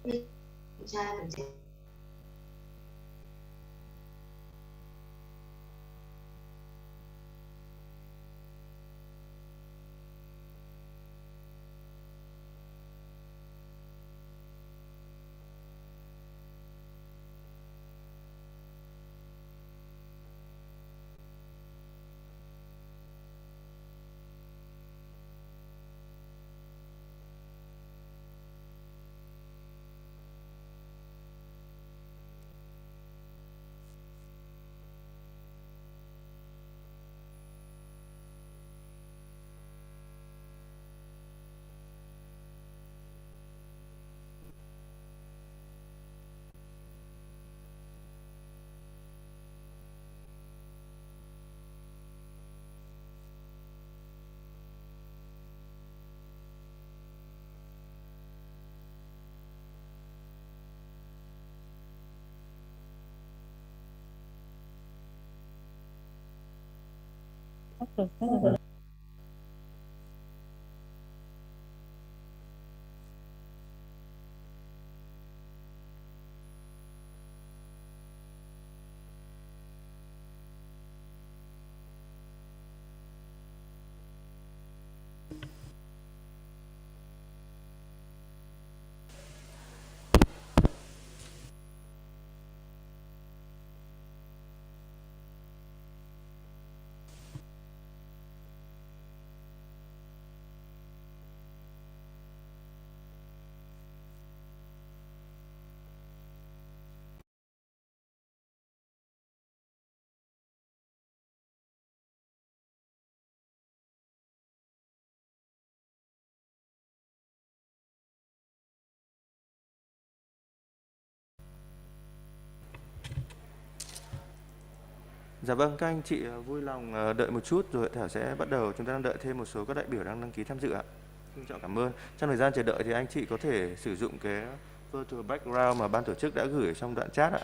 Kiểm tra kiểm tra. Dạ vâng, các anh chị vui lòng đợi một chút rồi Thảo sẽ bắt đầu. Chúng ta đang đợi thêm một số các đại biểu đang đăng ký tham dự ạ. Xin chọn cảm ơn. Trong thời gian chờ đợi thì anh chị có thể sử dụng cái virtual background mà ban tổ chức đã gửi trong đoạn chat ạ.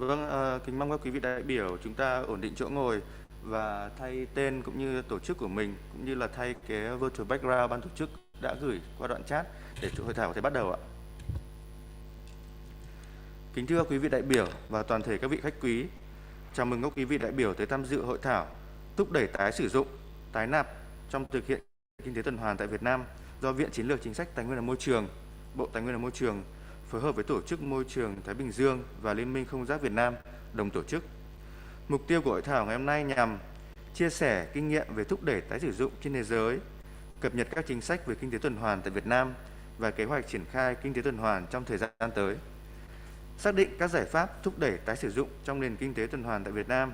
Vâng, kính mong các quý vị đại biểu chúng ta ổn định chỗ ngồi và thay tên cũng như tổ chức của mình, cũng như là thay cái virtual background ban tổ chức đã gửi qua đoạn chat để hội thảo có thể bắt đầu ạ. Kính thưa quý vị đại biểu và toàn thể các vị khách quý, chào mừng các quý vị đại biểu tới tham dự hội thảo thúc đẩy tái sử dụng, tái nạp trong thực hiện kinh tế tuần hoàn tại Việt Nam do Viện Chiến lược Chính sách Tài nguyên và Môi trường, Bộ Tài nguyên và Môi trường phối hợp với Tổ chức Môi trường Thái Bình Dương và Liên minh Không rác Việt Nam đồng tổ chức. Mục tiêu của hội thảo ngày hôm nay nhằm chia sẻ kinh nghiệm về thúc đẩy tái sử dụng trên thế giới, cập nhật các chính sách về kinh tế tuần hoàn tại Việt Nam và kế hoạch triển khai kinh tế tuần hoàn trong thời gian tới. Xác định các giải pháp thúc đẩy tái sử dụng trong nền kinh tế tuần hoàn tại Việt Nam.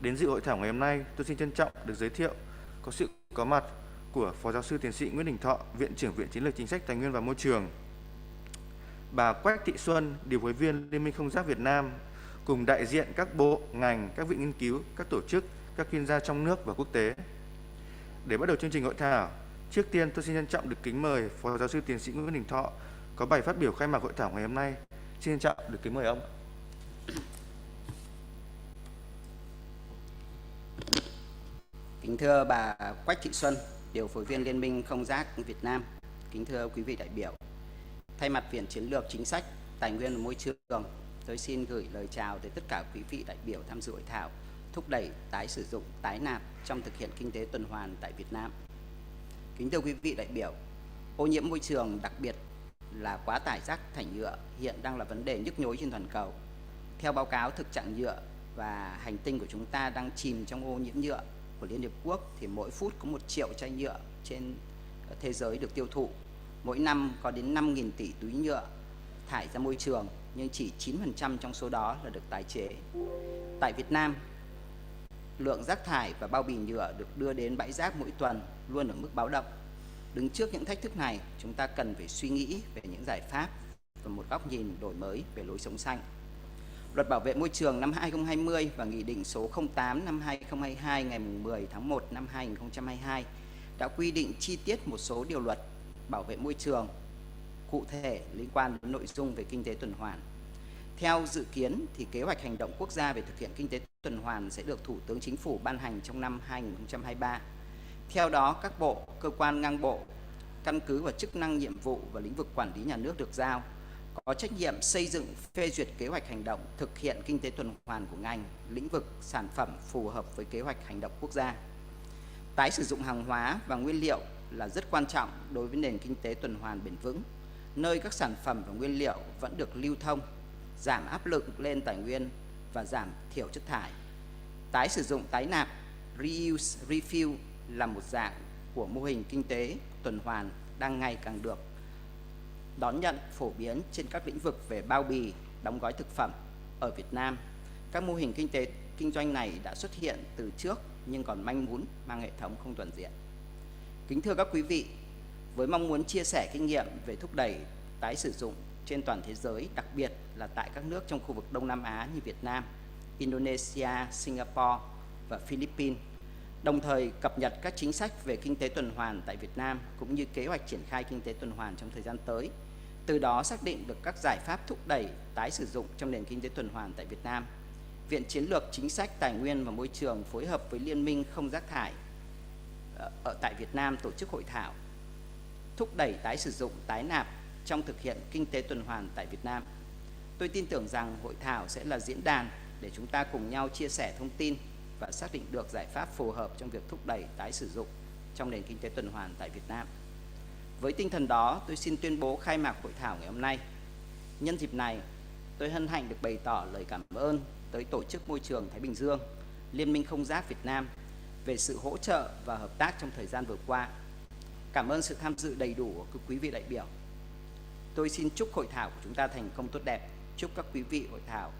Đến dự hội thảo ngày hôm nay, tôi xin trân trọng được giới thiệu có sự có mặt của Phó Giáo sư Tiến sĩ Nguyễn Đình Thọ, Viện trưởng Viện Chiến lược Chính sách Tài nguyên và Môi trường, bà Quách Thị Xuân, điều phối viên Liên minh Không rác Việt Nam, cùng đại diện các bộ, ngành, các viện nghiên cứu, các tổ chức, các chuyên gia trong nước và quốc tế. Để bắt đầu chương trình hội thảo, trước tiên tôi xin trân trọng được kính mời Phó Giáo sư Tiến sĩ Nguyễn Đình Thọ có bài phát biểu khai mạc hội thảo ngày hôm nay. Xin trân trọng được kính mời ông. Kính thưa bà Quách Thị Xuân, điều phối viên Liên minh Không rác Việt Nam. Kính thưa quý vị đại biểu, thay mặt Viện Chiến lược Chính sách Tài nguyên và Môi trường, tôi xin gửi lời chào tới tất cả quý vị đại biểu tham dự hội thảo thúc đẩy tái sử dụng, tái nạp trong thực hiện kinh tế tuần hoàn tại Việt Nam. Kính thưa quý vị đại biểu, ô nhiễm môi trường, đặc biệt là quá tải rác thải nhựa hiện đang là vấn đề nhức nhối trên toàn cầu. Theo báo cáo thực trạng nhựa và hành tinh của chúng ta đang chìm trong ô nhiễm nhựa của Liên Hiệp Quốc thì mỗi phút có 1 triệu chai nhựa trên thế giới được tiêu thụ. Mỗi năm có đến 5.000 tỷ túi nhựa thải ra môi trường, nhưng chỉ 9% trong số đó là được tái chế. Tại Việt Nam, lượng rác thải và bao bì nhựa được đưa đến bãi rác mỗi tuần luôn ở mức báo động. Đứng trước những thách thức này, chúng ta cần phải suy nghĩ về những giải pháp và một góc nhìn đổi mới về lối sống xanh. Luật Bảo vệ môi trường năm 2020 và Nghị định số 08 năm 2022 ngày 10 tháng 1 năm 2022 đã quy định chi tiết một số điều luật bảo vệ môi trường cụ thể liên quan đến nội dung về kinh tế tuần hoàn. Theo dự kiến thì kế hoạch hành động quốc gia về thực hiện kinh tế tuần hoàn sẽ được Thủ tướng Chính phủ ban hành trong năm 2023. Theo đó, các bộ, cơ quan ngang bộ, căn cứ vào chức năng, nhiệm vụ và lĩnh vực quản lý nhà nước được giao, có trách nhiệm xây dựng, phê duyệt kế hoạch hành động thực hiện kinh tế tuần hoàn của ngành, lĩnh vực, sản phẩm phù hợp với kế hoạch hành động quốc gia. Tái sử dụng hàng hóa và nguyên liệu là rất quan trọng đối với nền kinh tế tuần hoàn bền vững, nơi các sản phẩm và nguyên liệu vẫn được lưu thông, giảm áp lực lên tài nguyên và giảm thiểu chất thải. Tái sử dụng, tái nạp, reuse, refill là một dạng của mô hình kinh tế tuần hoàn đang ngày càng được đón nhận, phổ biến trên các lĩnh vực về bao bì, đóng gói thực phẩm. Ở Việt Nam, các mô hình kinh tế kinh doanh này đã xuất hiện từ trước nhưng còn manh mún, mang hệ thống không toàn diện. Kính thưa các quý vị, với mong muốn chia sẻ kinh nghiệm về thúc đẩy tái sử dụng trên toàn thế giới, đặc biệt là tại các nước trong khu vực Đông Nam Á như Việt Nam, Indonesia, Singapore và Philippines, đồng thời cập nhật các chính sách về kinh tế tuần hoàn tại Việt Nam cũng như kế hoạch triển khai kinh tế tuần hoàn trong thời gian tới. Từ đó xác định được các giải pháp thúc đẩy tái sử dụng trong nền kinh tế tuần hoàn tại Việt Nam. Viện Chiến lược Chính sách Tài nguyên và Môi trường phối hợp với Liên minh Không rác thải ở tại Việt Nam tổ chức hội thảo thúc đẩy tái sử dụng, tái nạp trong thực hiện kinh tế tuần hoàn tại Việt Nam. Tôi tin tưởng rằng hội thảo sẽ là diễn đàn để chúng ta cùng nhau chia sẻ thông tin và xác định được giải pháp phù hợp trong việc thúc đẩy tái sử dụng trong nền kinh tế tuần hoàn tại Việt Nam. Với tinh thần đó, tôi xin tuyên bố khai mạc hội thảo ngày hôm nay. Nhân dịp này, tôi hân hạnh được bày tỏ lời cảm ơn tới Tổ chức Môi trường Thái Bình Dương, Liên minh Không rác Việt Nam về sự hỗ trợ và hợp tác trong thời gian vừa qua. Cảm ơn sự tham dự đầy đủ của quý vị đại biểu. Tôi xin chúc hội thảo của chúng ta thành công tốt đẹp. Chúc các quý vị hội thảo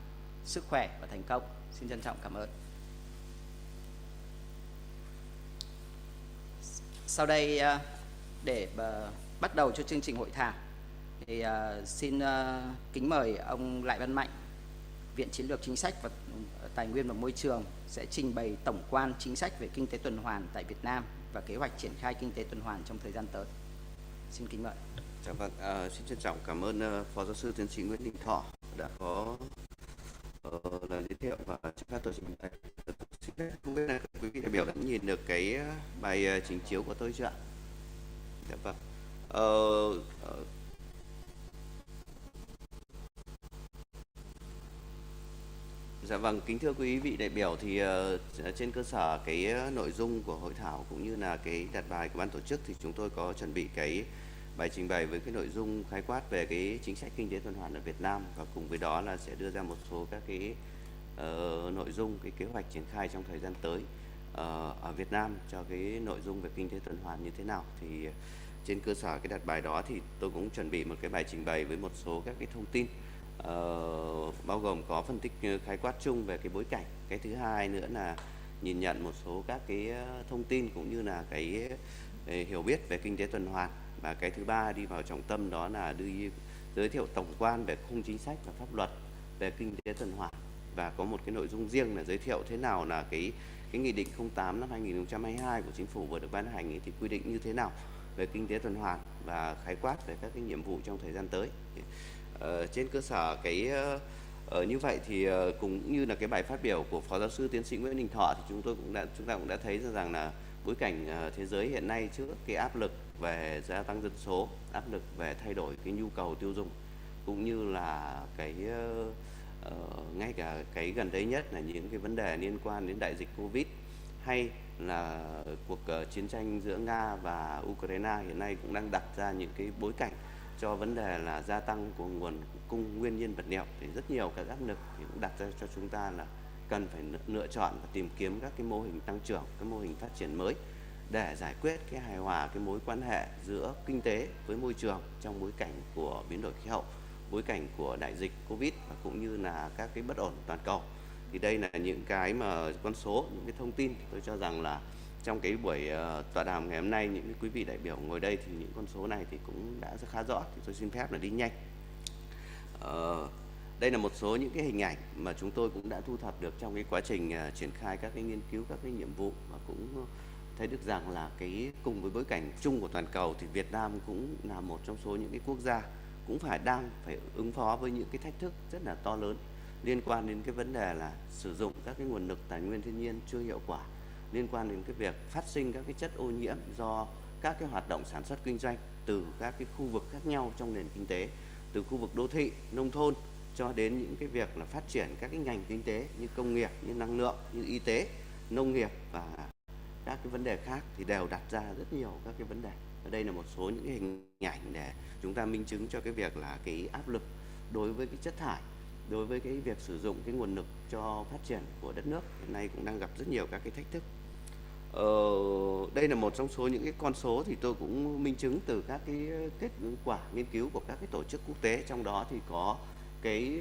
sức khỏe và thành công. Xin trân trọng cảm ơn. Sau đây, để bắt đầu cho chương trình hội thảo, thì xin kính mời ông Lại Văn Mạnh, Viện Chiến lược Chính sách và Tài nguyên và Môi trường sẽ trình bày tổng quan chính sách về kinh tế tuần hoàn tại Việt Nam và kế hoạch triển khai kinh tế tuần hoàn trong thời gian tới. Xin kính mời. Dạ vâng, xin trân trọng cảm ơn Phó Giáo sư Tiến sĩ Nguyễn Đình Thọ đã có lời giới thiệu và cho các tổ trình bày. Không biết là quý vị đại biểu đã nhìn được cái bài trình chiếu của tôi chưa ạ? Dạ vâng. Dạ vâng, kính thưa quý vị đại biểu, thì trên cơ sở cái nội dung của hội thảo cũng như là cái đặt bài của ban tổ chức thì chúng tôi có chuẩn bị cái bài trình bày với cái nội dung khái quát về cái chính sách kinh tế tuần hoàn ở Việt Nam, và cùng với đó là sẽ đưa ra một số các cái nội dung, cái kế hoạch triển khai trong thời gian tới ở Việt Nam cho cái nội dung về kinh tế tuần hoàn như thế nào. Thì trên cơ sở cái đặt bài đó thì tôi cũng chuẩn bị một cái bài trình bày với một số các cái thông tin, bao gồm có phân tích khái quát chung về cái bối cảnh. Cái thứ hai nữa là nhìn nhận một số các cái thông tin cũng như là cái hiểu biết về kinh tế tuần hoàn. Và cái thứ ba đi vào trọng tâm đó là giới thiệu tổng quan về khung chính sách và pháp luật về kinh tế tuần hoàn, và có một cái nội dung riêng là giới thiệu thế nào là cái nghị định 08 năm 2022 của Chính phủ vừa được ban hành ấy, thì quy định như thế nào về kinh tế tuần hoàn và khái quát về các cái nhiệm vụ trong thời gian tới. Trên cơ sở cái như vậy thì cũng như là cái bài phát biểu của Phó Giáo sư Tiến sĩ Nguyễn Đình Thọ, thì chúng ta cũng đã thấy rằng là bối cảnh thế giới hiện nay trước cái áp lực về gia tăng dân số, áp lực về thay đổi cái nhu cầu tiêu dùng, cũng như là cái ngay cả cái gần đây nhất là những cái vấn đề liên quan đến đại dịch Covid, hay là cuộc chiến tranh giữa Nga và Ukraine hiện nay cũng đang đặt ra những cái bối cảnh cho vấn đề là gia tăng của nguồn cung nguyên nhiên vật liệu. Thì rất nhiều các áp lực thì cũng đặt ra cho chúng ta là cần phải lựa chọn và tìm kiếm các cái mô hình tăng trưởng, cái mô hình phát triển mới để giải quyết cái hài hòa cái mối quan hệ giữa kinh tế với môi trường trong bối cảnh của biến đổi khí hậu, bối cảnh của đại dịch Covid và cũng như là các cái bất ổn toàn cầu. Thì đây là những cái mà con số, những cái thông tin tôi cho rằng là trong cái buổi tọa đàm ngày hôm nay, những quý vị đại biểu ngồi đây thì những con số này thì cũng đã rất khá rõ, thì tôi xin phép là đi nhanh. Đây là một số những cái hình ảnh mà chúng tôi cũng đã thu thập được trong cái quá trình triển khai các cái nghiên cứu, các cái nhiệm vụ, và cũng thấy được rằng là cái cùng với bối cảnh chung của toàn cầu thì Việt Nam cũng là một trong số những cái quốc gia cũng đang phải ứng phó với những cái thách thức rất là to lớn liên quan đến cái vấn đề là sử dụng các cái nguồn lực tài nguyên thiên nhiên chưa hiệu quả, liên quan đến cái việc phát sinh các cái chất ô nhiễm do các cái hoạt động sản xuất kinh doanh từ các cái khu vực khác nhau trong nền kinh tế, từ khu vực đô thị, nông thôn cho đến những cái việc là phát triển các cái ngành kinh tế như công nghiệp, như năng lượng, như y tế, nông nghiệp và các cái vấn đề khác, thì đều đặt ra rất nhiều các cái vấn đề. Ở đây là một số những cái hình ảnh để chúng ta minh chứng cho cái việc là cái áp lực đối với cái chất thải, đối với cái việc sử dụng cái nguồn lực cho phát triển của đất nước hiện nay cũng đang gặp rất nhiều các cái thách thức. Đây là một trong số những cái con số thì tôi cũng minh chứng từ các cái kết quả nghiên cứu của các cái tổ chức quốc tế, trong đó thì có cái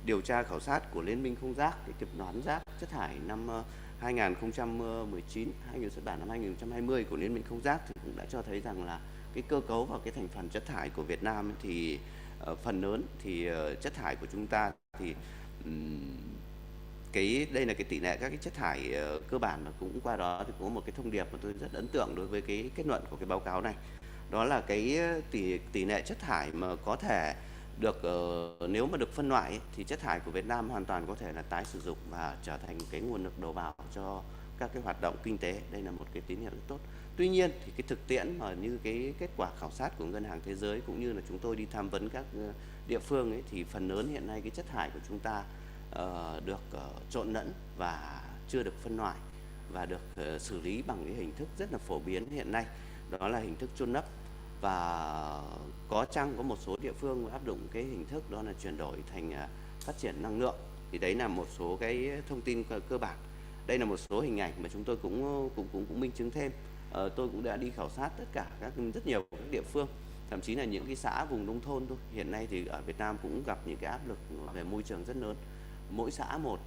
điều tra khảo sát của Liên minh không rác, cái kiểm toán rác chất thải năm 2019, xuất bản năm 2020 của Liên minh không rác, thì cũng đã cho thấy rằng là cái cơ cấu và cái thành phần chất thải của Việt Nam thì phần lớn thì chất thải của chúng ta thì đây là cái tỷ lệ các cái chất thải cơ bản, và cũng qua đó thì có một cái thông điệp mà tôi rất ấn tượng đối với cái kết luận của cái báo cáo này, đó là cái tỷ lệ chất thải mà có thể được nếu mà được phân loại ấy, thì chất thải của Việt Nam hoàn toàn có thể là tái sử dụng và trở thành cái nguồn lực đầu vào cho các cái hoạt động kinh tế. Đây là một cái tín hiệu rất tốt. Tuy nhiên thì cái thực tiễn mà như cái kết quả khảo sát của Ngân hàng Thế giới cũng như là chúng tôi đi tham vấn các địa phương ấy, thì phần lớn hiện nay cái chất thải của chúng ta được trộn lẫn và chưa được phân loại và được xử lý bằng cái hình thức rất là phổ biến hiện nay, đó là hình thức chôn lấp, và có một số địa phương áp dụng cái hình thức đó là chuyển đổi thành phát triển năng lượng. Thì đấy là một số cái thông tin cơ bản. Đây là một số hình ảnh mà chúng tôi cũng minh chứng thêm. Tôi cũng đã đi khảo sát tất cả rất nhiều các địa phương, thậm chí là những cái xã vùng nông thôn thôi. Hiện nay thì ở Việt Nam cũng gặp những cái áp lực về môi trường rất lớn. Mỗi xã một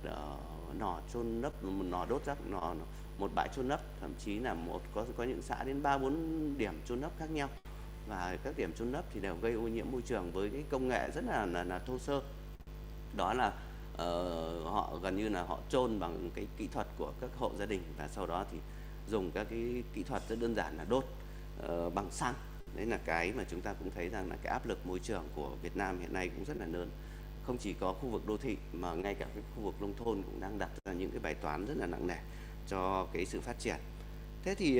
nò chôn lấp, một nò đốt rác, một bãi chôn lấp, thậm chí là có những xã đến 3-4 điểm chôn lấp khác nhau, và các điểm chôn lấp thì đều gây ô nhiễm môi trường với cái công nghệ rất là thô sơ. Đó là họ gần như là họ chôn bằng cái kỹ thuật của các hộ gia đình, và sau đó thì dùng các cái kỹ thuật rất đơn giản là đốt bằng xăng. Đấy là cái mà chúng ta cũng thấy rằng là cái áp lực môi trường của Việt Nam hiện nay cũng rất là lớn. không chỉ có khu vực đô thị mà ngay cả cái khu vực nông thôn cũng đang đặt ra những cái bài toán rất là nặng nề cho cái sự phát triển. Thế thì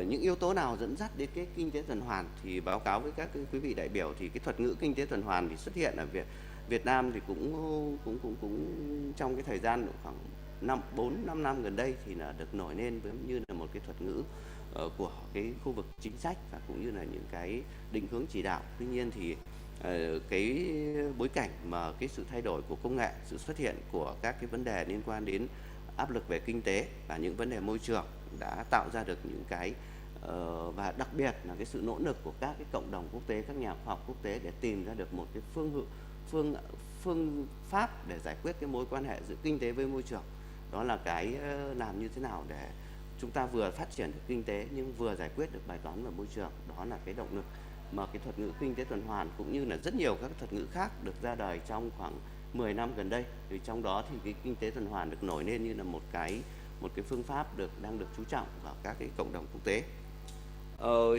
những yếu tố nào dẫn dắt đến cái kinh tế tuần hoàn? Thì báo cáo với các quý vị đại biểu thì cái thuật ngữ kinh tế tuần hoàn thì xuất hiện ở Việt Nam thì cũng trong cái thời gian khoảng 4-5 năm gần đây thì là được nổi lên với như là một cái thuật ngữ của cái khu vực chính sách và cũng như là những cái định hướng chỉ đạo. Tuy nhiên thì cái bối cảnh mà cái sự thay đổi của công nghệ, sự xuất hiện của các cái vấn đề liên quan đến áp lực về kinh tế và những vấn đề môi trường đã tạo ra được những cái và đặc biệt là cái sự nỗ lực của các cái cộng đồng quốc tế, các nhà khoa học quốc tế để tìm ra được một cái phương pháp để giải quyết cái mối quan hệ giữa kinh tế với môi trường. Đó là cái làm như thế nào để chúng ta vừa phát triển được kinh tế nhưng vừa giải quyết được bài toán về môi trường. Đó là cái động lực mà cái thuật ngữ kinh tế tuần hoàn cũng như là rất nhiều các thuật ngữ khác được ra đời trong khoảng 10 năm gần đây. Thì trong đó thì cái kinh tế tuần hoàn được nổi lên như là một cái phương pháp đang được chú trọng vào các cái cộng đồng quốc tế.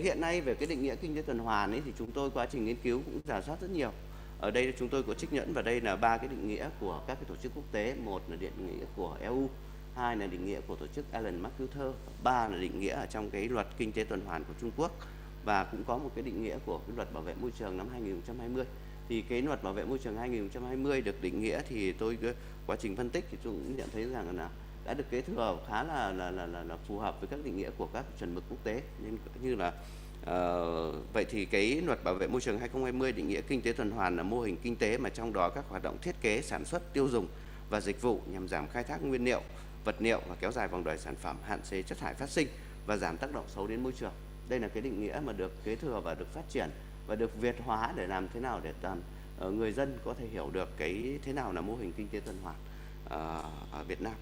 Hiện nay về cái định nghĩa kinh tế tuần hoàn ấy thì chúng tôi quá trình nghiên cứu cũng rà soát rất nhiều. Ở đây chúng tôi có trích dẫn vào đây là 3 cái định nghĩa của các cái tổ chức quốc tế, một là định nghĩa của EU, 2 là định nghĩa của tổ chức Alan MacArthur, 3 là định nghĩa ở trong cái luật kinh tế tuần hoàn của Trung Quốc và cũng có một cái định nghĩa của cái luật bảo vệ môi trường năm 2020. Thì cái luật bảo vệ môi trường 2020 được định nghĩa thì tôi quá trình phân tích thì tôi cũng nhận thấy rằng là đã được kế thừa khá là phù hợp với các định nghĩa của các chuẩn mực quốc tế, nên như là vậy thì cái luật bảo vệ môi trường 2020 định nghĩa kinh tế tuần hoàn là mô hình kinh tế mà trong đó các hoạt động thiết kế, sản xuất, tiêu dùng và dịch vụ nhằm giảm khai thác nguyên liệu, vật liệu và kéo dài vòng đời sản phẩm, hạn chế chất thải phát sinh và giảm tác động xấu đến môi trường. Đây là cái định nghĩa mà được kế thừa và được phát triển và được Việt hóa để làm thế nào để người dân có thể hiểu được cái thế nào là mô hình kinh tế tuần hoàn ở Việt Nam.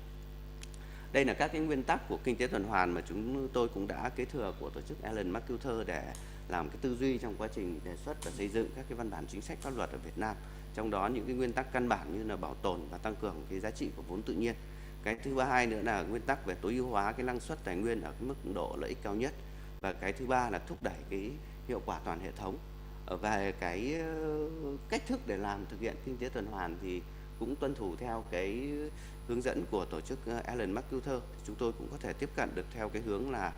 Đây là các cái nguyên tắc của kinh tế tuần hoàn mà chúng tôi cũng đã kế thừa của tổ chức Alan MacArthur để làm cái tư duy trong quá trình đề xuất và xây dựng các cái văn bản chính sách pháp luật ở Việt Nam. Trong đó những cái nguyên tắc căn bản như là bảo tồn và tăng cường cái giá trị của vốn tự nhiên. Cái thứ hai nữa là nguyên tắc về tối ưu hóa cái năng suất tài nguyên ở cái mức độ lợi ích cao nhất. Và cái thứ ba là thúc đẩy cái hiệu quả toàn hệ thống. Về cái cách thức để làm thực hiện kinh tế tuần hoàn thì cũng tuân thủ theo cái hướng dẫn của tổ chức Alan MacArthur. Chúng tôi cũng có thể tiếp cận được theo cái hướng là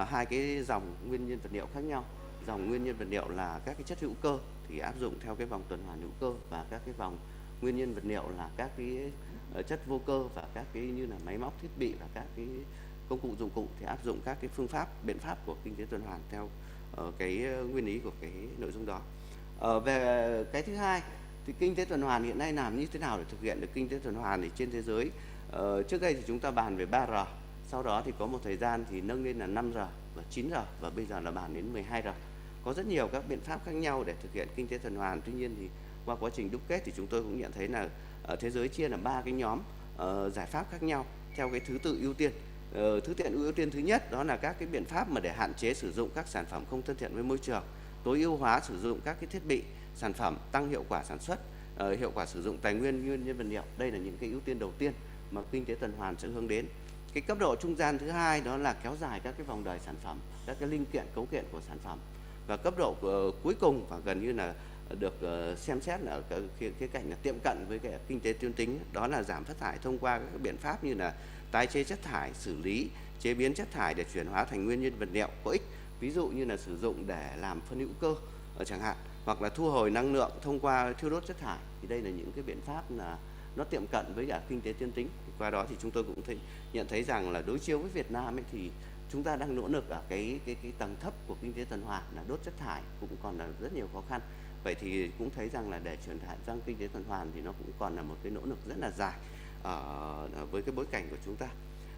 hai cái dòng nguyên nhân vật liệu khác nhau. Dòng nguyên nhân vật liệu là các cái chất hữu cơ thì áp dụng theo cái vòng tuần hoàn hữu cơ, và các cái vòng nguyên nhân vật liệu là các cái chất vô cơ và các cái như là máy móc thiết bị và các cái công cụ dụng cụ thì áp dụng các cái phương pháp, biện pháp của kinh tế tuần hoàn theo cái nguyên lý của cái nội dung đó. Về cái thứ hai thì kinh tế tuần hoàn hiện nay làm như thế nào để thực hiện được kinh tế tuần hoàn thì trên thế giới trước đây thì chúng ta bàn về 3R, sau đó thì có một thời gian thì nâng lên là 5R và 9R và bây giờ là bàn đến 12R. Có rất nhiều các biện pháp khác nhau để thực hiện kinh tế tuần hoàn. Tuy nhiên thì qua quá trình đúc kết thì chúng tôi cũng nhận thấy là thế giới chia làm 3 cái nhóm giải pháp khác nhau theo cái thứ tự ưu tiên. Ưu tiên thứ nhất đó là các cái biện pháp mà để hạn chế sử dụng các sản phẩm không thân thiện với môi trường, tối ưu hóa sử dụng các cái thiết bị, sản phẩm, tăng hiệu quả sản xuất, hiệu quả sử dụng tài nguyên nguyên nhân vật liệu. Đây là những cái ưu tiên đầu tiên mà kinh tế tuần hoàn sẽ hướng đến. Cái cấp độ trung gian thứ hai đó là kéo dài các cái vòng đời sản phẩm, các cái linh kiện, cấu kiện của sản phẩm. Và cấp độ cuối cùng và gần như là được xem xét ở khía cạnh là tiệm cận với cái kinh tế tuyến tính, đó là giảm phát thải thông qua các biện pháp như là tái chế chất thải, xử lý, chế biến chất thải để chuyển hóa thành nguyên nhân vật liệu có ích, ví dụ như là sử dụng để làm phân hữu cơ chẳng hạn, hoặc là thu hồi năng lượng thông qua thiêu đốt chất thải. Thì đây là những cái biện pháp là nó tiệm cận với cả kinh tế tiên tính. Qua đó thì chúng tôi cũng nhận thấy rằng là đối chiếu với Việt Nam ấy thì chúng ta đang nỗ lực ở cái tầng thấp của kinh tế tuần hoàn là đốt chất thải cũng còn là rất nhiều khó khăn. Vậy thì cũng thấy rằng là để chuyển sang kinh tế tuần hoàn thì nó cũng còn là một cái nỗ lực rất là dài với cái bối cảnh của chúng ta.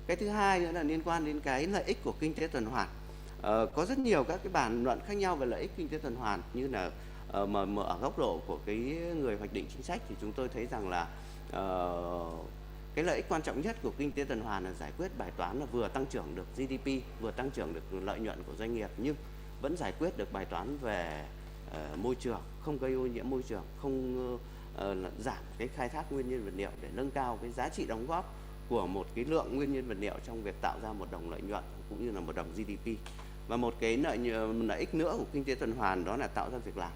Cái thứ hai nữa là liên quan đến cái lợi ích của kinh tế tuần hoàn. Có rất nhiều các cái bàn luận khác nhau về lợi ích kinh tế tuần hoàn, như là mà ở góc độ của cái người hoạch định chính sách thì chúng tôi thấy rằng là cái lợi ích quan trọng nhất của kinh tế tuần hoàn là giải quyết bài toán là vừa tăng trưởng được GDP, vừa tăng trưởng được lợi nhuận của doanh nghiệp, nhưng vẫn giải quyết được bài toán về môi trường, không gây ô nhiễm môi trường, không giảm cái khai thác nguyên nhân vật liệu để nâng cao cái giá trị đóng góp của một cái lượng nguyên nhân vật liệu trong việc tạo ra một đồng lợi nhuận cũng như là một đồng GDP. Và một cái lợi ích nữa của kinh tế tuần hoàn đó là tạo ra việc làm.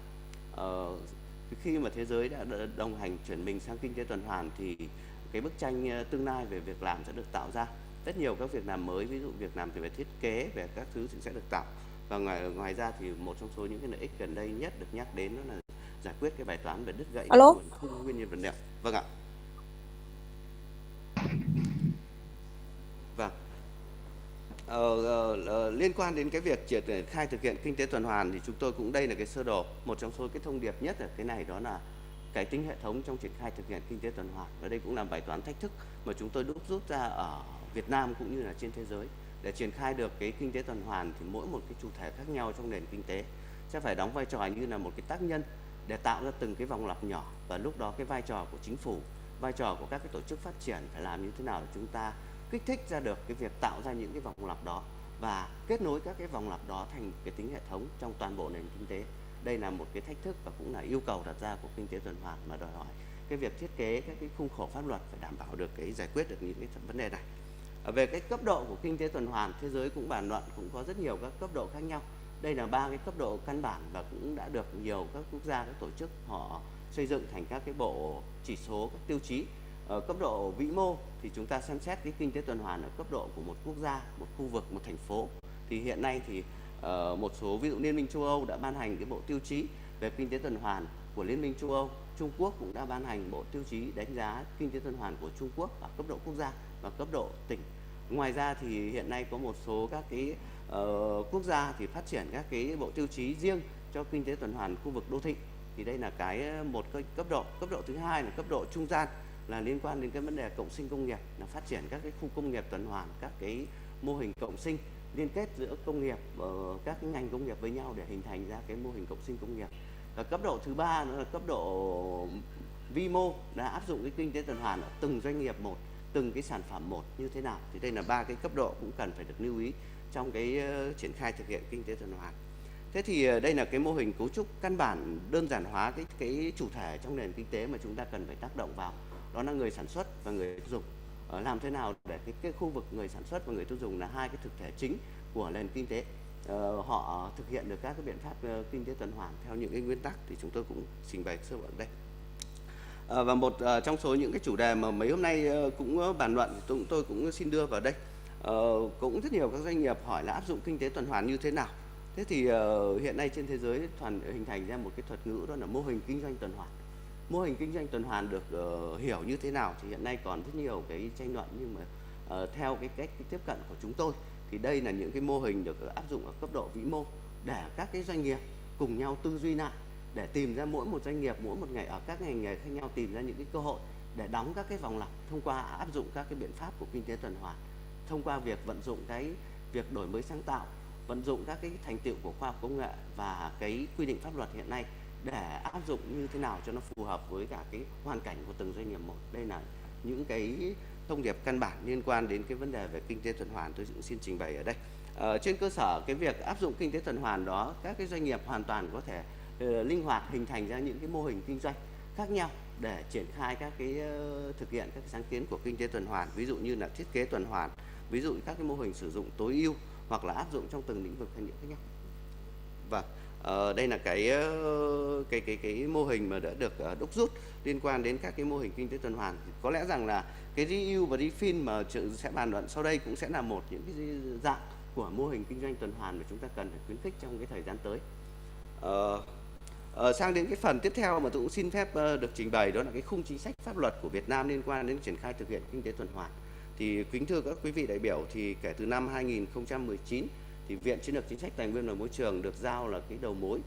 Khi mà thế giới đã đồng hành chuyển mình sang kinh tế tuần hoàn thì cái bức tranh tương lai về việc làm sẽ được tạo ra. Rất nhiều các việc làm mới, ví dụ việc làm về thiết kế, về các thứ sẽ được tạo. Và ngoài ra thì một trong số những cái lợi ích gần đây nhất được nhắc đến đó là giải quyết cái bài toán về đứt gãy Alo. nguồn cung nguyên nhiên vật liệu. Vâng ạ. Vâng. Liên quan đến cái việc triển khai thực hiện kinh tế tuần hoàn thì chúng tôi cũng đây là cái sơ đồ, một trong số cái thông điệp nhất ở cái này đó là cái tính hệ thống trong triển khai thực hiện kinh tế tuần hoàn. Và đây cũng là bài toán thách thức mà chúng tôi rút ra ở Việt Nam cũng như là trên thế giới. Để triển khai được cái kinh tế tuần hoàn thì mỗi một cái chủ thể khác nhau trong nền kinh tế sẽ phải đóng vai trò như là một cái tác nhân để tạo ra từng cái vòng lặp nhỏ, và lúc đó cái vai trò của chính phủ, vai trò của các cái tổ chức phát triển phải làm như thế nào để chúng ta kích thích ra được cái việc tạo ra những cái vòng lặp đó và kết nối các cái vòng lặp đó thành cái tính hệ thống trong toàn bộ nền kinh tế. Đây là một cái thách thức và cũng là yêu cầu đặt ra của kinh tế tuần hoàn, mà đòi hỏi cái việc thiết kế các cái khung khổ pháp luật phải đảm bảo được cái giải quyết được những cái vấn đề này. Về cái cấp độ của kinh tế tuần hoàn, thế giới cũng bàn luận, cũng có rất nhiều các cấp độ khác nhau. Đây là 3 cái cấp độ căn bản và cũng đã được nhiều các quốc gia, các tổ chức họ xây dựng thành các cái bộ chỉ số, các tiêu chí. Ở cấp độ vĩ mô thì chúng ta xem xét cái kinh tế tuần hoàn ở cấp độ của một quốc gia, một khu vực, một thành phố. Thì hiện nay thì một số, ví dụ Liên minh châu Âu đã ban hành cái bộ tiêu chí về kinh tế tuần hoàn của Liên minh châu Âu. Trung Quốc cũng đã ban hành bộ tiêu chí đánh giá kinh tế tuần hoàn của Trung Quốc ở cấp độ quốc gia và cấp độ tỉnh. Ngoài ra thì hiện nay có một số các cái quốc gia thì phát triển các cái bộ tiêu chí riêng cho kinh tế tuần hoàn khu vực đô thị. Thì đây là một cái cấp độ. Cấp độ thứ hai là cấp độ trung gian, là liên quan đến cái vấn đề cộng sinh công nghiệp, là phát triển các cái khu công nghiệp tuần hoàn, các cái mô hình cộng sinh liên kết giữa công nghiệp, các cái ngành công nghiệp với nhau để hình thành ra cái mô hình cộng sinh công nghiệp. Và cấp độ thứ ba nữa là cấp độ vi mô, là áp dụng cái kinh tế tuần hoàn ở từng doanh nghiệp một, từng cái sản phẩm một như thế nào. Thì đây là 3 cái cấp độ cũng cần phải được lưu ý trong cái triển khai thực hiện kinh tế tuần hoàn. Thế thì đây là cái mô hình cấu trúc căn bản đơn giản hóa cái chủ thể trong nền kinh tế mà chúng ta cần phải tác động vào, đó là người sản xuất và người tiêu dùng. Làm thế nào để cái khu vực người sản xuất và người tiêu dùng là hai cái thực thể chính của nền kinh tế, họ thực hiện được các cái biện pháp kinh tế tuần hoàn theo những cái nguyên tắc thì chúng tôi cũng trình bày sơ ở đây. Và một trong số những cái chủ đề mà mấy hôm nay cũng bàn luận thì tôi cũng xin đưa vào đây. Cũng rất nhiều các doanh nghiệp hỏi là áp dụng kinh tế tuần hoàn như thế nào. Thế thì hiện nay trên thế giới hình thành ra một cái thuật ngữ đó là mô hình kinh doanh tuần hoàn. Mô hình kinh doanh tuần hoàn được hiểu như thế nào thì hiện nay còn rất nhiều cái tranh luận, nhưng mà theo cái cách tiếp cận của chúng tôi thì đây là những cái mô hình được áp dụng ở cấp độ vĩ mô để các cái doanh nghiệp cùng nhau tư duy lại, để tìm ra mỗi một doanh nghiệp, mỗi một ngày ở các ngành nghề khác nhau tìm ra những cái cơ hội để đóng các cái vòng lặp thông qua áp dụng các cái biện pháp của kinh tế tuần hoàn, thông qua việc vận dụng cái việc đổi mới sáng tạo, vận dụng các cái thành tựu của khoa học công nghệ và cái quy định pháp luật hiện nay để áp dụng như thế nào cho nó phù hợp với cả cái hoàn cảnh của từng doanh nghiệp một. Đây là những cái thông điệp căn bản liên quan đến cái vấn đề về kinh tế tuần hoàn tôi cũng xin trình bày ở đây. Trên cơ sở cái việc áp dụng kinh tế tuần hoàn đó, các cái doanh nghiệp hoàn toàn có thể linh hoạt hình thành ra những cái mô hình kinh doanh khác nhau để triển khai các cái thực hiện các cái sáng kiến của kinh tế tuần hoàn, ví dụ như là thiết kế tuần hoàn, ví dụ các cái mô hình sử dụng tối ưu hoặc là áp dụng trong từng lĩnh vực hay những khác nhau. Vâng, đây là cái mô hình mà đã được đúc rút liên quan đến các cái mô hình kinh tế tuần hoàn. Có lẽ rằng là cái reuse và refin mà sẽ bàn luận sau đây cũng sẽ là một những cái dạng của mô hình kinh doanh tuần hoàn mà chúng ta cần phải khuyến khích trong cái thời gian tới. Sang đến cái phần tiếp theo mà tôi cũng xin phép được trình bày, đó là cái khung chính sách pháp luật của Việt Nam liên quan đến triển khai thực hiện kinh tế tuần hoàn. Thì kính thưa các quý vị đại biểu, thì kể từ năm 2019 thì Viện Chiến lược Chính sách Tài nguyên và Môi trường được giao là cái đầu mối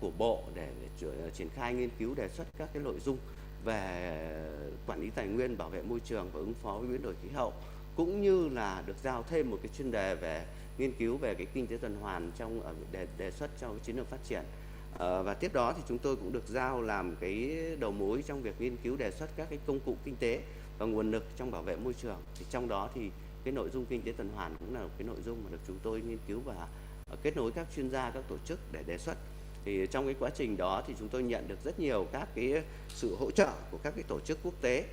của Bộ để triển khai nghiên cứu đề xuất các cái nội dung về quản lý tài nguyên, bảo vệ môi trường và ứng phó với biến đổi khí hậu, cũng như là được giao thêm một cái chuyên đề về nghiên cứu về cái kinh tế tuần hoàn trong đề xuất cho cái chiến lược phát triển. Và tiếp đó thì chúng tôi cũng được giao làm cái đầu mối trong việc nghiên cứu đề xuất các cái công cụ kinh tế và nguồn lực trong bảo vệ môi trường. Thì trong đó thì cái nội dung kinh tế tuần hoàn cũng là cái nội dung mà được chúng tôi nghiên cứu và kết nối các chuyên gia, các tổ chức để đề xuất. Thì trong cái quá trình đó thì chúng tôi nhận được rất nhiều các cái sự hỗ trợ của các cái tổ chức quốc tế,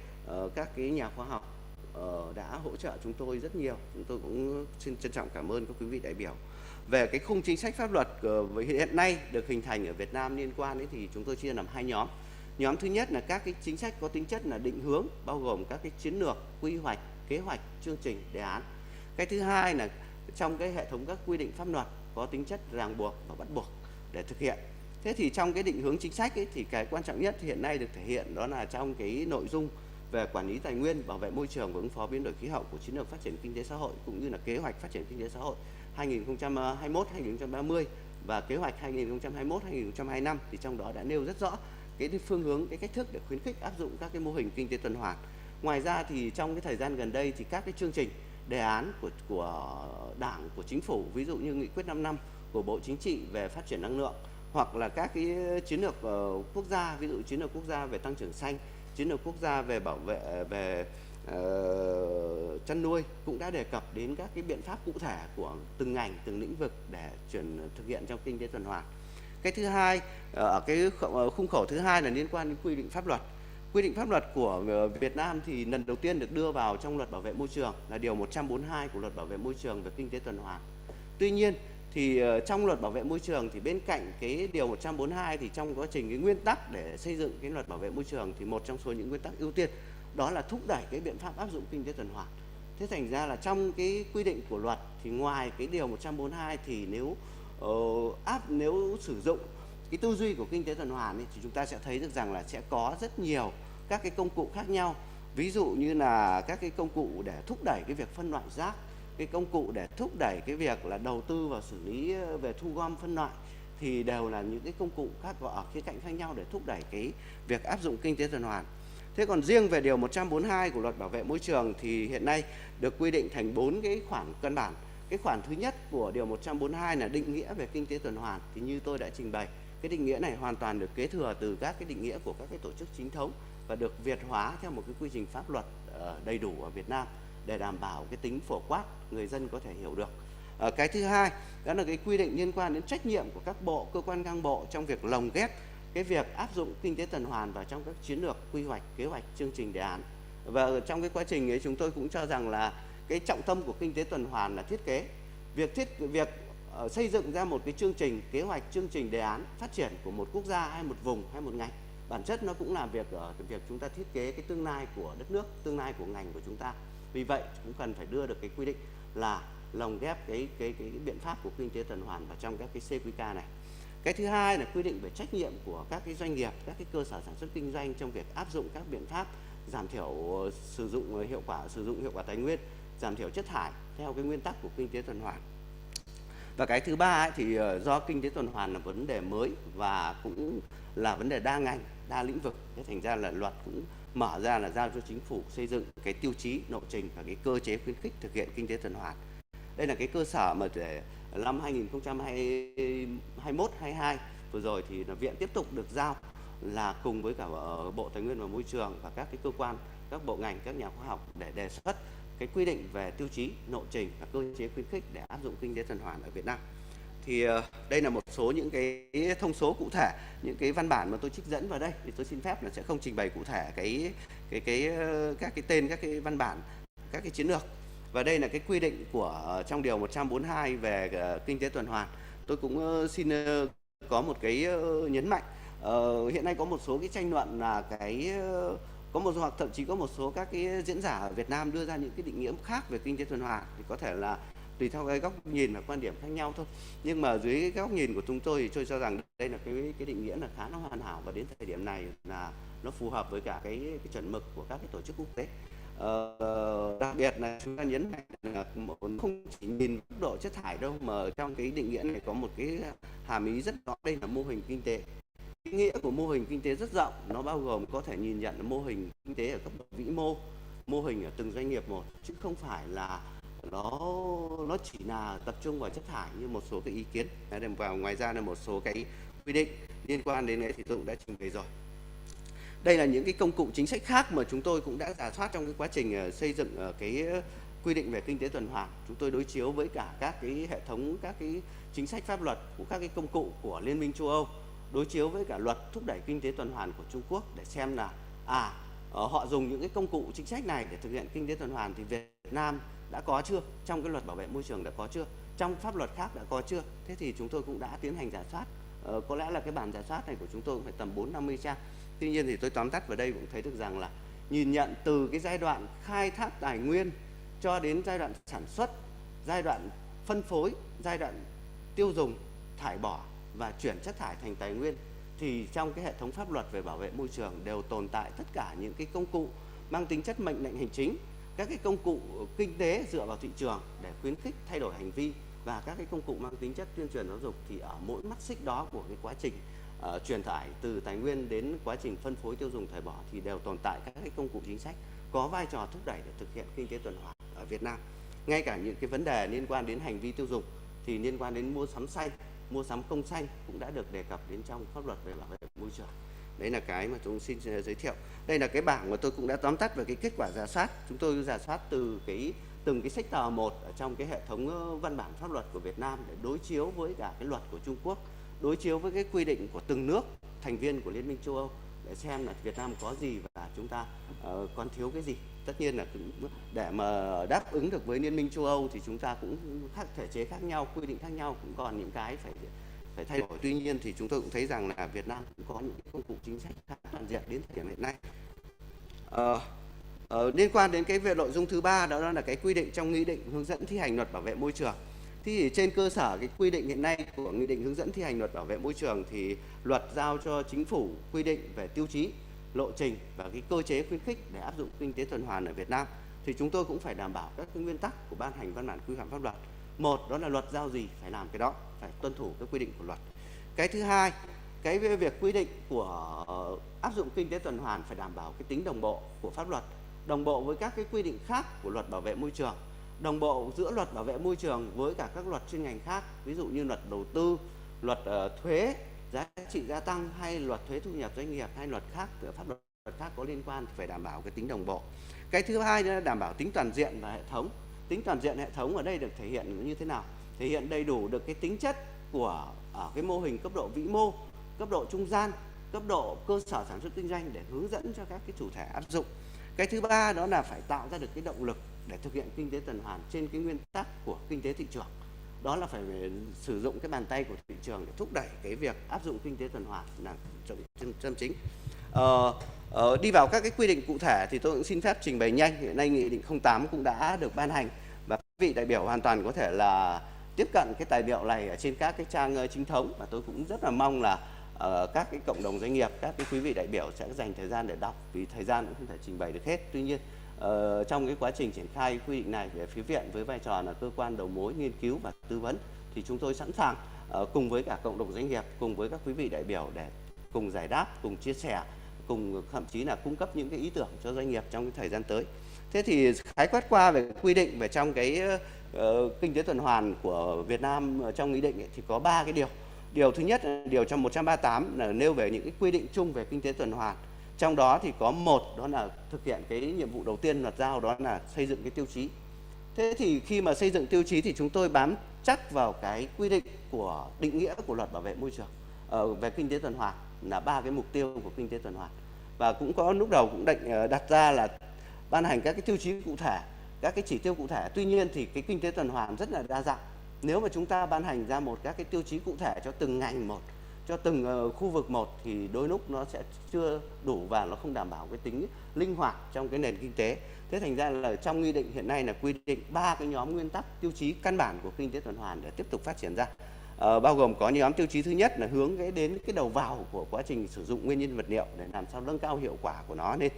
các cái nhà khoa học đã hỗ trợ chúng tôi rất nhiều. Chúng tôi cũng xin trân trọng cảm ơn các quý vị đại biểu. Về cái khung chính sách pháp luật hiện nay được hình thành ở Việt Nam liên quan đến thì chúng tôi chia làm hai nhóm. Nhóm thứ nhất là các cái chính sách có tính chất là định hướng, bao gồm các cái chiến lược, quy hoạch, kế hoạch, chương trình, đề án. Cái thứ hai là trong cái hệ thống các quy định pháp luật có tính chất ràng buộc và bắt buộc để thực hiện. Thế thì trong cái định hướng chính sách ấy, thì cái quan trọng nhất hiện nay được thể hiện đó là trong cái nội dung về quản lý tài nguyên, bảo vệ môi trường và ứng phó biến đổi khí hậu của chiến lược phát triển kinh tế xã hội cũng như là kế hoạch phát triển kinh tế xã hội 2021-2030 và kế hoạch 2021-2025, thì trong đó đã nêu rất rõ cái phương hướng, cái cách thức để khuyến khích áp dụng các cái mô hình kinh tế tuần hoàn. Ngoài ra thì trong cái thời gian gần đây thì các cái chương trình đề án của Đảng, của Chính phủ, ví dụ như nghị quyết 5 năm của Bộ Chính trị về phát triển năng lượng, hoặc là các cái chiến lược quốc gia, ví dụ chiến lược quốc gia về tăng trưởng xanh, chiến lược quốc gia về bảo vệ về chăn nuôi, cũng đã đề cập đến các cái biện pháp cụ thể của từng ngành, từng lĩnh vực để thực hiện trong kinh tế tuần hoàn. Cái thứ hai, ở cái khung khổ thứ hai là liên quan đến quy định pháp luật. Quy định pháp luật của Việt Nam thì lần đầu tiên được đưa vào trong luật bảo vệ môi trường là điều 142 của luật bảo vệ môi trường về kinh tế tuần hoàn. Tuy nhiên thì trong luật bảo vệ môi trường thì bên cạnh cái điều 142 thì trong quá trình cái nguyên tắc để xây dựng cái luật bảo vệ môi trường thì một trong số những nguyên tắc ưu tiên đó là thúc đẩy cái biện pháp áp dụng kinh tế tuần hoàn. Thế thành ra là trong cái quy định của luật thì ngoài cái điều 142 thì nếu sử dụng cái tư duy của kinh tế tuần hoàn thì chúng ta sẽ thấy được rằng là sẽ có rất nhiều các cái công cụ khác nhau. Ví dụ như là các cái công cụ để thúc đẩy cái việc phân loại rác, cái công cụ để thúc đẩy cái việc là đầu tư vào xử lý về thu gom phân loại, thì đều là những cái công cụ khác ở khía cạnh khác nhau để thúc đẩy cái việc áp dụng kinh tế tuần hoàn. Thế còn riêng về điều 142 của luật bảo vệ môi trường thì hiện nay được quy định thành 4 cái khoản căn bản. Cái khoản thứ nhất của điều 142 là định nghĩa về kinh tế tuần hoàn, thì như tôi đã trình bày, cái định nghĩa này hoàn toàn được kế thừa từ các cái định nghĩa của các cái tổ chức chính thống và được Việt hóa theo một cái quy trình pháp luật đầy đủ ở Việt Nam để đảm bảo cái tính phổ quát, người dân có thể hiểu được. Cái thứ hai đó là cái quy định liên quan đến trách nhiệm của các bộ, cơ quan ngang bộ trong việc lồng ghép cái việc áp dụng kinh tế tuần hoàn vào trong các chiến lược, quy hoạch, kế hoạch, chương trình, đề án. Và trong cái quá trình ấy chúng tôi cũng cho rằng là cái trọng tâm của kinh tế tuần hoàn là thiết kế. Việc xây dựng ra một cái chương trình, kế hoạch, chương trình, đề án phát triển của một quốc gia hay một vùng hay một ngành, bản chất nó cũng là việc chúng ta thiết kế cái tương lai của đất nước, tương lai của ngành của chúng ta. Vì vậy cũng cần phải đưa được cái quy định là lồng ghép cái biện pháp của kinh tế tuần hoàn vào trong các cái CQK này. Cái thứ hai là quy định về trách nhiệm của các cái doanh nghiệp, các cái cơ sở sản xuất kinh doanh trong việc áp dụng các biện pháp giảm thiểu sử dụng hiệu quả tài nguyên, giảm thiểu chất thải theo cái nguyên tắc của kinh tế tuần hoàn. Và cái thứ ba thì do kinh tế tuần hoàn là vấn đề mới và cũng là vấn đề đa ngành, đa lĩnh vực, thế thành ra là luật cũng mở ra là giao cho chính phủ xây dựng cái tiêu chí, lộ trình và cái cơ chế khuyến khích thực hiện kinh tế tuần hoàn. Đây là cái cơ sở mà để năm 2021-22 vừa rồi thì là Viện tiếp tục được giao là cùng với cả Bộ Tài nguyên và Môi trường và các cái cơ quan, các bộ ngành, các nhà khoa học để đề xuất cái quy định về tiêu chí, lộ trình và cơ chế khuyến khích để áp dụng kinh tế tuần hoàn ở Việt Nam. Thì đây là một số những cái thông số cụ thể, những cái văn bản mà tôi trích dẫn vào đây, thì tôi xin phép là sẽ không trình bày cụ thể các cái tên các cái văn bản, các cái chiến lược. Và đây là cái quy định của trong điều 142 về kinh tế tuần hoàn. Tôi cũng xin có một cái nhấn mạnh. Hiện nay có một số cái tranh luận là hoặc thậm chí có một số các cái diễn giả ở Việt Nam đưa ra những cái định nghĩa khác về kinh tế tuần hoàn, thì có thể là tùy theo cái góc nhìn và quan điểm khác nhau thôi. Nhưng mà dưới cái góc nhìn của chúng tôi thì tôi cho rằng đây là cái định nghĩa là khá là hoàn hảo, và đến thời điểm này là nó phù hợp với cả cái chuẩn mực của các cái tổ chức quốc tế. Đặc biệt là chúng ta nhấn mạnh là không chỉ nhìn mức độ chất thải đâu, mà trong cái định nghĩa này có một cái hàm ý rất rõ, đây là mô hình kinh tế. Ý nghĩa của mô hình kinh tế rất rộng, nó bao gồm có thể nhìn nhận là mô hình kinh tế ở cấp độ vĩ mô hình ở từng doanh nghiệp một, chứ không phải là nó chỉ là tập trung vào chất thải như một số cái ý kiến. Và ngoài ra là một số cái quy định liên quan đến đấy thì tôi cũng đã trình bày rồi. Đây là những cái công cụ chính sách khác mà chúng tôi cũng đã rà soát trong cái quá trình xây dựng cái quy định về kinh tế tuần hoàn. Chúng tôi đối chiếu với cả các cái hệ thống, các cái chính sách pháp luật của các cái công cụ của Liên minh châu Âu, đối chiếu với cả luật thúc đẩy kinh tế tuần hoàn của Trung Quốc để xem là họ dùng những cái công cụ chính sách này để thực hiện kinh tế tuần hoàn thì Việt Nam đã có chưa, trong cái luật bảo vệ môi trường đã có chưa, trong pháp luật khác đã có chưa. Thế thì chúng tôi cũng đã tiến hành rà soát. Có lẽ là cái bản rà soát này của chúng tôi cũng phải tầm 4-50 trang Tuy nhiên thì tôi tóm tắt vào đây cũng thấy được rằng là nhìn nhận từ cái giai đoạn khai thác tài nguyên cho đến giai đoạn sản xuất, giai đoạn phân phối, giai đoạn tiêu dùng, thải bỏ và chuyển chất thải thành tài nguyên, thì trong cái hệ thống pháp luật về bảo vệ môi trường đều tồn tại tất cả những cái công cụ mang tính chất mệnh lệnh hành chính, các cái công cụ kinh tế dựa vào thị trường để khuyến khích thay đổi hành vi, và các cái công cụ mang tính chất tuyên truyền giáo dục. Thì ở mỗi mắt xích đó của cái quá trình truyền tải từ tài nguyên đến quá trình phân phối, tiêu dùng, thải bỏ thì đều tồn tại các cái công cụ chính sách có vai trò thúc đẩy để thực hiện kinh tế tuần hoàn ở Việt Nam. Ngay cả những cái vấn đề liên quan đến hành vi tiêu dùng thì liên quan đến mua sắm xanh, mua sắm công xanh cũng đã được đề cập đến trong pháp luật về bảo vệ môi trường. Đấy là cái mà tôi xin giới thiệu. Đây là cái bảng mà tôi cũng đã tóm tắt về cái kết quả rà soát. Chúng tôi rà soát từ từng cái sector một ở trong cái hệ thống văn bản pháp luật của Việt Nam để đối chiếu với cả cái luật của Trung Quốc, đối chiếu với cái quy định của từng nước thành viên của Liên minh châu Âu để xem là Việt Nam có gì và chúng ta còn thiếu cái gì. Tất nhiên là để mà đáp ứng được với Liên minh châu Âu thì chúng ta cũng khác thể chế khác nhau, quy định khác nhau, cũng còn những cái phải thay đổi. Tuy nhiên thì chúng tôi cũng thấy rằng là Việt Nam cũng có những công cụ chính sách khá toàn diện đến thời điểm hiện nay. Liên quan đến cái về nội dung thứ ba, đó là cái quy định trong nghị định hướng dẫn thi hành luật bảo vệ môi trường. Thì trên cơ sở cái quy định hiện nay của nghị định hướng dẫn thi hành luật bảo vệ môi trường thì luật giao cho chính phủ quy định về tiêu chí, lộ trình và cái cơ chế khuyến khích để áp dụng kinh tế tuần hoàn ở Việt Nam. Thì chúng tôi cũng phải đảm bảo các cái nguyên tắc của ban hành văn bản quy phạm pháp luật. Một, đó là luật giao gì phải làm cái đó, phải tuân thủ các quy định của luật. Cái thứ hai, cái việc quy định của áp dụng kinh tế tuần hoàn phải đảm bảo cái tính đồng bộ của pháp luật, đồng bộ với các cái quy định khác của luật bảo vệ môi trường, đồng bộ giữa luật bảo vệ môi trường với cả các luật chuyên ngành khác, ví dụ như luật đầu tư, luật thuế giá trị gia tăng hay luật thuế thu nhập doanh nghiệp hay luật khác, pháp luật khác có liên quan thì phải đảm bảo cái tính đồng bộ. Cái thứ hai là đảm bảo tính toàn diện và hệ thống. Tính toàn diện hệ thống ở đây được thể hiện như thế nào? Thể hiện đầy đủ được cái tính chất của ở cái mô hình cấp độ vĩ mô, cấp độ trung gian, cấp độ cơ sở sản xuất kinh doanh để hướng dẫn cho các cái chủ thể áp dụng. Cái thứ ba đó là phải tạo ra được cái động lực để thực hiện kinh tế tuần hoàn trên cái nguyên tắc của kinh tế thị trường. Đó là phải sử dụng cái bàn tay của thị trường để thúc đẩy cái việc áp dụng kinh tế tuần hoàn là trọng chính. Đi vào các cái quy định cụ thể thì tôi cũng xin phép trình bày nhanh. Hiện nay nghị định 08 cũng đã được ban hành và quý vị đại biểu hoàn toàn có thể là tiếp cận cái tài liệu này ở trên các cái trang chính thống, và tôi cũng rất là mong là các cái cộng đồng doanh nghiệp, các cái quý vị đại biểu sẽ dành thời gian để đọc, vì thời gian cũng không thể trình bày được hết. Tuy nhiên trong cái quá trình triển khai quy định này về phía Viện với vai trò là cơ quan đầu mối nghiên cứu và tư vấn thì chúng tôi sẵn sàng cùng với cả cộng đồng doanh nghiệp, cùng với các quý vị đại biểu để cùng giải đáp, cùng chia sẻ, cùng thậm chí là cung cấp những cái ý tưởng cho doanh nghiệp trong cái thời gian tới. Thế thì khái quát qua về quy định về trong cái kinh tế tuần hoàn của Việt Nam trong nghị định ấy, thì có 3 cái điều. Điều thứ nhất là điều trong 138 là nêu về những cái quy định chung về kinh tế tuần hoàn. Trong đó thì có một, đó là thực hiện cái nhiệm vụ đầu tiên luật giao, đó là xây dựng cái tiêu chí. Thế thì khi mà xây dựng tiêu chí thì chúng tôi bám chắc vào cái quy định của định nghĩa của luật bảo vệ môi trường về kinh tế tuần hoàn là 3 cái mục tiêu của kinh tế tuần hoàn. Và cũng có lúc đầu cũng đặt ra là ban hành các cái tiêu chí cụ thể, các cái chỉ tiêu cụ thể. Tuy nhiên thì cái kinh tế tuần hoàn rất là đa dạng. Nếu mà chúng ta ban hành ra một các cái tiêu chí cụ thể cho từng ngành một, cho từng khu vực một thì đôi lúc nó sẽ chưa đủ và nó không đảm bảo cái tính linh hoạt trong cái nền kinh tế. Thế thành ra là trong nghị định hiện nay là quy định 3 cái nhóm nguyên tắc tiêu chí căn bản của kinh tế tuần hoàn để tiếp tục phát triển ra. Bao gồm có nhóm tiêu chí thứ nhất là hướng đến cái đầu vào của quá trình sử dụng nguyên nhân vật liệu để làm sao nâng cao hiệu quả của nó lên.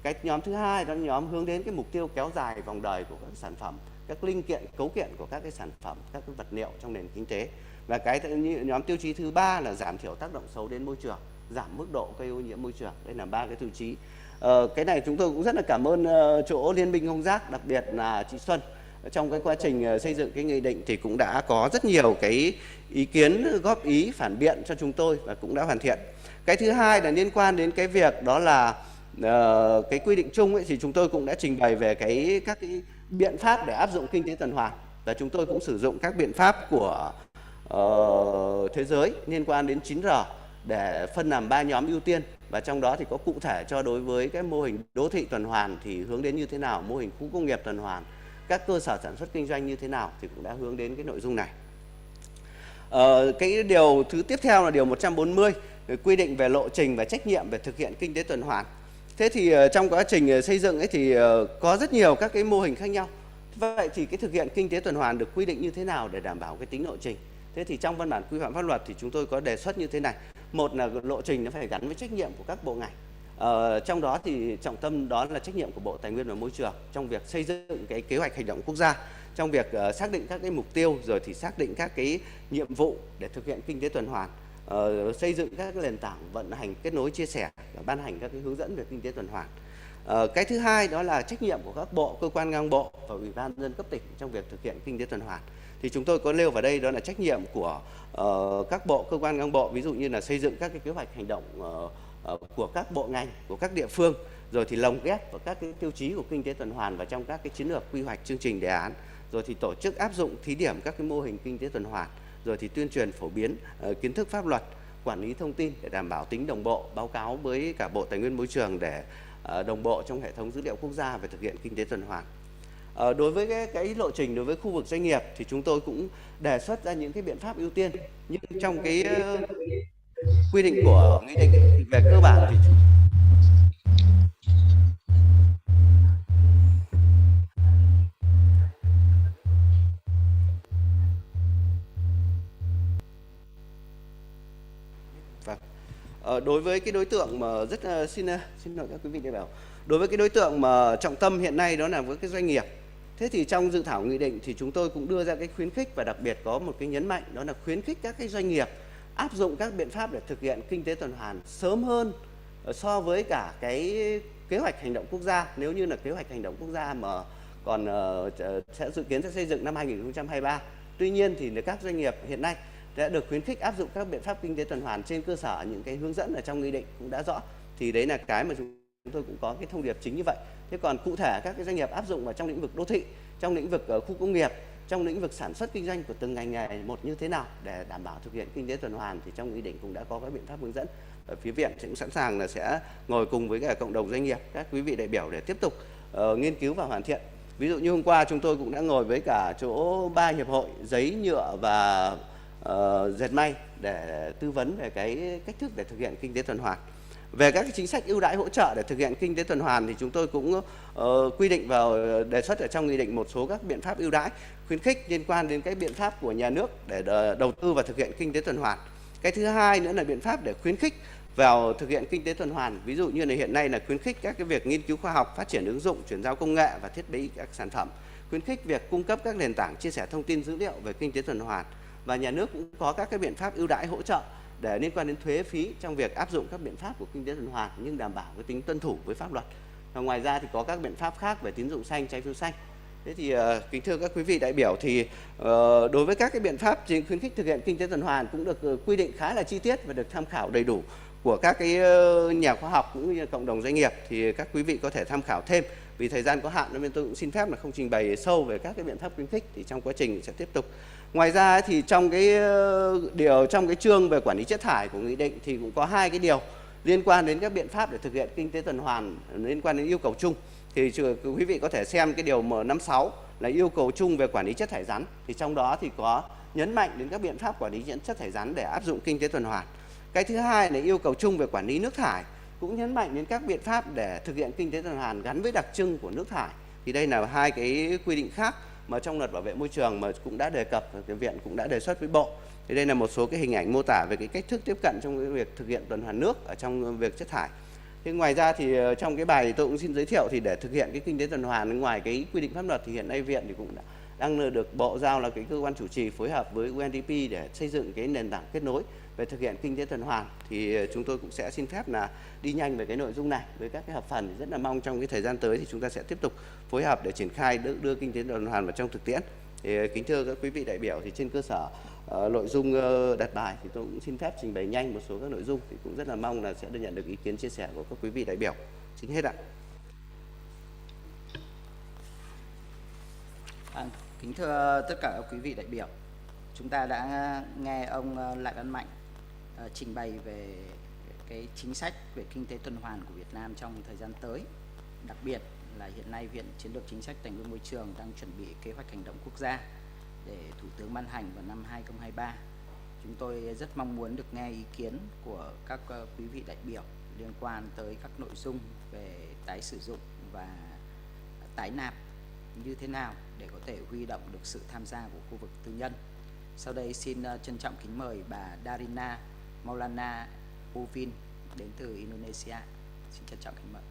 Cái nhóm thứ hai đó là nhóm hướng đến cái mục tiêu kéo dài vòng đời của các sản phẩm, các linh kiện, cấu kiện của các cái sản phẩm, các cái vật liệu trong nền kinh tế. Và cái nhóm tiêu chí thứ ba là giảm thiểu tác động xấu đến môi trường, giảm mức độ gây ô nhiễm môi trường. Đây là 3 cái tiêu chí. Cái này chúng tôi cũng rất là cảm ơn chỗ Liên minh không rác, đặc biệt là chị Xuân. Trong cái quá trình xây dựng cái nghị định thì cũng đã có rất nhiều cái ý kiến góp ý phản biện cho chúng tôi và cũng đã hoàn thiện. Cái thứ hai là liên quan đến cái việc đó là cái quy định chung ấy, thì chúng tôi cũng đã trình bày về các cái biện pháp để áp dụng kinh tế tuần hoàn, và chúng tôi cũng sử dụng các biện pháp của thế giới liên quan đến 9R để phân làm 3 nhóm ưu tiên, và trong đó thì có cụ thể cho đối với cái mô hình đô thị tuần hoàn thì hướng đến như thế nào, mô hình khu công nghiệp tuần hoàn, các cơ sở sản xuất kinh doanh như thế nào thì cũng đã hướng đến cái nội dung này. Cái điều thứ tiếp theo là điều 140. quy định về lộ trình và trách nhiệm về thực hiện kinh tế tuần hoàn. Thế thì trong quá trình xây dựng ấy thì có rất nhiều các cái mô hình khác nhau. Vậy thì cái thực hiện kinh tế tuần hoàn được quy định như thế nào để đảm bảo cái tính lộ trình? Thế thì trong văn bản quy phạm pháp luật thì chúng tôi có đề xuất như thế này. Một là lộ trình nó phải gắn với trách nhiệm của các bộ ngành. Trong đó thì trọng tâm đó là trách nhiệm của Bộ Tài nguyên và Môi trường trong việc xây dựng cái kế hoạch hành động quốc gia, trong việc xác định các cái mục tiêu, rồi thì xác định các cái nhiệm vụ để thực hiện kinh tế tuần hoàn, xây dựng các cái nền tảng vận hành kết nối chia sẻ và ban hành các cái hướng dẫn về kinh tế tuần hoàn. Cái thứ hai đó là trách nhiệm của các bộ, cơ quan ngang bộ và Ủy ban nhân dân cấp tỉnh trong việc thực hiện kinh tế tuần hoàn. Thì chúng tôi có nêu vào đây đó là trách nhiệm của các bộ, cơ quan ngang bộ, ví dụ như là xây dựng các cái kế hoạch hành động của các bộ ngành, của các địa phương, rồi thì lồng ghép vào các cái tiêu chí của kinh tế tuần hoàn và trong các cái chiến lược, quy hoạch, chương trình, đề án, rồi thì tổ chức áp dụng thí điểm các cái mô hình kinh tế tuần hoàn, rồi thì tuyên truyền phổ biến kiến thức pháp luật, quản lý thông tin để đảm bảo tính đồng bộ, báo cáo với cả Bộ Tài nguyên Môi trường để đồng bộ trong hệ thống dữ liệu quốc gia về thực hiện kinh tế tuần hoàn. Đối với cái lộ trình đối với khu vực doanh nghiệp thì chúng tôi cũng đề xuất ra những cái biện pháp ưu tiên, nhưng trong cái quy định của nghị định thì về cơ bản thì đối với cái đối tượng mà xin lỗi các quý vị đại biểu, đối với cái đối tượng mà trọng tâm hiện nay đó là với cái doanh nghiệp. Thế thì trong dự thảo nghị định thì chúng tôi cũng đưa ra cái khuyến khích và đặc biệt có một cái nhấn mạnh, đó là khuyến khích các cái doanh nghiệp áp dụng các biện pháp để thực hiện kinh tế tuần hoàn sớm hơn so với cả cái kế hoạch hành động quốc gia. Nếu như là kế hoạch hành động quốc gia mà còn sẽ dự kiến sẽ xây dựng năm 2023. Tuy nhiên thì các doanh nghiệp hiện nay đã được khuyến khích áp dụng các biện pháp kinh tế tuần hoàn trên cơ sở những cái hướng dẫn ở trong nghị định cũng đã rõ. Thì đấy là cái mà chúng tôi cũng có cái thông điệp chính như vậy. Thế còn cụ thể các cái doanh nghiệp áp dụng vào trong lĩnh vực đô thị, trong lĩnh vực khu công nghiệp, trong lĩnh vực sản xuất kinh doanh của từng ngành nghề một như thế nào để đảm bảo thực hiện kinh tế tuần hoàn thì trong nghị định cũng đã có các biện pháp hướng dẫn. Ở phía Viện cũng sẵn sàng là sẽ ngồi cùng với cả cộng đồng doanh nghiệp, các quý vị đại biểu để tiếp tục nghiên cứu và hoàn thiện. Ví dụ như hôm qua chúng tôi cũng đã ngồi với cả chỗ 3 hiệp hội giấy, nhựa và dệt may để tư vấn về cái cách thức để thực hiện kinh tế tuần hoàn. Về các cái chính sách ưu đãi hỗ trợ để thực hiện kinh tế tuần hoàn thì chúng tôi cũng quy định vào đề xuất ở trong nghị định một số các biện pháp ưu đãi khuyến khích liên quan đến cái biện pháp của nhà nước để đầu tư và thực hiện kinh tế tuần hoàn. Cái thứ hai nữa là biện pháp để khuyến khích vào thực hiện kinh tế tuần hoàn, ví dụ như là hiện nay là khuyến khích các cái việc nghiên cứu khoa học, phát triển ứng dụng, chuyển giao công nghệ và thiết bị các sản phẩm, khuyến khích việc cung cấp các nền tảng chia sẻ thông tin dữ liệu về kinh tế tuần hoàn. Và nhà nước cũng có các cái biện pháp ưu đãi hỗ trợ để liên quan đến thuế phí trong việc áp dụng các biện pháp của kinh tế tuần hoàn nhưng đảm bảo cái tính tuân thủ với pháp luật. Và ngoài ra thì có các biện pháp khác về tín dụng xanh, trái phiếu xanh. Thế thì kính thưa các quý vị đại biểu thì đối với các cái biện pháp khuyến khích thực hiện kinh tế tuần hoàn cũng được quy định khá là chi tiết và được tham khảo đầy đủ của các cái nhà khoa học cũng như cộng đồng doanh nghiệp, thì các quý vị có thể tham khảo thêm. Vì thời gian có hạn nên tôi cũng xin phép là không trình bày sâu về các cái biện pháp khuyến khích, thì trong quá trình sẽ tiếp tục. Ngoài ra thì trong cái chương về quản lý chất thải của nghị định thì cũng có 2 cái điều liên quan đến các biện pháp để thực hiện kinh tế tuần hoàn liên quan đến yêu cầu chung. Thì quý vị có thể xem cái điều M56 là yêu cầu chung về quản lý chất thải rắn. Thì trong đó thì có nhấn mạnh đến các biện pháp quản lý chất thải rắn để áp dụng kinh tế tuần hoàn. Cái thứ hai là yêu cầu chung về quản lý nước thải, cũng nhấn mạnh đến các biện pháp để thực hiện kinh tế tuần hoàn gắn với đặc trưng của nước thải. Thì đây là 2 cái quy định khác mà trong luật bảo vệ môi trường mà cũng đã đề cập, cái Viện cũng đã đề xuất với Bộ. Thì đây là một số cái hình ảnh mô tả về cái cách thức tiếp cận trong cái việc thực hiện tuần hoàn nước ở trong việc chất thải. Thế ngoài ra thì trong cái bài thì tôi cũng xin giới thiệu thì để thực hiện cái kinh tế tuần hoàn ngoài cái quy định pháp luật thì hiện nay Viện thì cũng đang được Bộ giao là cái cơ quan chủ trì phối hợp với UNDP để xây dựng cái nền tảng kết nối về thực hiện kinh tế tuần hoàn. Thì chúng tôi cũng sẽ xin phép là đi nhanh về cái nội dung này với các cái hợp phần. Rất là mong trong cái thời gian tới thì chúng ta sẽ tiếp tục phối hợp để triển khai đưa kinh tế tuần hoàn vào trong thực tiễn. Thì kính thưa các quý vị đại biểu, thì trên cơ sở nội dung đặt bài thì tôi cũng xin phép trình bày nhanh một số các nội dung, thì cũng rất là mong là sẽ được nhận được ý kiến chia sẻ của các quý vị đại biểu. Xin hết ạ. Kính thưa tất cả các quý vị đại biểu, chúng ta đã nghe ông Lại Văn Mạnh trình bày về cái chính sách về kinh tế tuần hoàn của Việt Nam trong thời gian tới. Đặc biệt là hiện nay Viện Chiến lược Chính sách Tài nguyên Môi trường đang chuẩn bị kế hoạch hành động quốc gia để Thủ tướng ban hành vào năm 2023. Chúng tôi rất mong muốn được nghe ý kiến của các quý vị đại biểu liên quan tới các nội dung về tái sử dụng và tái nạp như thế nào để có thể huy động được sự tham gia của khu vực tư nhân. Sau đây xin trân trọng kính mời bà Darina Maulana Uvin đến từ Indonesia. Xin trân trọng kính mời.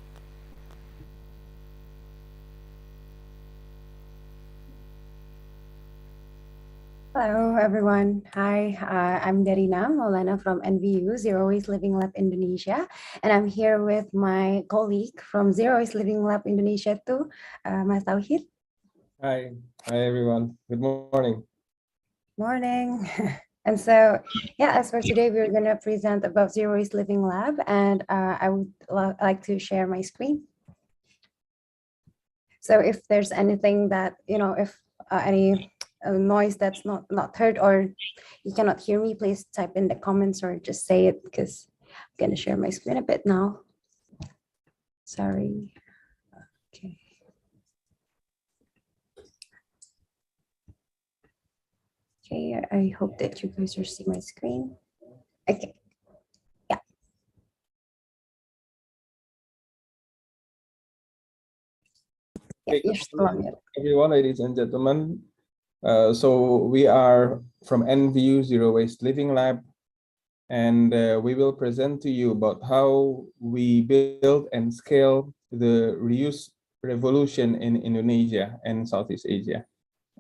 Hello, everyone. Hi, I'm Darina Maulana from NVU, Zero Waste Living Lab Indonesia. And I'm here with my colleague from Zero Waste Living Lab Indonesia too, Mas Tauhid. Hi everyone. Good morning. Morning. And so, yeah, as for today, we're going to present about Zero Waste Living Lab. And I would like to share my screen. So if there's anything that, if any noise that's not heard or you cannot hear me, please type in the comments or just say it, because I'm going to share my screen a bit now. Sorry. Okay. Okay, I hope that you guys are seeing my screen. Okay. Yeah. Yeah, you're still on mute. Everyone, ladies and gentlemen. So we are from NVU Zero Waste Living Lab, and we will present to you about how we build and scale the reuse revolution in Indonesia and Southeast Asia.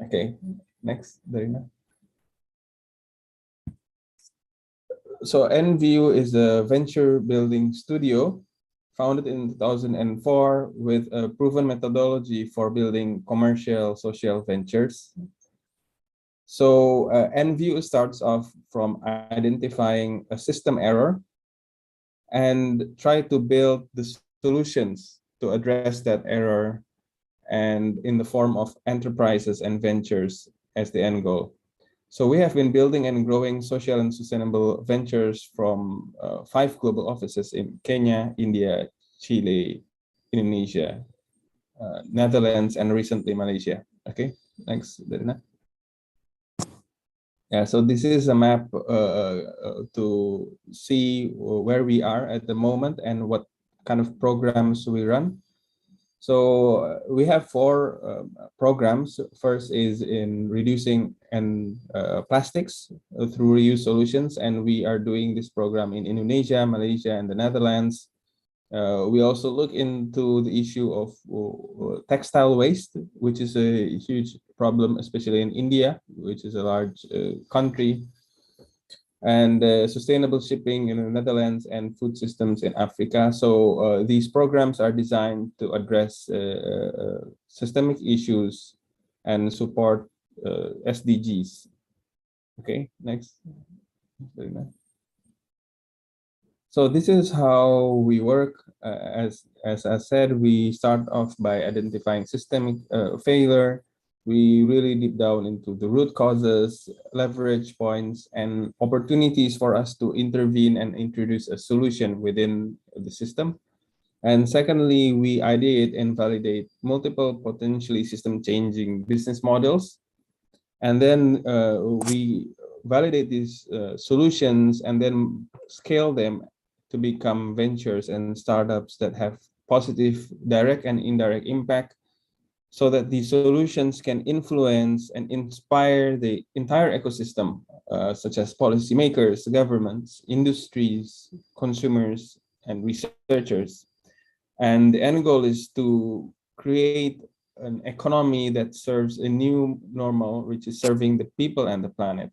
Okay, next, Darina. So NVU is a venture building studio founded in 2004 with a proven methodology for building commercial social ventures. So NVU starts off from identifying a system error and try to build the solutions to address that error, and in the form of enterprises and ventures as the end goal. So we have been building and growing social and sustainable ventures from 5 global offices in Kenya, India, Chile, Indonesia, Netherlands, and recently Malaysia. Okay, next, Darina. Yeah, so this is a map to see where we are at the moment and what kind of programs we run. So we have 4 programs. First is in reducing plastics through reuse solutions, and we are doing this program in Indonesia, Malaysia, and the Netherlands. We also look into the issue of textile waste, which is a huge problem, especially in India, which is a large country, and sustainable shipping in the Netherlands, and food systems in Africa. So these programs are designed to address systemic issues and support SDGs. Okay, next. So this is how we work. As I said, we start off by identifying systemic failure. We really deep down into the root causes, leverage points, and opportunities for us to intervene and introduce a solution within the system. And secondly, we ideate and validate multiple potentially system-changing business models. And then we validate these solutions and then scale them to become ventures and startups that have positive direct and indirect impact, so that these solutions can influence and inspire the entire ecosystem, such as policymakers, governments, industries, consumers, and researchers. And the end goal is to create an economy that serves a new normal, which is serving the people and the planet.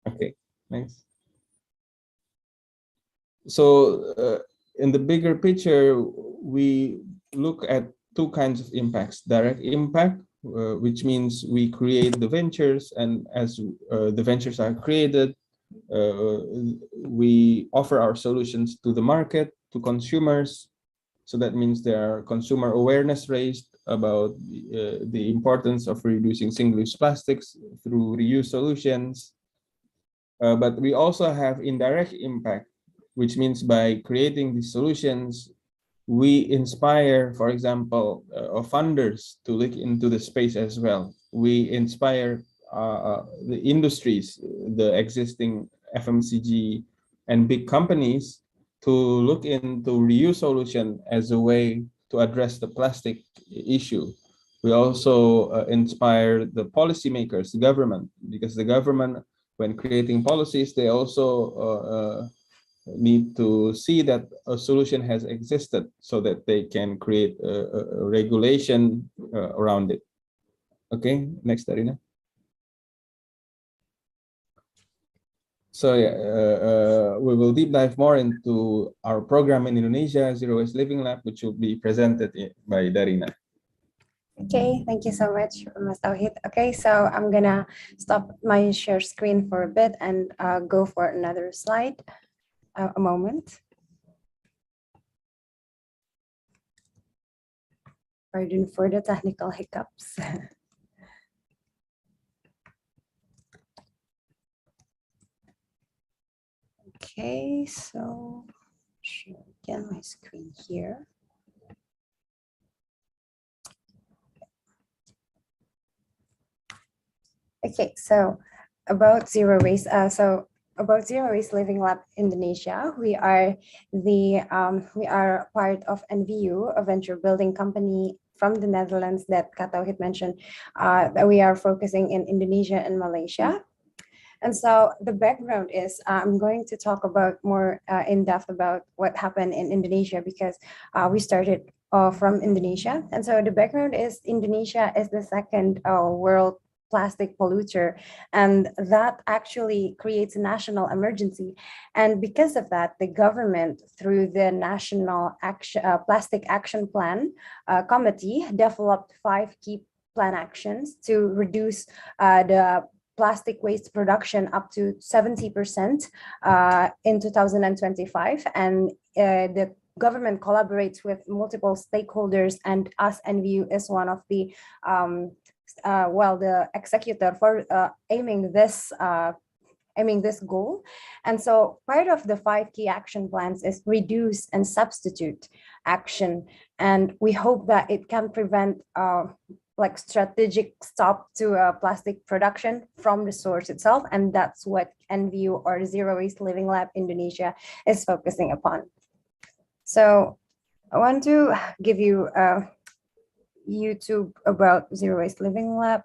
Okay, next. So in the bigger picture, we look at 2 kinds of impacts: direct impact, which means we create the ventures, and as the ventures are created, we offer our solutions to the market, to consumers. So that means there are consumer awareness raised about the importance of reducing single-use plastics through reuse solutions. But we also have indirect impact, which means by creating these solutions, we inspire, for example, funders to look into the space as well. We inspire the industries, the existing FMCG and big companies to look into reuse solution as a way to address the plastic issue. We also inspire the policymakers, the government, because the government, when creating policies, they also need to see that a solution has existed so that they can create a regulation around it. Okay, next, Darina. So yeah, we will deep dive more into our program in Indonesia, Zero Waste Living Lab, which will be presented by Darina. Okay, thank you so much, Mas Tauhid. Okay, so I'm gonna stop my share screen for a bit and go for another slide. A moment. Pardon for the technical hiccups. Okay, so share again my screen here. Okay, so about zero waste. About Zero Waste Living Lab Indonesia, we are part of NVU, a venture building company from the Netherlands that Kak Tauhid mentioned, that we are focusing in Indonesia and Malaysia. And so the background is, I'm going to talk about more in depth about what happened in Indonesia, because we started from Indonesia. And so the background is Indonesia is the second world plastic polluter, and that actually creates a national emergency. And because of that, the government, through the National Plastic Action Plan Committee, developed 5 key plan actions to reduce the plastic waste production up to 70% in 2025. And the government collaborates with multiple stakeholders, and us, NVU, is one of the the executor for aiming this goal. And so part of the 5 key action plans is reduce and substitute action. And we hope that it can prevent like strategic stop to plastic production from the source itself. And that's what NVU, or Zero Waste Living Lab Indonesia, is focusing upon. So I want to give you YouTube about Zero Waste Living Lab.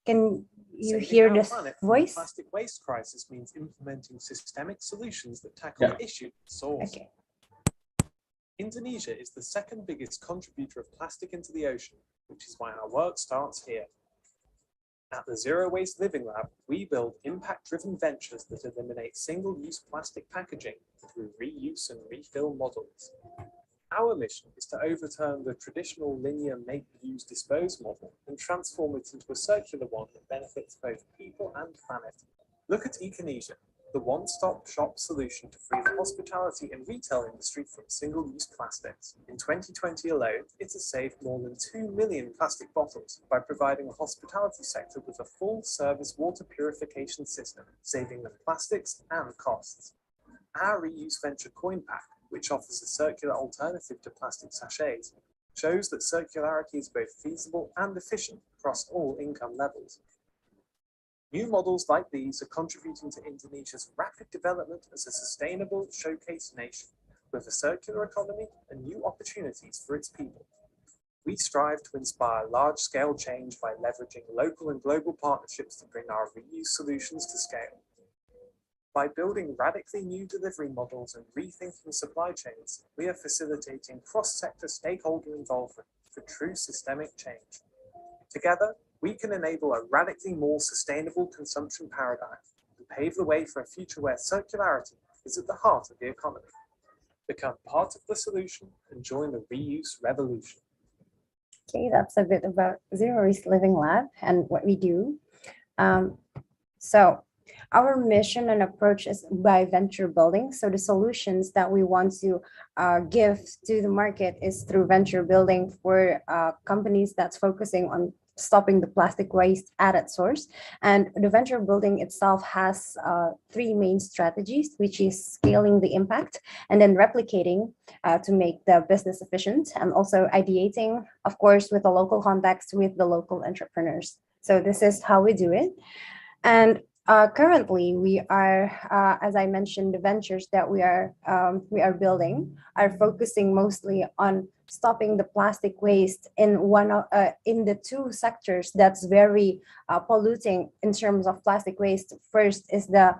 Can you hear this voice? The plastic waste crisis means implementing systemic solutions that tackle the issue at source. Okay. Indonesia is the second biggest contributor of plastic into the ocean, which is why our work starts here. At the Zero Waste Living Lab, we build impact-driven ventures that eliminate single-use plastic packaging through reuse and refill models. Our mission is to overturn the traditional linear make, use, dispose model and transform it into a circular one that benefits both people and planet. Look at Econesia, the one-stop shop solution to free the hospitality and retail industry from single-use plastics. In 2020 alone, it has saved more than 2 million plastic bottles by providing the hospitality sector with a full-service water purification system, saving them plastics and costs. Our reuse venture CoinPack, which offers a circular alternative to plastic sachets, shows that circularity is both feasible and efficient across all income levels. New models like these are contributing to Indonesia's rapid development as a sustainable showcase nation, with a circular economy and new opportunities for its people. We strive to inspire large-scale change by leveraging local and global partnerships to bring our reuse solutions to scale. By building radically new delivery models and rethinking supply chains, we are facilitating cross-sector stakeholder involvement for true systemic change. Together, we can enable a radically more sustainable consumption paradigm and pave the way for a future where circularity is at the heart of the economy. Become part of the solution and join the reuse revolution. Okay, that's a bit about Zero Waste Living Lab and what we do. So our mission and approach is by venture building. So the solutions that we want to give to the market is through venture building for companies that's focusing on stopping the plastic waste at its source. And the venture building itself has three main strategies, which is scaling the impact and then replicating to make the business efficient, and also ideating, of course, with the local context with the local entrepreneurs. So this is how we do it. And currently, we are, as I mentioned, the ventures that we are building are focusing mostly on stopping the plastic waste in in the two sectors that's very polluting in terms of plastic waste. First is the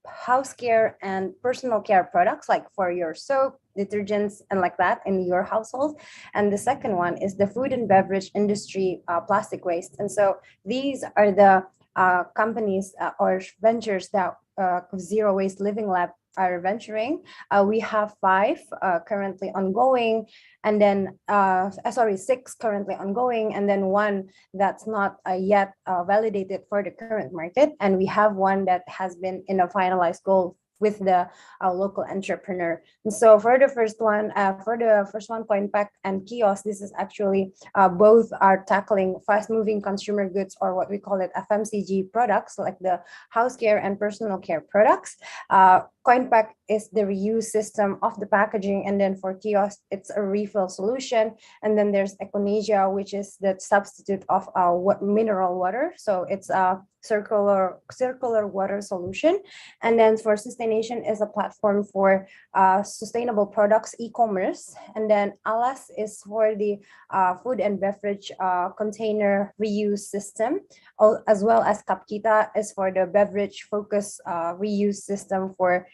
house care and personal care products, like for your soap, detergents, and like that in your household. And the second one is the food and beverage industry plastic waste. And so these are the companies or ventures that Zero Waste Living Lab are venturing. We have 5 currently ongoing, and then 6 currently ongoing, and then 1 that's not yet validated for the current market, and we have 1 that has been in a finalized goal with the local entrepreneur. And so for the first one, Coin Pack and Kiosk, this is actually both are tackling fast-moving consumer goods, or what we call it FMCG products, like the house care and personal care products. Coin Pack is the reuse system of the packaging, and then for Kiosk, it's a refill solution. And then there's Econesia, which is the substitute of mineral water. So it's a circular water solution. And then for Sustaination is a platform for sustainable products e-commerce. And then Alas is for the food and beverage container reuse system, as well as Kapkita is for the beverage focus reuse system for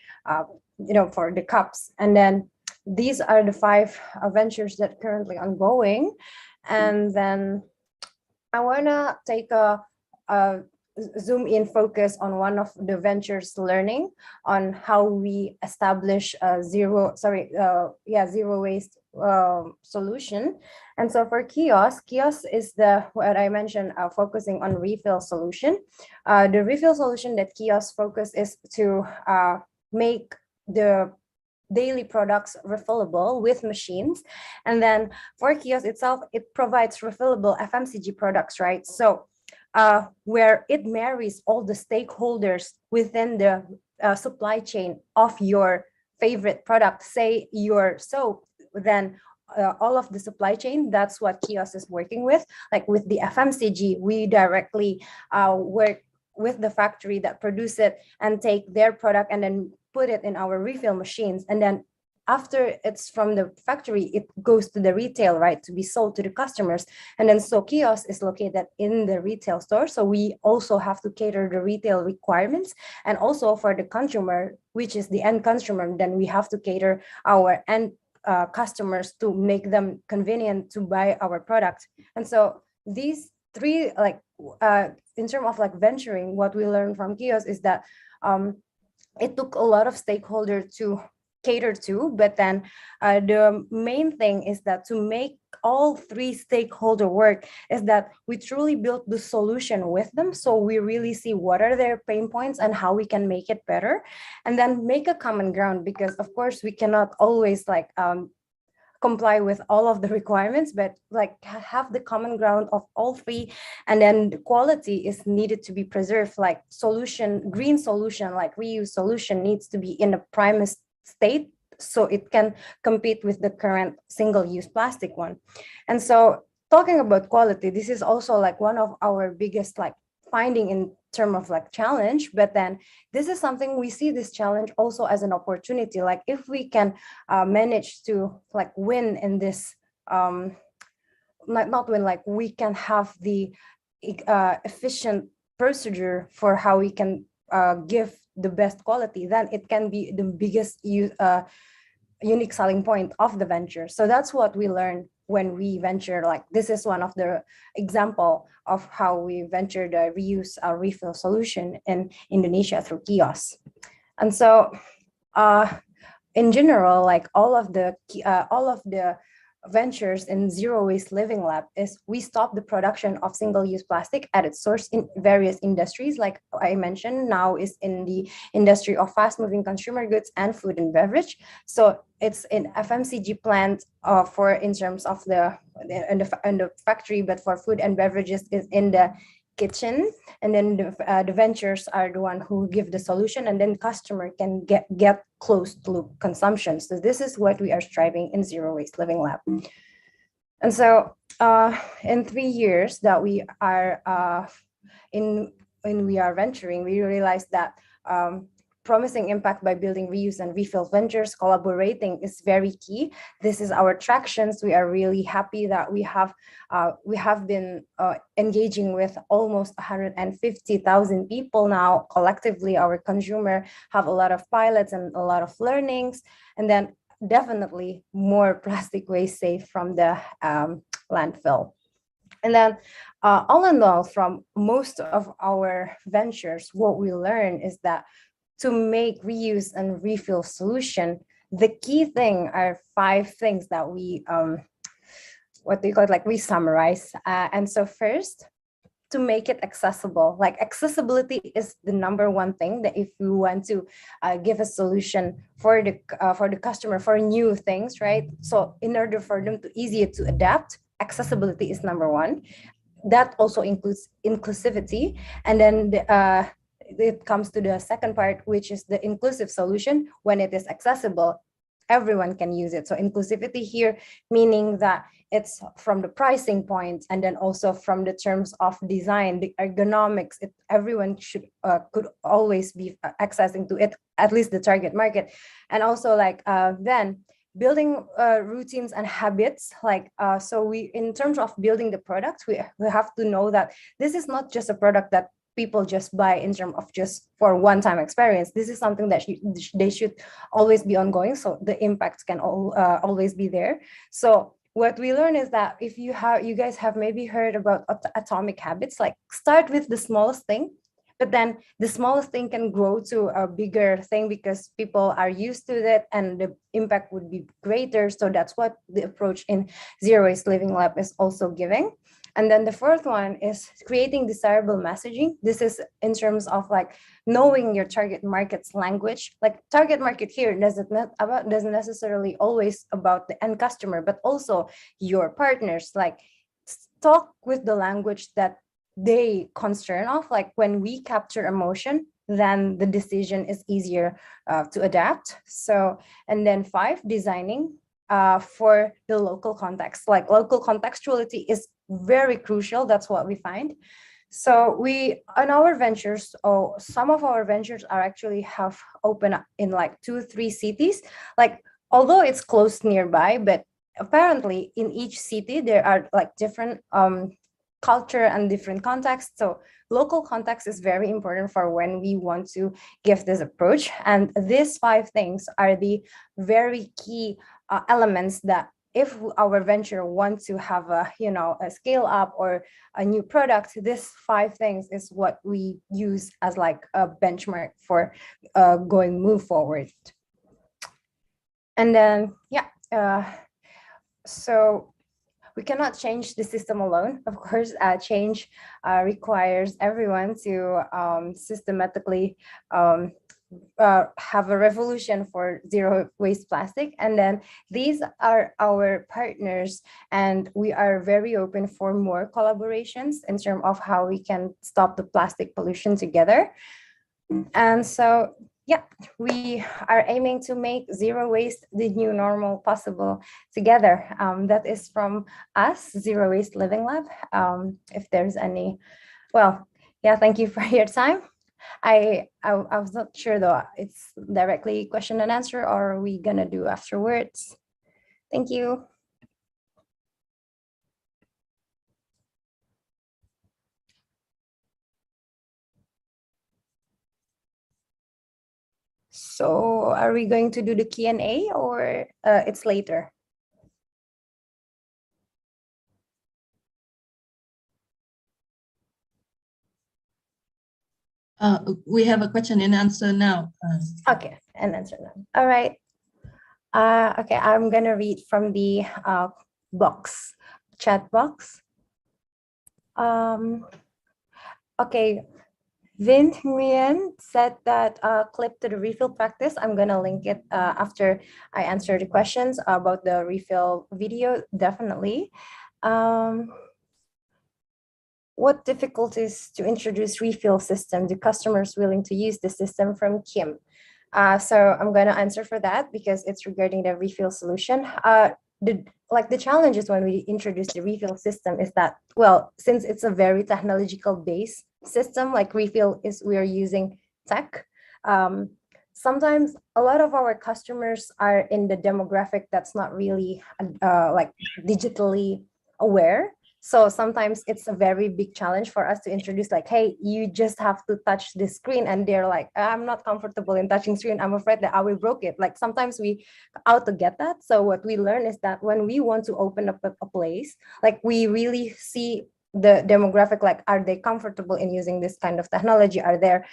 for the cups. And then these are the 5 ventures that currently ongoing. And then I wanna take a zoom in focus on one of the ventures learning on how we establish a zero waste solution. And so for kiosk is what I mentioned, focusing on refill solution. The refill solution that kiosk focus is to make the daily products refillable with machines. And then for kiosk itself, it provides refillable FMCG products, right? So where it marries all the stakeholders within the supply chain of your favorite product, say your soap, then all of the supply chain, that's what kiosk is working with. Like with the FMCG, we directly work with the factory that produce it and take their product and then put it in our refill machines. And then after it's from the factory, it goes to the retail, right, to be sold to the customers. And then so kiosk is located in the retail store. So we also have to cater the retail requirements. And also for the consumer, which is the end consumer, then we have to cater our end customers to make them convenient to buy our product. And so these 3, like in terms of like venturing, what we learned from kiosk is that it took a lot of stakeholders to cater to, but then the main thing is that to make all 3 stakeholder work is that we truly built the solution with them. So we really see what are their pain points and how we can make it better, and then make a common ground, because of course we cannot always like comply with all of the requirements, but like have the common ground of all 3, and then the quality is needed to be preserved. Like green solution, like reuse solution needs to be in a prime state so it can compete with the current single-use plastic one. And so talking about quality, this is also like one of our biggest like finding in terms of like challenge, but then this is something we see this challenge also as an opportunity. Like if we can manage to like win in this, not win, like we can have the efficient procedure for how we can give the best quality, then it can be the biggest unique selling point of the venture. So that's what we learned when we venture. Like this is one of the example of how we ventured a reuse refill solution in Indonesia through kiosks. And so in general, like all of the ventures in Zero Waste Living Lab is we stop the production of single-use plastic at its source in various industries. Like I mentioned, now is in the industry of fast-moving consumer goods and food and beverage. So it's in FMCG plant in terms of the in the factory, but for food and beverages is in the kitchen. And then the ventures are the one who give the solution, and then customer can get closed loop consumption. So this is what we are striving in Zero Waste Living Lab. And so in 3 years that we are when we are venturing, we realized that promising impact by building reuse and refill ventures, collaborating is very key. This is our tractions. We are really happy that we have been engaging with almost 150,000 people now. Collectively, our consumer have a lot of pilots and a lot of learnings, and then definitely more plastic waste saved from the landfill. And then all in all, from most of our ventures, what we learn is that to make reuse and refill solution, the key thing are 5 things that we, what do you call it, like we summarize. And so first, to make it accessible. Like accessibility is the number one thing that if you want to give a solution for the customer for new things, right? So in order for them to easier to adapt, accessibility is number one. That also includes inclusivity. And then it comes to the second part, which is the inclusive solution. When it is accessible, everyone can use it. So inclusivity here, meaning that it's from the pricing point, and then also from the terms of design, the ergonomics, everyone could always be accessing to it, at least the target market. And also like then building routines and habits, like so we, in terms of building the product, we have to know that this is not just a product that people just buy in terms of just for one-time experience. This is something that they should always be ongoing, so the impacts can always be there. So what we learn is that if you guys have maybe heard about atomic habits, like start with the smallest thing, but then the smallest thing can grow to a bigger thing because people are used to it and the impact would be greater. So that's what the approach in Zero Waste Living Lab is also giving. And then the fourth one is creating desirable messaging. This is in terms of like knowing your target market's language. Like target market here doesn't necessarily always about the end customer, but also your partners. Like talk with the language that they concern of. Like when we capture emotion, then the decision is easier to adapt. So, and then 5, designing for the local context. Like local contextuality is very crucial. That's what we find. So we, on our ventures, some of our ventures are actually have opened up in like 2-3 cities. Like although it's close nearby, but apparently in each city there are like different culture and different contexts. So local context is very important for when we want to give this approach. And these 5 things are the very key elements that if our venture wants to have a scale up or a new product, this 5 things is what we use as like a benchmark for move forward. And then so we cannot change the system alone. Of course, change requires everyone to systematically have a revolution for zero waste plastic. And then these are our partners, and we are very open for more collaborations in terms of how we can stop the plastic pollution together. And so we are aiming to make zero waste the new normal possible together. That is from us, Zero Waste Living Lab. If there's any, thank you for your time. I was not sure though, it's directly question and answer, or are we gonna do afterwards? Thank you. So are we going to do the Q&A or it's later? We have a question and answer now. Okay, and answer now. All right. Okay, I'm gonna read from the chat box. Okay, Vin Nguyen said that clip to the refill practice. I'm gonna link it after I answer the questions about the refill video, definitely. What difficulties to introduce refill system? Do customers willing to use the system, from Kim? So I'm going to answer for that because it's regarding the refill solution. The challenges when we introduce the refill system is that, well, since it's a very technological based system, like refill is, we are using tech. Sometimes a lot of our customers are in the demographic that's not really like digitally aware. So sometimes it's a very big challenge for us to introduce, like, hey, you just have to touch the screen, and they're like, I'm not comfortable in touching screen. I'm afraid that I will break it. Like sometimes we out to get that. So what we learn is that when we want to open up a place, like we really see the demographic, like, are they comfortable in using this kind of technology? Are there,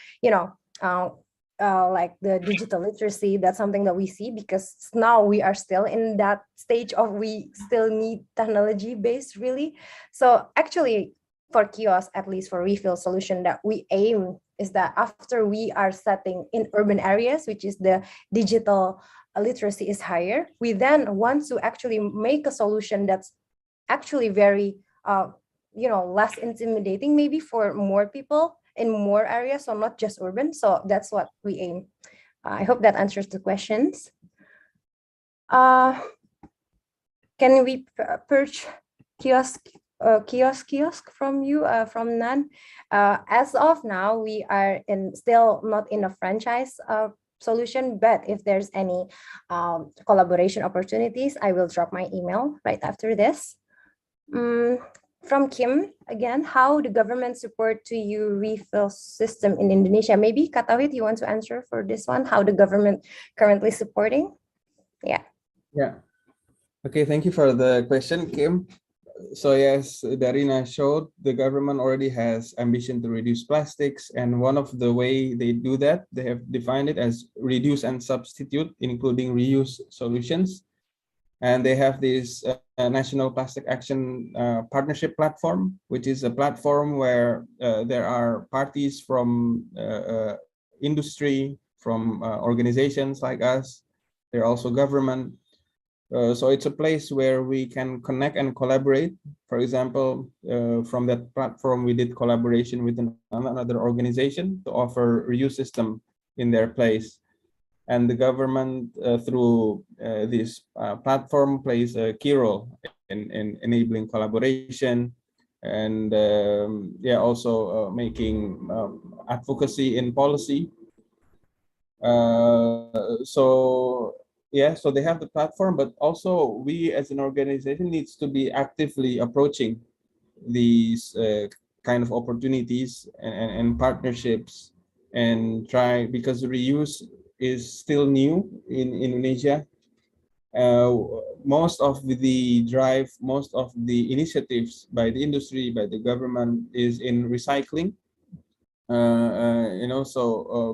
like the digital literacy? That's something that we see, because now we are still in that stage of we still need technology based, really. So actually for kiosk, at least for refill solution, that we aim is that after we are setting in urban areas, which is the digital literacy is higher, we then want to actually make a solution that's actually very less intimidating, maybe for more people in more areas, so not just urban. So that's what we aim. I hope that answers the questions. Can we purge kiosk from you, from Nan? As of now, we are still not in a franchise solution, but if there's any collaboration opportunities, I will drop my email right after this. From Kim again, how the government support to you refill system in Indonesia? Maybe Katawit, you want to answer for this one? How the government currently supporting? Yeah. Okay, thank you for the question, Kim. So yes, Darina showed, the government already has ambition to reduce plastics, and one of the way they do that, they have defined it as reduce and substitute, including reuse solutions. And they have this National Plastic Action Partnership Platform, which is a platform where there are parties from industry, from organizations like us. There are also government. So it's a place where we can connect and collaborate. For example, from that platform, we did collaboration with another organization to offer reuse system in their place. And the government, through this platform, plays a key role in enabling collaboration, and also making advocacy in policy. So they have the platform, but also we as an organization needs to be actively approaching these kind of opportunities and partnerships, and try, because reuse is still new in Indonesia. Most of the drive, most of the initiatives by the industry, by the government, is in recycling.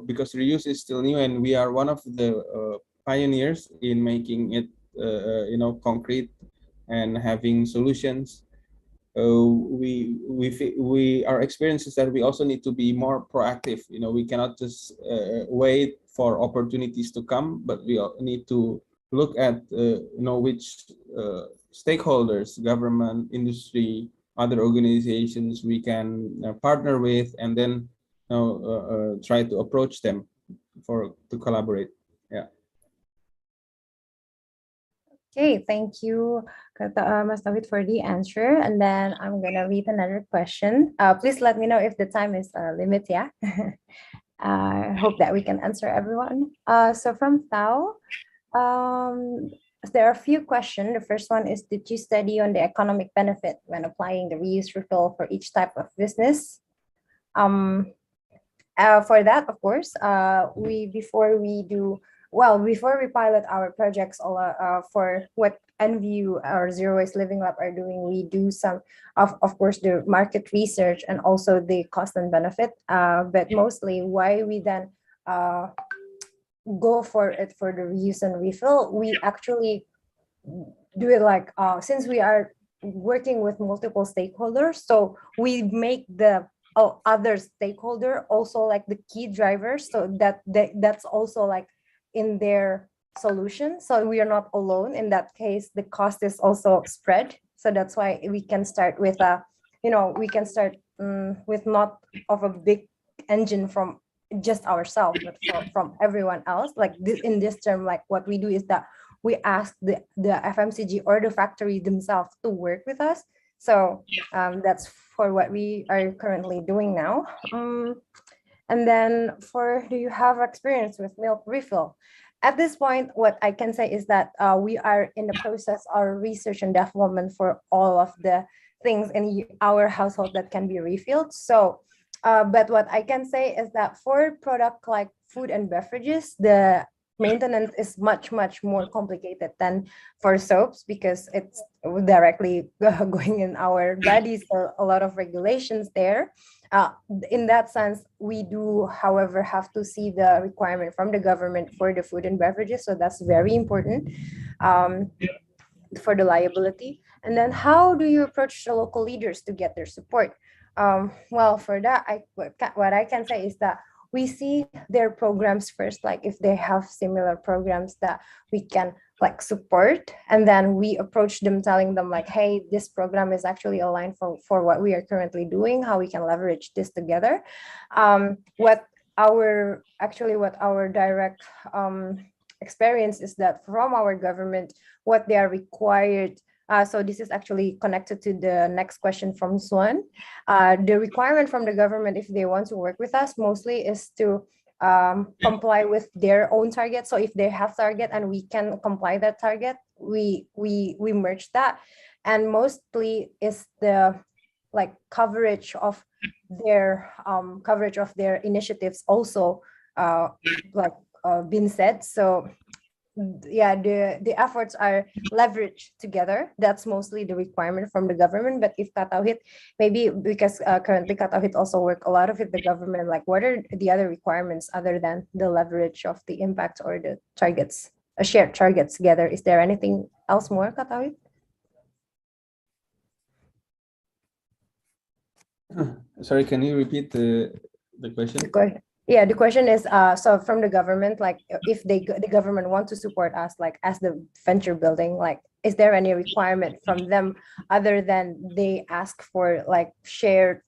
Because reuse is still new, and we are one of the pioneers in making it concrete and having solutions. Our experience is that we also need to be more proactive. We cannot just wait for opportunities to come, but we need to look at which stakeholders, government, industry, other organizations we can partner with, and then try to approach them to collaborate. Okay, thank you, Mas David, for the answer. And then I'm gonna read another question. Please let me know if the time is limit, yeah? I hope that we can answer everyone. So from Thảo, there are a few questions. The first one is, did you study on the economic benefit when applying the reuse refill for each type of business? For that, of course, before we pilot our projects, for what NVU or Zero Waste Living Lab are doing, we do some of course the market research and also the cost and benefit. But mostly why we then go for it for the reuse and refill, we actually do it like since we are working with multiple stakeholders, so we make the other stakeholder also like the key drivers, so that's also like in their solution. So we are not alone in that case. The cost is also spread. So that's why we can start with we can start with not of a big engine from just ourselves, but from everyone else. Like this, in this term, like what we do is that we ask the FMCG or the factory themselves to work with us. So that's for what we are currently doing now. And then do you have experience with milk refill? At this point, what I can say is that we are in the process of research and development for all of the things in our household that can be refilled. So, but what I can say is that for product like food and beverages, the maintenance is much more complicated than for soaps, because it's directly going in our bodies. So a lot of regulations there. In that sense, we do, however, have to see the requirement from the government for the food and beverages. So that's very important for the liability. And then how do you approach the local leaders to get their support? Well, for that, what I can say is that we see their programs first, like if they have similar programs that we can like support, and then we approach them telling them like, hey, this program is actually aligned for what we are currently doing, how we can leverage this together. What our direct experience is that from our government, what they are required. So this is actually connected to the next question from Swan. The requirement from the government, if they want to work with us, mostly is to comply with their own target. So if they have target and we can comply that target, we merge that. And mostly is the like coverage of their initiatives also been said. So yeah, the efforts are leveraged together. That's mostly the requirement from the government. But if Katauhit, maybe because currently Katauhit also work a lot of with the government, like what are the other requirements other than the leverage of the impact or the targets, shared targets together? Is there anything else more, Katauhit? Sorry, can you repeat the question? Yeah, the question is, so from the government, like if the government want to support us, like as the venture building, like is there any requirement from them other than they ask for like shared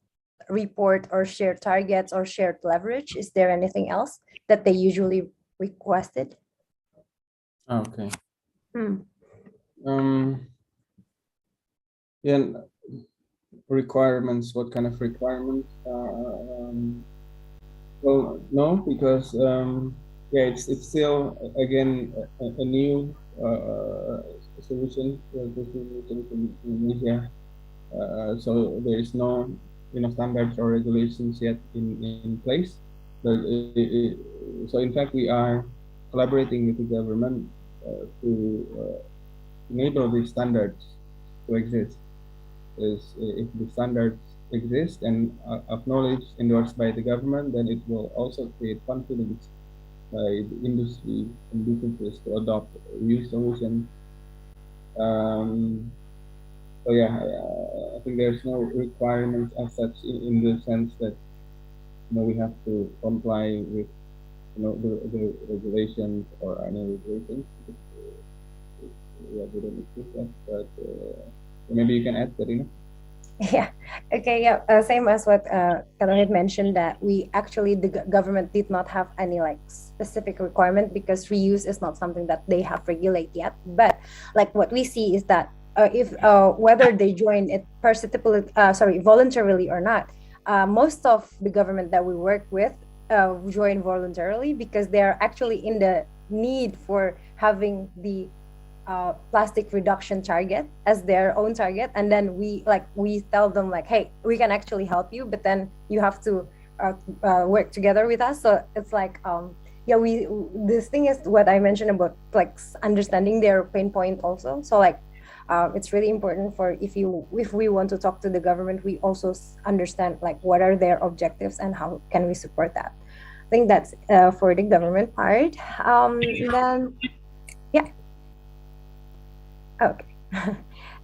report or shared targets or shared leverage? Is there anything else that they usually requested? Okay. Yeah, requirements, what kind of requirements? Well, no, because yeah, it's still again a new solution in Indonesia. So there is no standards or regulations yet in place. But so in fact, we are collaborating with the government to enable these standards to exist. Is if the standards exist and acknowledged, endorsed by the government, then it will also create confidence by the industry and businesses to adopt new solutions. So yeah, I think there's no requirements as such in the sense that we have to comply with the regulations or any regulations. Yeah, we don't exist that, but maybe you can add that, Yeah. Okay. Yeah. Same as what Kalo had mentioned, that we actually the government did not have any like specific requirement because reuse is not something that they have regulate yet. But like what we see is that if whether they join it voluntarily or not, most of the government that we work with join voluntarily because they are actually in the need for having the plastic reduction target as their own target, and then we tell them like, hey, we can actually help you, but then you have to work together with us. So it's like yeah, this thing is what I mentioned about like understanding their pain point also. So like it's really important for if we want to talk to the government, we also understand like what are their objectives and how can we support that. I think that's for the government part. Then yeah. Okay.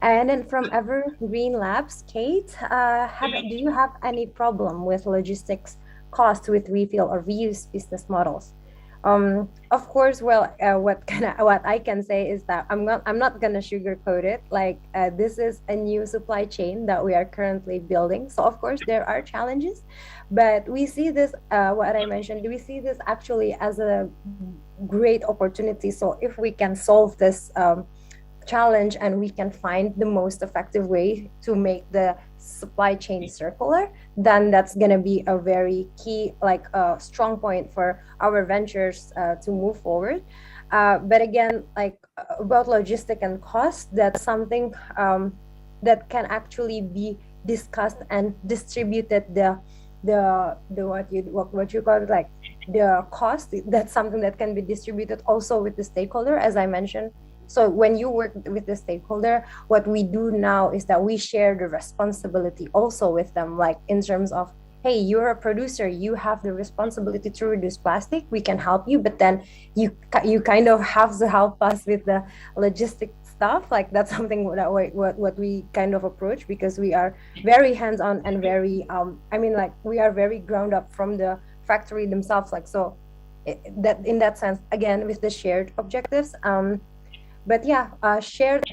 And then from Evergreen Labs, Kate, do you have any problem with logistics costs with refill or reuse business models? Of course, well, what I can say is that I'm not gonna sugarcoat it. Like this is a new supply chain that we are currently building. So of course there are challenges, but we see this what I mentioned. We see this actually as a great opportunity. So if we can solve this challenge and we can find the most effective way to make the supply chain circular, then that's going to be a very key, like a strong point for our ventures to move forward. But again, like about logistic and cost, that's something that can actually be discussed and distributed. The what you call it, like the cost, that's something that can be distributed also with the stakeholder, as I mentioned. So when you work with the stakeholder, what we do now is that we share the responsibility also with them, like in terms of, hey, you're a producer, you have the responsibility to reduce plastic, we can help you, but then you kind of have to help us with the logistic stuff. Like that's something that what we kind of approach, because we are very hands-on and very like we are very ground up from the factory themselves. Like so that in that sense, again, with the shared objectives. But yeah, shared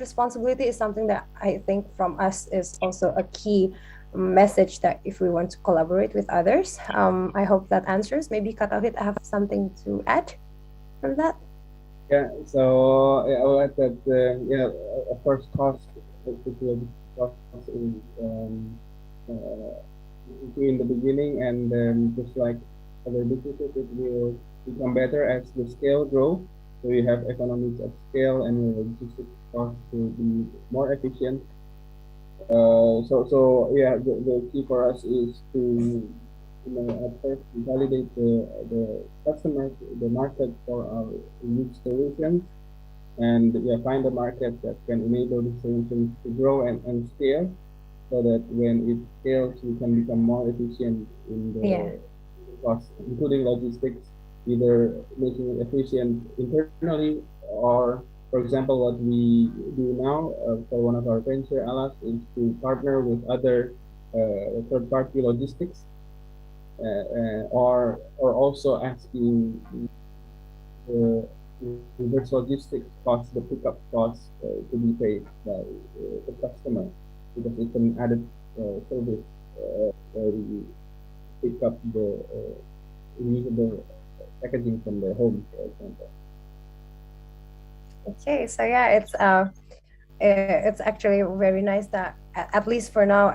responsibility is something that I think from us is also a key message, that if we want to collaborate with others. I hope that answers. Maybe Katawit have something to add from that. Yeah, so yeah, I would add that yeah, of course, cost, particularly cost in the beginning, and just like other businesses, it will become better as the scale grows. So you have economies of scale and your logistics cost to be more efficient. So yeah, the key for us is to at first validate the customers, the market for our unique solutions, and yeah, find a market that can enable the solutions to grow and scale, so that when it scales, we can become more efficient in the cost, including logistics, either making it efficient internally, or for example, what we do now for one of our venture alas is to partner with other third-party logistics, or also asking the reverse logistics cost, the pickup cost, to be paid by the customer, because it's an added service where we pick up the reusable packaging from their home, for example. Okay, so yeah, it's actually very nice that at least for now,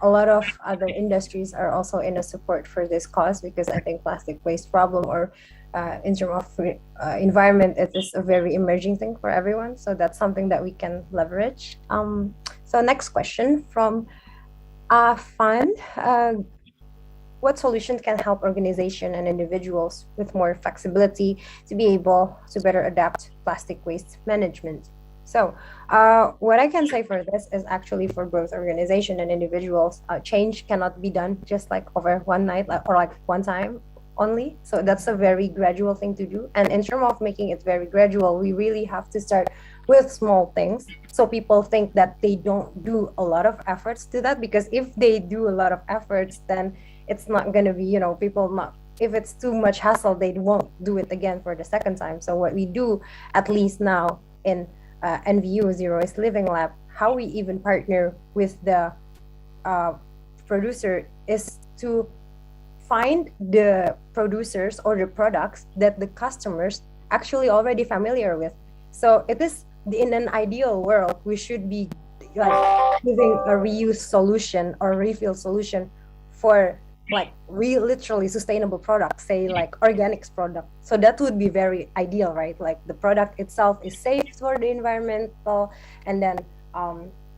a lot of other industries are also in a support for this cause, because I think plastic waste problem, or in terms of environment, it is a very emerging thing for everyone. So that's something that we can leverage. So next question from Fund. What solutions can help organizations and individuals with more flexibility to be able to better adapt plastic waste management? So what I can say for this is actually for both organization and individuals, change cannot be done just like over one night or like one time only. So that's a very gradual thing to do. And in terms of making it very gradual, we really have to start with small things. So people think that they don't do a lot of efforts to that, because if they do a lot of efforts, then it's not going to be, people not, if it's too much hassle, they won't do it again for the second time. So what we do, at least now in NVU Zero Waste Living Lab, how we even partner with the producer is to find the producers or the products that the customers actually already familiar with. So it is, in an ideal world, we should be like giving a reuse solution or refill solution for like literally sustainable products, say like organics product. So that would be very ideal, right? Like the product itself is safe for the environmental, and then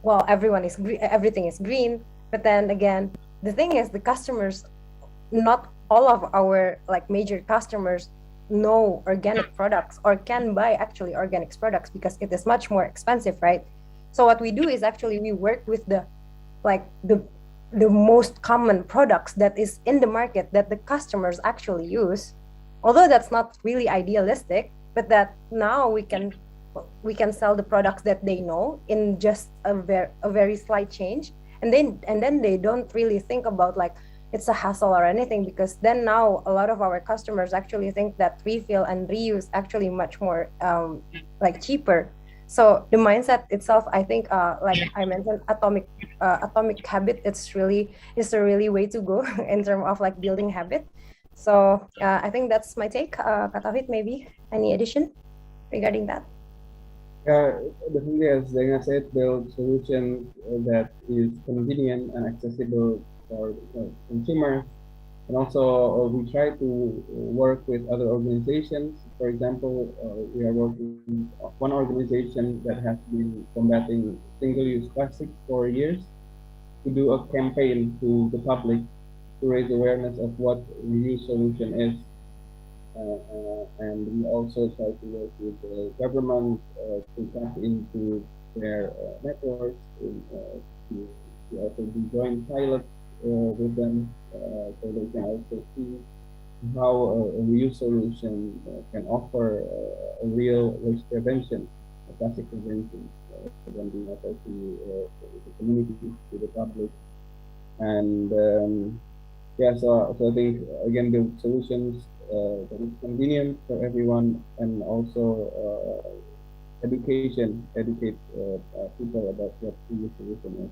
well, everything is green. But then again, the thing is, the customers, not all of our like major customers know organic products or can buy actually organics products, because it is much more expensive, right? So what we do is actually we work with the most common products that is in the market that the customers actually use, although that's not really idealistic, but that now we can sell the products that they know in just a very slight change, and then they don't really think about like it's a hassle or anything, because then now a lot of our customers actually think that refill and reuse actually much more like cheaper. So the mindset itself, I think, like I mentioned, atomic habit, it's a really way to go in terms of like building habit. So I think that's my take. Kak Tauhid, maybe any addition regarding that? Definitely, as Dana said, build solution that is convenient and accessible for consumers. And also, we try to work with other organizations. For example, we are working with one organization that has been combating single-use plastic for years, to do a campaign to the public to raise awareness of what reuse solution is. And we also try to work with the government to tap into their networks, to also do joint pilots with them, so they can also see how a reuse solution can offer a real waste prevention, a plastic prevention, when being offered to the community, to the public. And yeah, so I think again, build solutions that is convenient for everyone, and also educate people about what reuse solution is.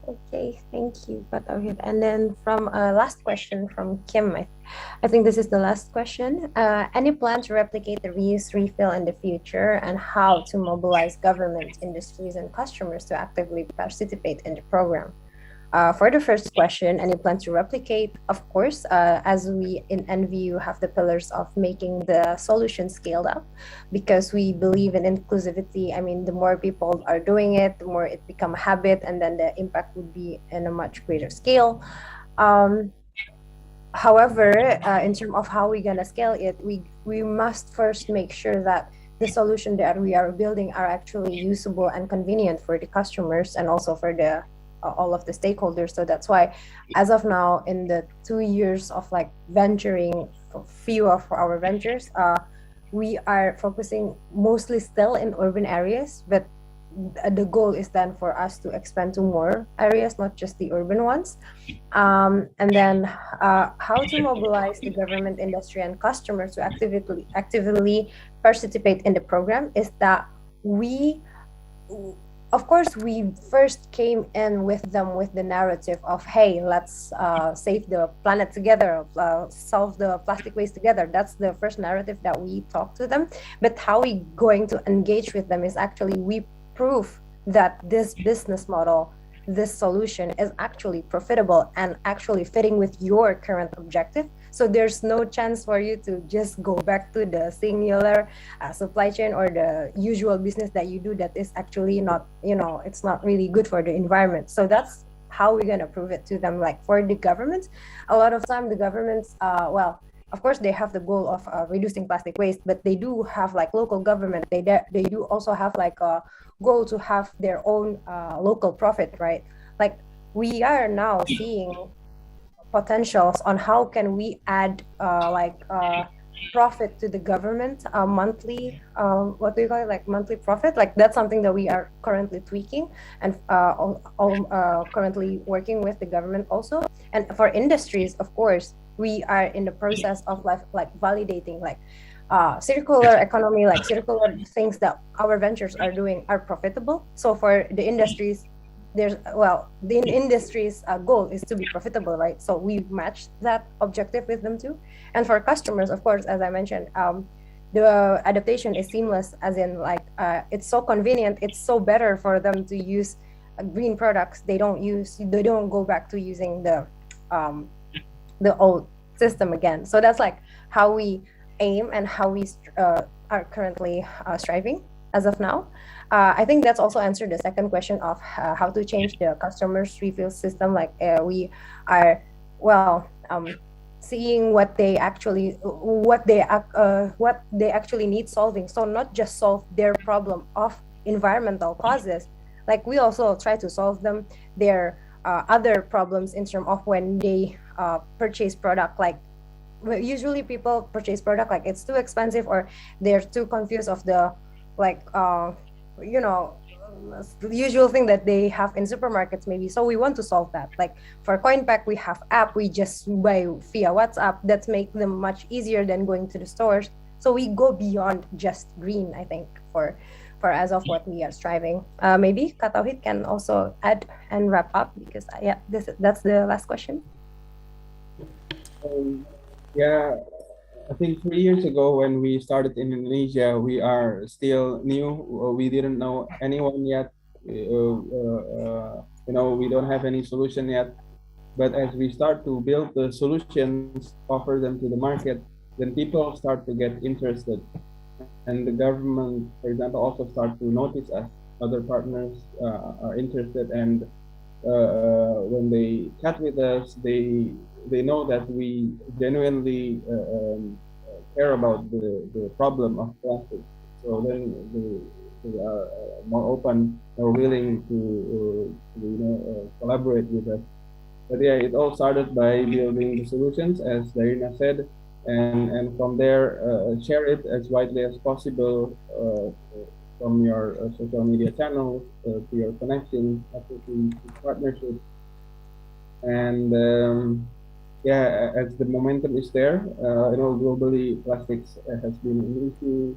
Okay, thank you, Pak Tauhid. And then from last question from Kim, I think this is the last question. Any plan to replicate the reuse refill in the future, and how to mobilize government, industries, and customers to actively participate in the program? For the first question, any plan to replicate? Of course, as we in NVU have the pillars of making the solution scaled up, because we believe in inclusivity. I mean, the more people are doing it, the more it become a habit, and then the impact would be in a much greater scale. However, in terms of how we're gonna scale it, we must first make sure that the solution that we are building are actually usable and convenient for the customers, and also for the all of the stakeholders. So that's why, as of now, in the 2 years of like venturing, few of our ventures, we are focusing mostly still in urban areas, but the goal is then for us to expand to more areas, not just the urban ones. And then how to mobilize the government, industry, and customers to actively participate in the program is that of course, we first came in with them with the narrative of, hey, let's save the planet together, solve the plastic waste together. That's the first narrative that we talk to them. But how we going to engage with them is actually we prove that this business model, this solution is actually profitable and actually fitting with your current objective. So there's no chance for you to just go back to the singular supply chain or the usual business that you do that is actually not, it's not really good for the environment. So that's how we're gonna prove it to them. Like for the government, a lot of time the governments, well, of course they have the goal of reducing plastic waste, but they do have like local government. They do also have like a goal to have their own local profit, right? Like we are now seeing potentials on how can we add profit to the government, monthly, what do you call it, like monthly profit. Like that's something that we are currently tweaking and currently working with the government also. And for industries, of course, we are in the process of like validating like circular economy, like circular things that our ventures are doing are profitable. So for the industries, the industry's goal is to be profitable, right? So we match that objective with them too. And for customers, of course, as I mentioned, the adaptation is seamless, as in like it's so convenient, it's so better for them to use green products. They don't go back to using the old system again. So that's like how we aim and how we are currently striving as of now. I think that's also answered the second question of how to change the customer's refill system. Like we are seeing what they actually need solving. So not just solve their problem of environmental causes, like we also try to solve them their other problems in terms of when they purchase product. Like usually people purchase product like it's too expensive, or they're too confused of the like the usual thing that they have in supermarkets maybe. So we want to solve that. Like for CoinPack, we have app, we just buy via WhatsApp. That make them much easier than going to the stores. So we go beyond just green, I think, for as of what we are striving. Maybe Kak Tauhid can also add and wrap up, because yeah, that's the last question. Yeah, I think 3 years ago when we started in Indonesia, we are still new. We didn't know anyone yet. We don't have any solution yet. But as we start to build the solutions, offer them to the market, then people start to get interested. And the government, for example, also start to notice us. Other partners are interested, and when they chat with us, they know that we genuinely care about the problem of plastic. So then they are more open or willing to collaborate with us. But yeah, it all started by building the solutions, as Darina said, and from there share it as widely as possible from your social media channels to your connections, to partnerships, and yeah, as the momentum is there, globally plastics has been an issue.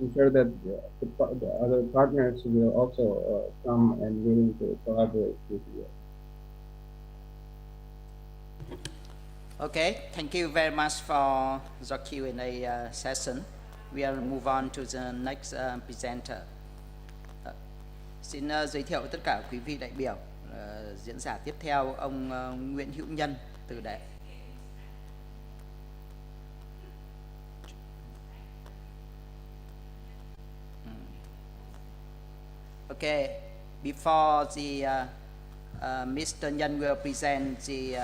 I'm sure that the other partners will also come and willing to collaborate with you. Okay, thank you very much for the Q&A session. We'll move on to the next presenter. Xin giới thiệu tất cả quý vị đại biểu. Diễn giả tiếp theo, ông Nguyễn Hữu Nhân từ Đại. Okay, before the Mr. Nhân will present the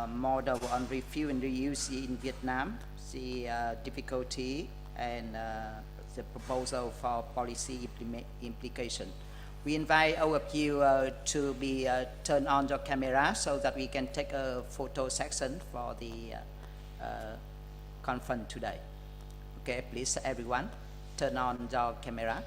model on refuel and reuse in Vietnam, the difficulty and the proposal for policy implication. We invite all of you to be turn on your camera so that we can take a photo section for the conference today. Okay, please everyone, turn on your camera.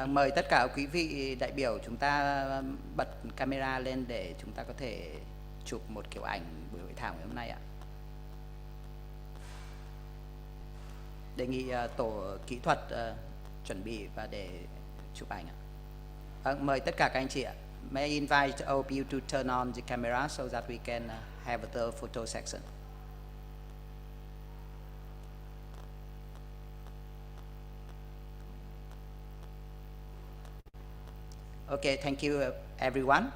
Mời tất cả quý vị đại biểu chúng ta bật camera lên để chúng ta có thể chụp một kiểu ảnh buổi hội thảo ngày hôm nay ạ. Đề nghị tổ kỹ thuật chuẩn bị và để chụp ảnh ạ. Mời tất cả các anh chị ạ. May I invite all of you to turn on the camera so that we can have the photo section. Okay, thank you everyone.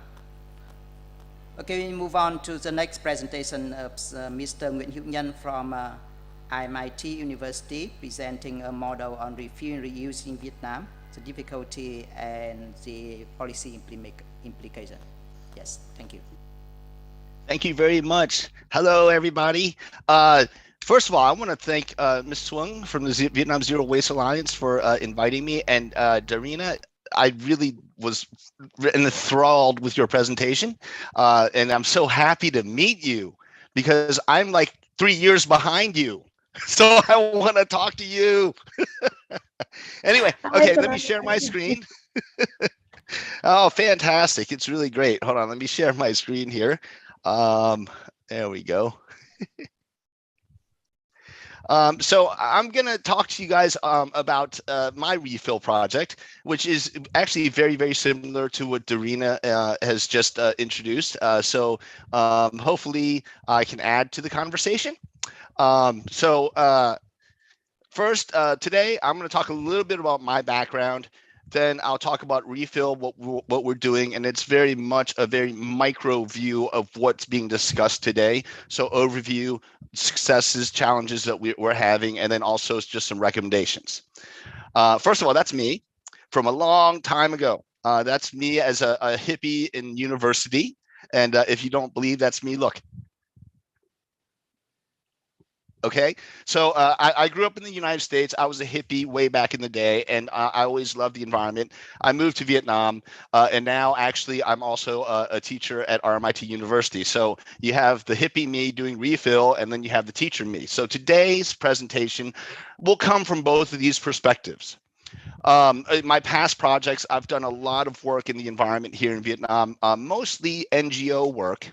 Okay, we move on to the next presentation of Mr. Nguyễn Hữu Nhân from MIT University, presenting a model on refuel and reuse in Vietnam, the difficulty and the policy implication. Yes, thank you. Thank you very much. Hello, everybody. First of all, I want to thank Ms. Tuần from the Vietnam Zero Waste Alliance for inviting me, and Darina, I really was enthralled with your presentation, and I'm so happy to meet you because I'm like 3 years behind you. So I want to talk to you. Anyway, okay, let me share my screen. Oh, fantastic. It's really great. Hold on, let me share my screen here. There we go. So I'm going to talk to you guys about my refill project, which is actually very, very similar to what Darina has just introduced. So hopefully I can add to the conversation. First, today I'm going to talk a little bit about my background. Then I'll talk about refill, what we're doing, and it's very much a very micro view of what's being discussed today. So overview, successes, challenges that we're having, and then also just some recommendations. First of all, that's me from a long time ago. That's me as a hippie in university. And if you don't believe that's me, look. Okay, so I grew up in the United States. I was a hippie way back in the day, and I always loved the environment. I moved to Vietnam, and now actually I'm also a teacher at RMIT University. So you have the hippie me doing refill, and then you have the teacher me. So today's presentation will come from both of these perspectives. In my past projects, I've done a lot of work in the environment here in Vietnam, mostly NGO work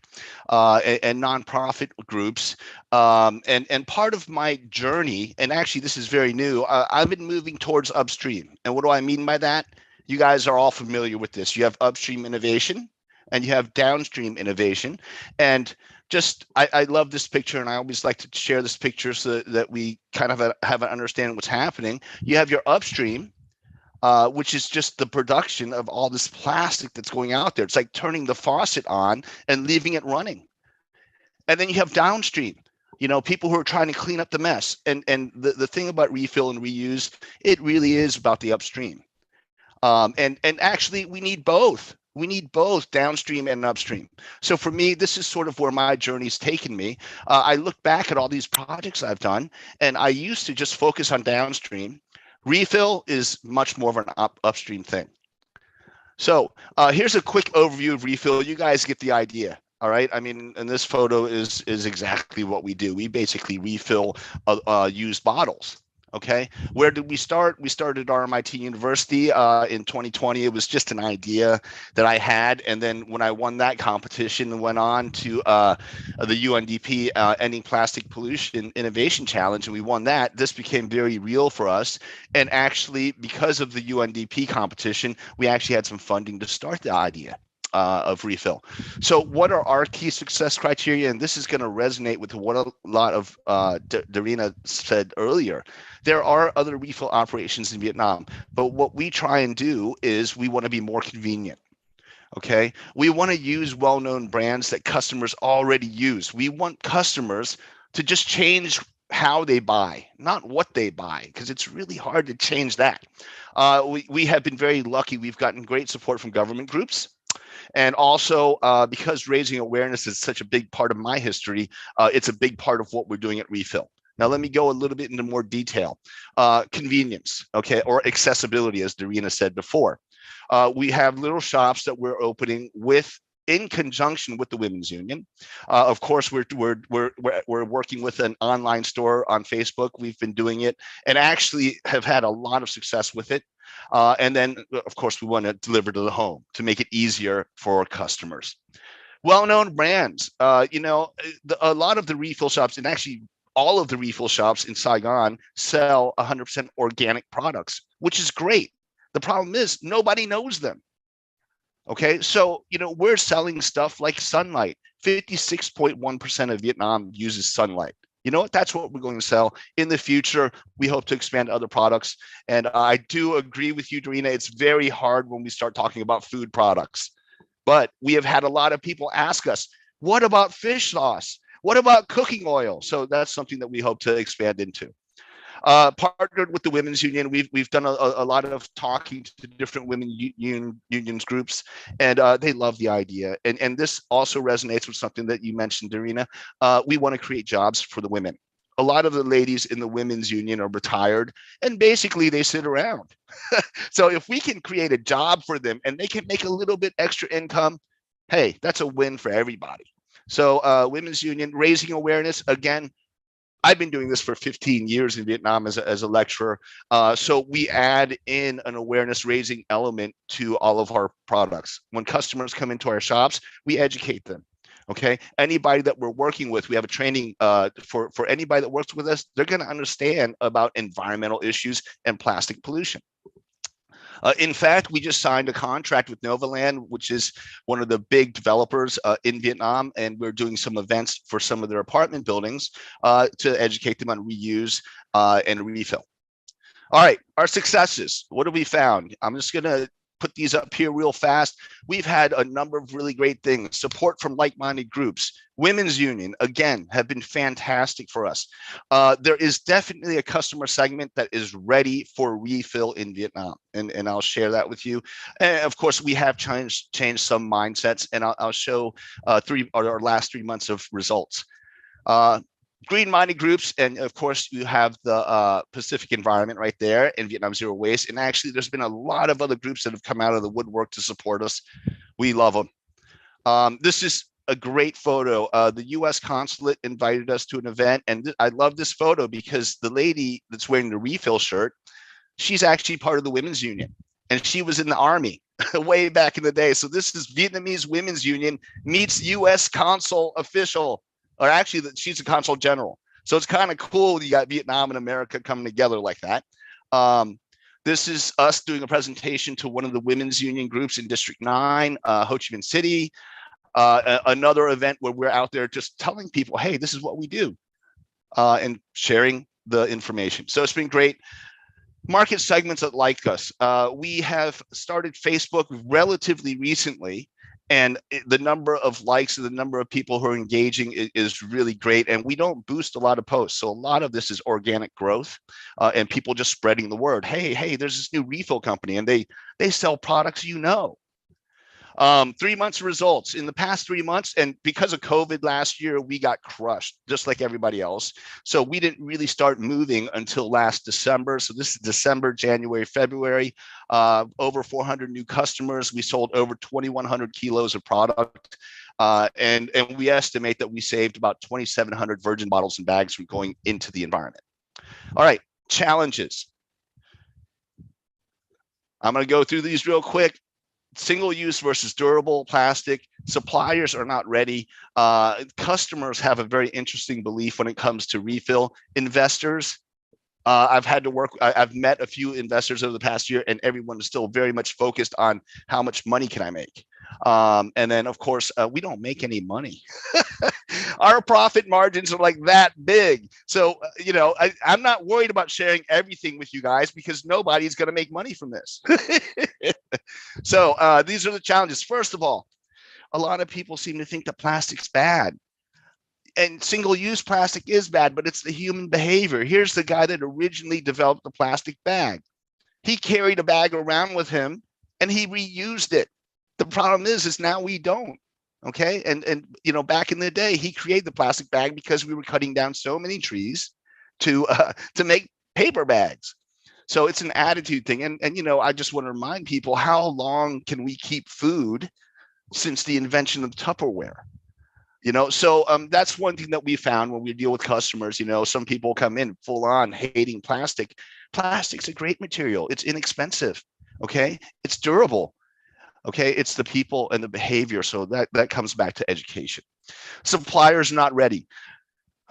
and nonprofit groups. And part of my journey, and actually this is very new, I've been moving towards upstream. And what do I mean by that? You guys are all familiar with this. You have upstream innovation and you have downstream innovation. And just, I love this picture, and I always like to share this picture so that we kind of have an understanding what's happening. You have your upstream, which is just the production of all this plastic that's going out there. It's like turning the faucet on and leaving it running. And then you have downstream, people who are trying to clean up the mess. And the thing about refill and reuse, it really is about the upstream. And actually, we need both. We need both downstream and upstream. So for me, this is sort of where my journey's taken me. I look back at all these projects I've done, and I used to just focus on downstream. Refill is much more of an upstream thing. So here's a quick overview of refill. You guys get the idea. All right. I mean, and this photo is exactly what we do. We basically refill used bottles. Okay. Where did we start? We started RMIT University in 2020. It was just an idea that I had. And then when I won that competition and went on to the UNDP Ending Plastic Pollution Innovation Challenge, and we won that, this became very real for us. And actually, because of the UNDP competition, we actually had some funding to start the idea of refill. So what are our key success criteria? And this is going to resonate with what a lot of Darina said earlier. There are other refill operations in Vietnam, but what we try and do is we want to be more convenient. Okay, we want to use well-known brands that customers already use. We want customers to just change how they buy, not what they buy, because it's really hard to change that. We have been very lucky. We've gotten great support from government groups. And also, because raising awareness is such a big part of my history, it's a big part of what we're doing at Refill. Now, let me go a little bit into more detail. Convenience, okay, or accessibility, as Darina said before. We have little shops that we're opening in conjunction with the Women's Union. Of course, we're working with an online store on Facebook. We've been doing it and actually have had a lot of success with it. And then, of course, we want to deliver to the home to make it easier for customers. Well-known brands, a lot of the refill shops, and actually all of the refill shops in Saigon, sell 100% organic products, which is great. The problem is nobody knows them. Okay, so, we're selling stuff like sunlight. 56.1% of Vietnam uses sunlight. You know what? That's what we're going to sell in the future. We hope to expand other products. And I do agree with you, Darina. It's very hard when we start talking about food products. But we have had a lot of people ask us, what about fish sauce? What about cooking oil? So that's something that we hope to expand into. Partnered with the Women's Union, we've done a lot of talking to different women unions groups, and they love the idea. And this also resonates with something that you mentioned, Darina. We want to create jobs for the women. A lot of the ladies in the Women's Union are retired, and basically they sit around. So if we can create a job for them and they can make a little bit extra income, hey, that's a win for everybody. So Women's Union, raising awareness, again, I've been doing this for 15 years in Vietnam as a lecturer. So we add in an awareness raising element to all of our products. When customers come into our shops, we educate them. Okay, anybody that we're working with, we have a training for anybody that works with us. They're going to understand about environmental issues and plastic pollution. In fact, we just signed a contract with Novaland, which is one of the big developers in Vietnam, and we're doing some events for some of their apartment buildings to educate them on reuse and refill. All right, our successes. What have we found? I'm just going to put these up here real fast. We've had a number of really great things. Support from like-minded groups. Women's Union, again, have been fantastic for us. There is definitely a customer segment that is ready for refill in Vietnam, and I'll share that with you. And of course, we have changed some mindsets, and I'll show our last 3 months of results. green-minded groups, and of course you have the Pacific Environment right there, and Vietnam Zero Waste. And actually, there's been a lot of other groups that have come out of the woodwork to support us. We love them. This is a great photo. The U.S. consulate invited us to an event, and I love this photo because the lady that's wearing the refill shirt, she's actually part of the women's union, and she was in the army way back in the day. So this is Vietnamese Women's Union meets U.S. consul official, or actually she's a consul general. So it's kind of cool. You got Vietnam and America coming together like that. This is us doing a presentation to one of the women's union groups in District 9, Ho Chi Minh City. Another event where we're out there just telling people, hey, this is what we do, and sharing the information. So it's been great. Market segments that like us. We have started Facebook relatively recently, and the number of likes and the number of people who are engaging is really great. And we don't boost a lot of posts. So a lot of this is organic growth, and people just spreading the word. Hey, there's this new refill company, and they sell products, 3 months results in the past 3 months. And because of COVID last year, we got crushed just like everybody else. So we didn't really start moving until last December. So this is December, January, February, over 400 new customers. We sold over 2,100 kilos of product. And we estimate that we saved about 2,700 virgin bottles and bags from going into the environment. All right, challenges. I'm going to go through these real quick. Single use versus durable plastic. Suppliers are not ready. Customers have a very interesting belief when it comes to refill. Investors, I've met a few investors over the past year, and everyone is still very much focused on how much money can I make. And then, of course, we don't make any money. Our profit margins are like that big. So, I'm not worried about sharing everything with you guys because nobody's going to make money from this. So these are the challenges. First of all, a lot of people seem to think that plastic's bad. And single-use plastic is bad, but it's the human behavior. Here's the guy that originally developed the plastic bag. He carried a bag around with him, and he reused it. The problem is now we don't. Okay, and back in the day, he created the plastic bag because we were cutting down so many trees to make paper bags. So it's an attitude thing, and I just want to remind people, how long can we keep food since the invention of Tupperware? So that's one thing that we found when we deal with customers. Some people come in full on hating plastic. Plastic's a great material. It's inexpensive. Okay, it's durable. Okay, it's the people and the behavior. So that comes back to education. Suppliers not ready.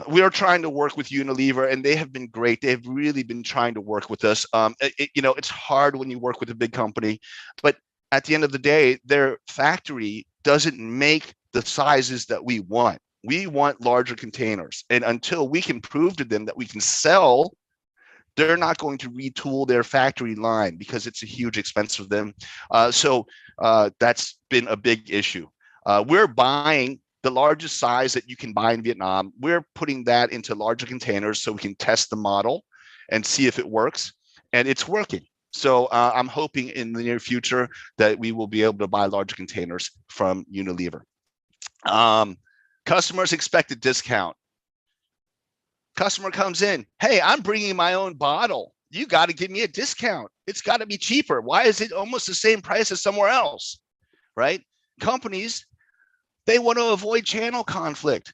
We are trying to work with Unilever, and they have been great. They've really been trying to work with us. It's hard when you work with a big company, but at the end of the day, their factory doesn't make the sizes that we want. We want larger containers, and until we can prove to them that we can sell, they're not going to retool their factory line because it's a huge expense for them. So that's been a big issue. We're buying the largest size that you can buy in Vietnam. We're putting that into larger containers so we can test the model and see if it works, and it's working. So I'm hoping in the near future that we will be able to buy larger containers from Unilever. Customers expect a discount. Customer comes in, hey, I'm bringing my own bottle. You got to give me a discount. It's got to be cheaper. Why is it almost the same price as somewhere else, right? Companies, they want to avoid channel conflict.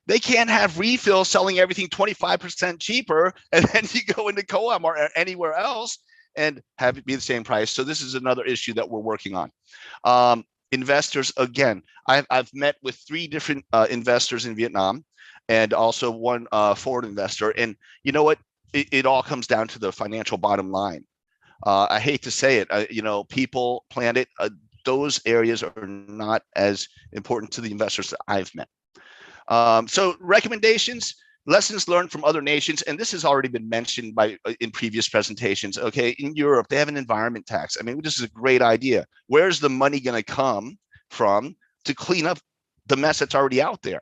They can't have refill selling everything 25% cheaper, and then you go into Co-op or anywhere else and have it be the same price. So this is another issue that we're working on. Investors, again, I've met with 3 different investors in Vietnam, and also one foreign investor. And you know what? It all comes down to the financial bottom line. I hate to say it, people, planet, those areas are not as important to the investors that I've met. So recommendations, lessons learned from other nations, and this has already been mentioned in previous presentations. Okay, in Europe, they have an environment tax. I mean, this is a great idea. Where's the money going to come from to clean up the mess that's already out there?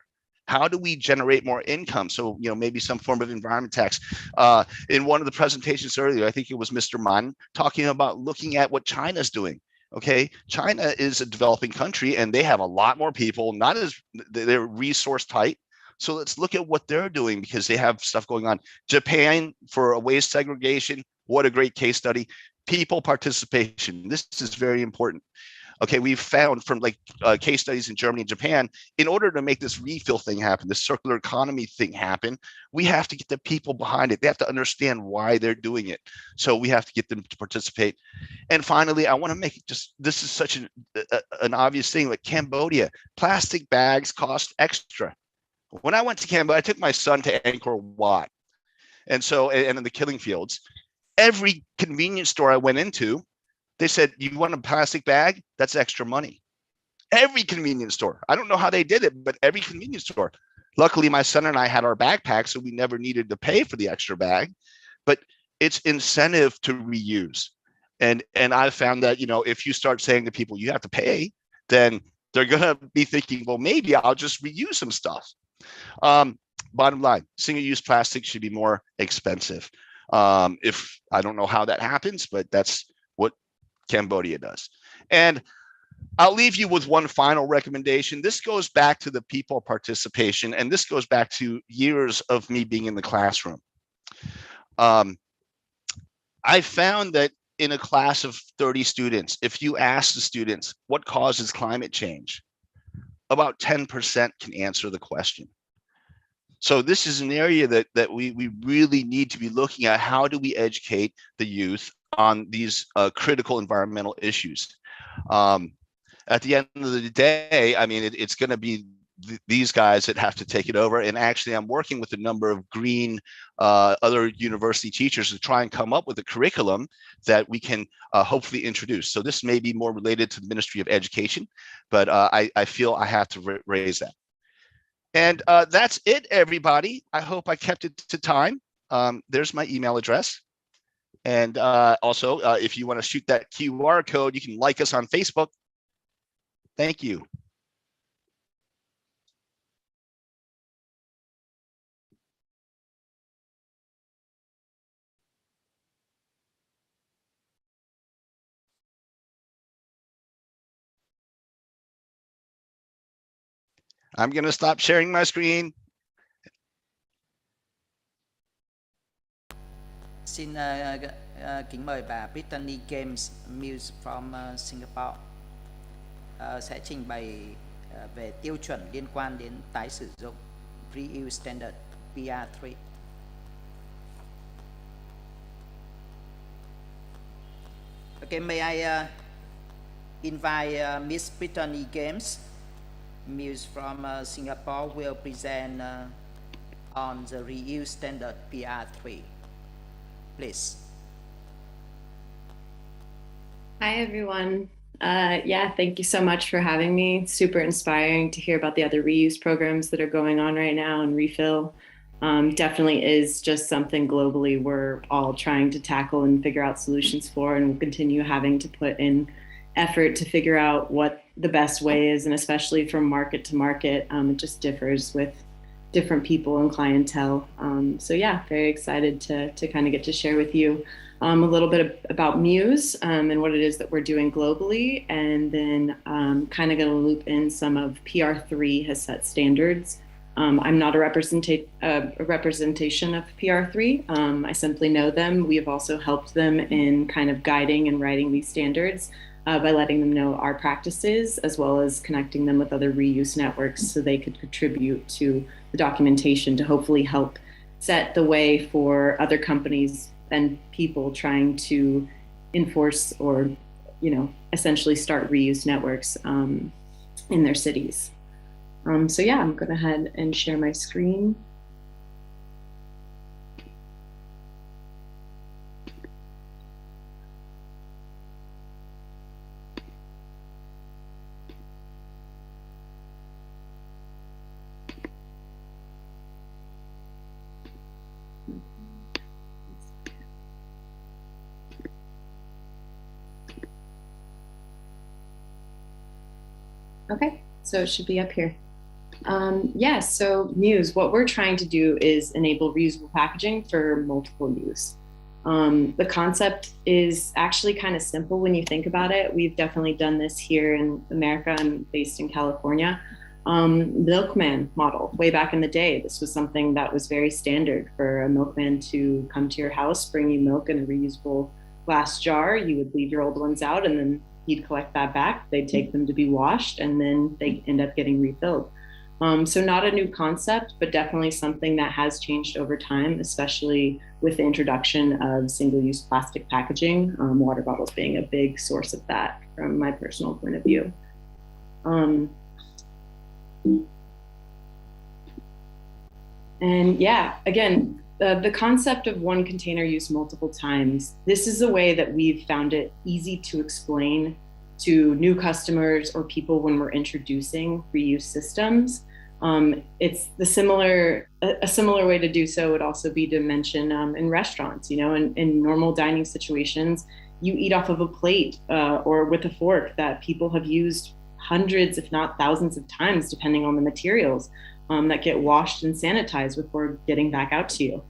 How do we generate more income? So, maybe some form of environment tax. In one of the presentations earlier, I think it was Mr. Mann talking about looking at what China's doing. Okay, China is a developing country, and they have a lot more people. They're resource tight. So let's look at what they're doing because they have stuff going on. Japan for a waste segregation, what a great case study. People participation, this is very important. Okay, we've found from like case studies in Germany and Japan, in order to make this refill thing happen, this circular economy thing happen, we have to get the people behind it. They have to understand why they're doing it. So we have to get them to participate. And finally, I want to make it just, this is such an obvious thing, like Cambodia, plastic bags cost extra. When I went to Cambodia, I took my son to Angkor Wat. And so, and in the killing fields, every convenience store I went into, they said, you want a plastic bag? That's extra money. Every convenience store. I don't know how they did it, but every convenience store. Luckily, my son and I had our backpack, so we never needed to pay for the extra bag. But it's incentive to reuse. And I found that, you know, if you start saying to people, you have to pay, then they're going to be thinking, well, maybe I'll just reuse some stuff. Bottom line, single-use plastic should be more expensive. If I don't know how that happens, but that's what Cambodia does. And I'll leave you with one final recommendation. This goes back to the people participation, and this goes back to years of me being in the classroom. I found that in a class of 30 students, if you ask the students what causes climate change, about 10% can answer the question. So this is an area that we really need to be looking at. How do we educate the youth on these critical environmental issues? At the end of the day, I mean, it's going to be these guys that have to take it over. And actually, I'm working with a number of green other university teachers to try and come up with a curriculum that we can hopefully introduce. So this may be more related to the Ministry of Education, but I feel I have to raise that. And that's it, everybody. I hope I kept it to time. There's my email address. And also, if you want to shoot that QR code, you can like us on Facebook. Thank you. I'm going to stop sharing my screen. Xin kính mời bà Brittany James Mills from Singapore sẽ trình bày về tiêu chuẩn liên quan đến tái sử dụng Reuse Standard PR3. Okay, may I invite Miss Brittany James Mills from Singapore will present on the Reuse Standard PR3. Please. Hi, everyone. Yeah, thank you so much for having me. It's super inspiring to hear about the other reuse programs that are going on right now, and refill definitely is just something globally we're all trying to tackle and figure out solutions for, and we'll continue having to put in effort to figure out what the best way is, and especially from market to market, it just differs with different people and clientele. So yeah, very excited to kind of get to share with you a little bit about Muse and what it is that we're doing globally, and then kind of going to loop in some of PR3 has set standards. I'm not a representation of PR3. I simply know them. We have also helped them in kind of guiding and writing these standards by letting them know our practices, as well as connecting them with other reuse networks so they could contribute to the documentation to hopefully help set the way for other companies and people trying to enforce or, you know, essentially start reuse networks in their cities. So yeah, I'm going to head and share my screen. Okay, so it should be up here. Yeah, so Muse, what we're trying to do is enable reusable packaging for multiple use. The concept is actually kind of simple when you think about it. We've definitely done this here in America. I'm based in California. milkman model. Way back in the day, this was something that was very standard for a milkman to come to your house, bring you milk in a reusable glass jar. You would leave your old ones out, and then he'd collect that back. They'd take them to be washed, and then they end up getting refilled. So not a new concept, but definitely something that has changed over time, especially with the introduction of single-use plastic packaging, water bottles being a big source of that from my personal point of view. And yeah, again, the concept of one container used multiple times, this is a way that we've found it easy to explain to new customers or people when we're introducing reuse systems. It's a similar way to do so would also be to mention in restaurants, in normal dining situations, you eat off of a plate or with a fork that people have used hundreds, if not thousands of times, depending on the materials that get washed and sanitized before getting back out to you.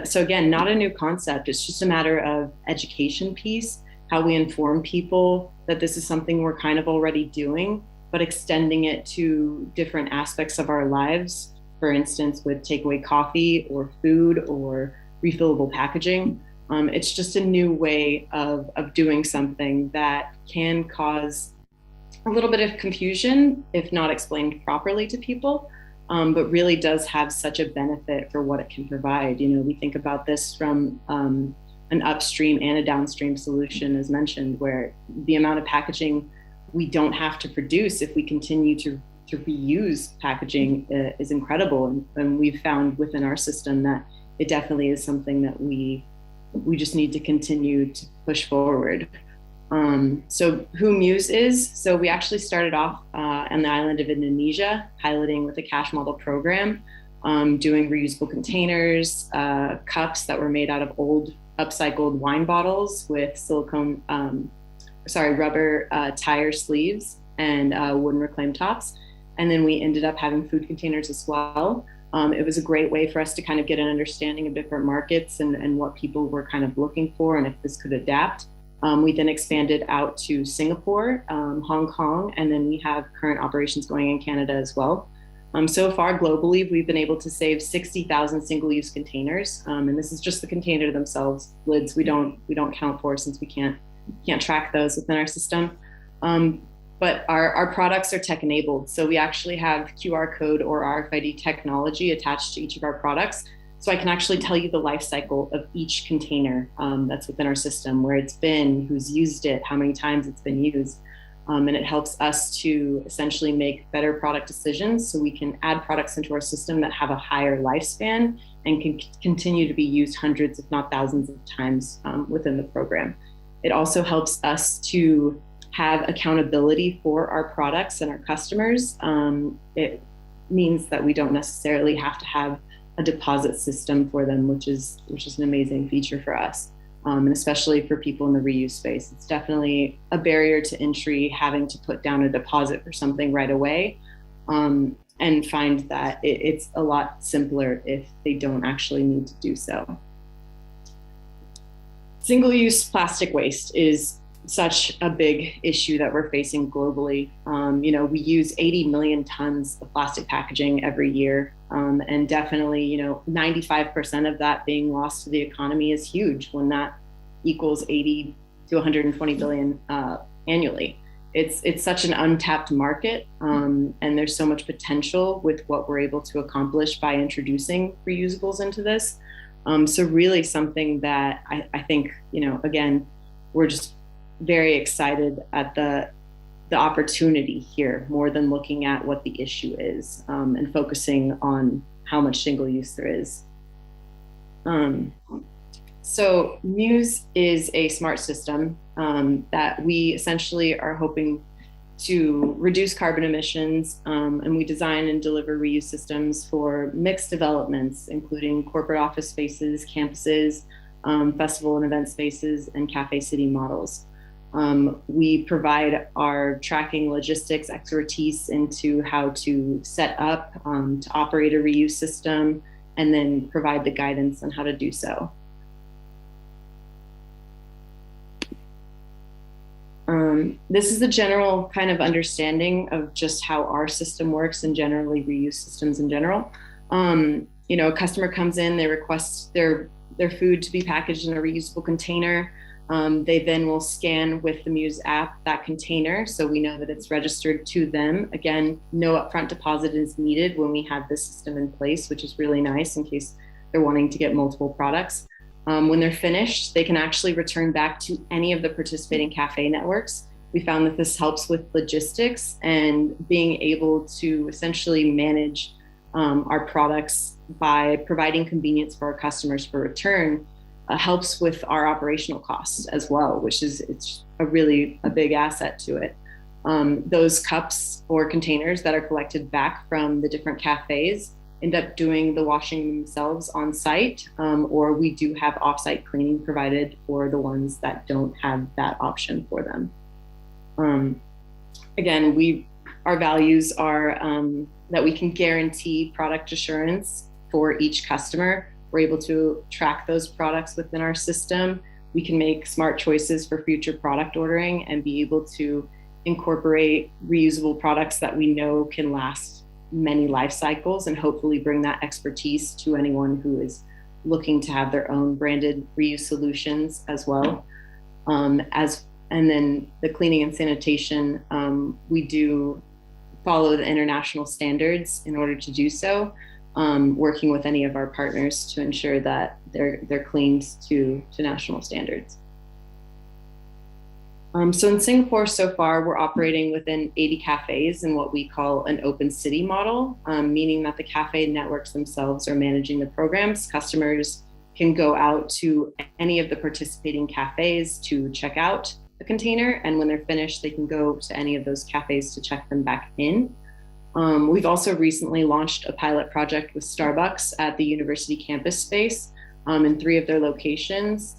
So again, not a new concept. It's just a matter of education piece, how we inform people that this is something we're kind of already doing, but extending it to different aspects of our lives. For instance, with takeaway coffee or food or refillable packaging. It's just a new way of doing something that can cause a little bit of confusion if not explained properly to people, but really does have such a benefit for what it can provide. We think about this from an upstream and a downstream solution, as mentioned, where the amount of packaging we don't have to produce if we continue to reuse packaging is incredible. And we've found within our system that it definitely is something that we just need to continue to push forward. So who Muse is, so we actually started off on the island of Indonesia, piloting with a cash model program, doing reusable containers, cups that were made out of old upcycled wine bottles with rubber tire sleeves and wooden reclaimed tops. And then we ended up having food containers as well. It was a great way for us to kind of get an understanding of different markets and what people were kind of looking for and if this could adapt. We then expanded out to Singapore, Hong Kong, and then we have current operations going in Canada as well. So far globally, we've been able to save 60,000 single-use containers. And this is just the container themselves. Lids we don't count for since we can't track those within our system. But our products are tech enabled. So we actually have QR code or RFID technology attached to each of our products. So I can actually tell you the life cycle of each container that's within our system, where it's been, who's used it, how many times it's been used. And it helps us to essentially make better product decisions so we can add products into our system that have a higher lifespan and can continue to be used hundreds, if not thousands of times within the program. It also helps us to have accountability for our products and our customers. It means that we don't necessarily have to have a deposit system for them, which is an amazing feature for us. And especially for people in the reuse space. It's definitely a barrier to entry having to put down a deposit for something right away, and find that it's a lot simpler if they don't actually need to do so. Single-use plastic waste is such a big issue that we're facing globally. We use 80 million tons of plastic packaging every year. And definitely, 95% of that being lost to the economy is huge when that equals 80 to 120 billion annually. It's such an untapped market, and there's so much potential with what we're able to accomplish by introducing reusables into this. So really something that I think, again, we're just very excited at the opportunity here, more than looking at what the issue is, and focusing on how much single use there is. So Muse is a smart system that we essentially are hoping to reduce carbon emissions, and we design and deliver reuse systems for mixed developments, including corporate office spaces, campuses, festival and event spaces, and cafe city models. We provide our tracking logistics expertise into how to set up, to operate a reuse system, and then provide the guidance on how to do so. This is the general kind of understanding of just how our system works and generally reuse systems in general. You know, a customer comes in, they request their food to be packaged in a reusable container. They then will scan with the Muse app that container, so we know that it's registered to them. Again, no upfront deposit is needed when we have this system in place, which is really nice in case they're wanting to get multiple products. When they're finished, they can actually return back to any of the participating cafe networks. We found that this helps with logistics and being able to essentially manage our products by providing convenience for our customers for return. Helps with our operational costs as well, which is it's a big asset to it. Those cups or containers that are collected back from the different cafes end up doing the washing themselves on site, or we do have offsite cleaning provided for the ones that don't have that option for them. Again, our values are that we can guarantee product assurance for each customer. We're able to track those products within our system. We can make smart choices for future product ordering and be able to incorporate reusable products that we know can last many life cycles and hopefully bring that expertise to anyone who is looking to have their own branded reuse solutions as well. And then the cleaning and sanitation, we do follow the international standards in order to do so. Working with any of our partners to ensure that they're cleaned to national standards. So in Singapore so far, we're operating within 80 cafes in what we call an open city model, meaning that the cafe networks themselves are managing the programs. Customers can go out to any of the participating cafes to check out a container, and when they're finished, they can go to any of those cafes to check them back in. We've also recently launched a pilot project with Starbucks at the university campus space in 3 of their locations,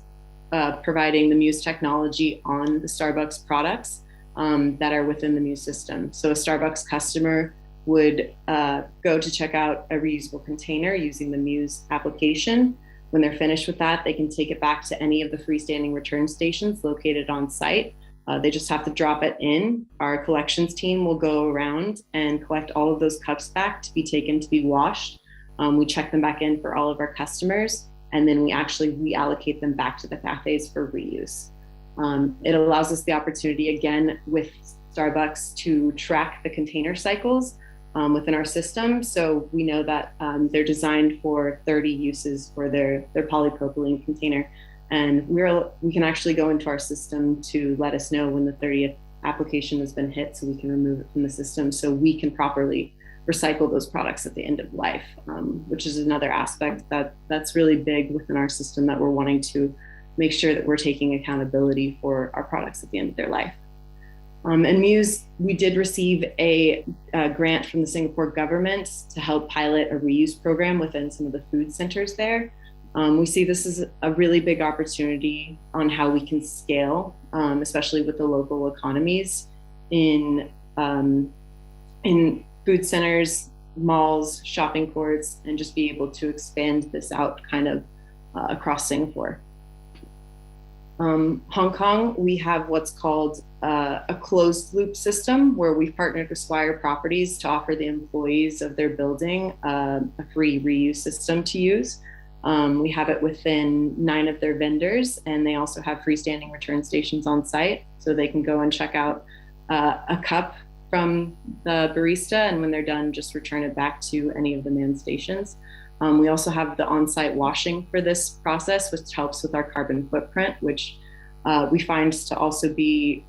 providing the Muse technology on the Starbucks products that are within the Muse system. So a Starbucks customer would go to check out a reusable container using the Muse application. When they're finished with that, they can take it back to any of the freestanding return stations located on site. They just have to drop it in. Our collections team will go around and collect all of those cups back to be taken to be washed. We check them back in for all of our customers, and then we actually reallocate them back to the cafes for reuse. It allows us the opportunity, again, with Starbucks to track the container cycles within our system. So we know that they're designed for 30 uses for their polypropylene container. And we can actually go into our system to let us know when the 30th application has been hit so we can remove it from the system so we can properly recycle those products at the end of life, which is another aspect that's really big within our system that we're wanting to make sure that we're taking accountability for our products at the end of their life. And Muse, we did receive a grant from the Singapore government to help pilot a reuse program within some of the food centers there. We see this as a really big opportunity on how we can scale, especially with the local economies in food centers, malls, shopping courts, and just be able to expand this out kind of across Singapore. Hong Kong, we have what's called a closed loop system where we've partnered with Swire Properties to offer the employees of their building a free reuse system to use. We have it within 9 of their vendors, and they also have freestanding return stations on site, so they can go and check out a cup from the barista, and when they're done, just return it back to any of the manned stations. We also have the on-site washing for this process, which helps with our carbon footprint, which we find to also be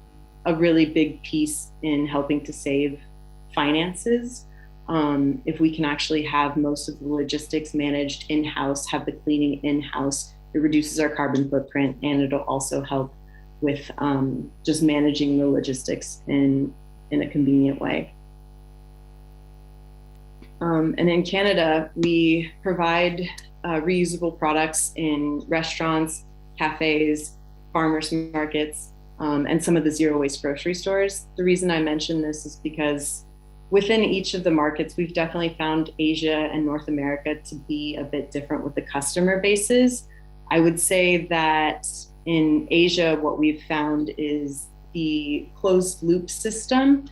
a really big piece in helping to save finances. If we can actually have most of the logistics managed in-house, have the cleaning in-house, it reduces our carbon footprint, and it'll also help with just managing the logistics in a convenient way. And in Canada, we provide reusable products in restaurants, cafes, farmers markets, and some of the zero waste grocery stores. The reason I mention this is because within each of the markets, we've definitely found Asia and North America to be a bit different with the customer bases. I would say that in Asia, what we've found is the closed loop system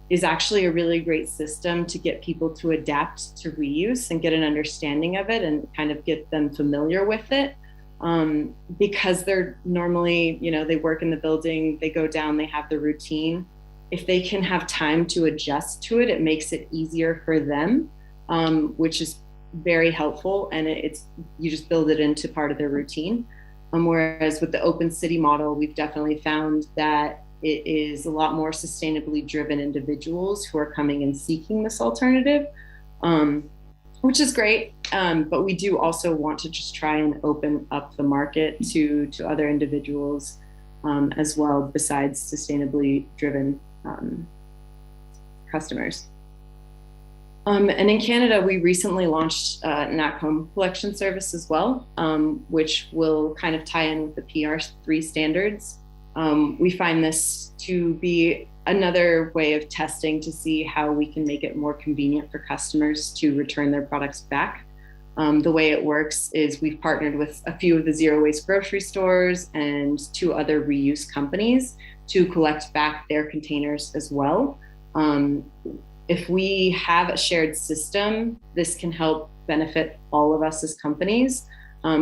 is actually a really great system to get people to adapt to reuse and get an understanding of it and kind of get them familiar with it. Because they're normally, they work in the building, they go down, they have the routine. If they can have time to adjust to it, it makes it easier for them, which is very helpful. And you just build it into part of their routine. Whereas with the open city model, we've definitely found that it is a lot more sustainably driven individuals who are coming and seeking this alternative, which is great. But we do also want to just try and open up the market to other individuals as well, besides sustainably driven customers. And in Canada, we recently launched an at-home collection service as well, which will kind of tie in with the PR3 standards. We find this to be another way of testing to see how we can make it more convenient for customers to return their products back. The way it works is we've partnered with a few of the zero waste grocery stores and 2 other reuse companies to collect back their containers as well. If we have a shared system, this can help benefit all of us as companies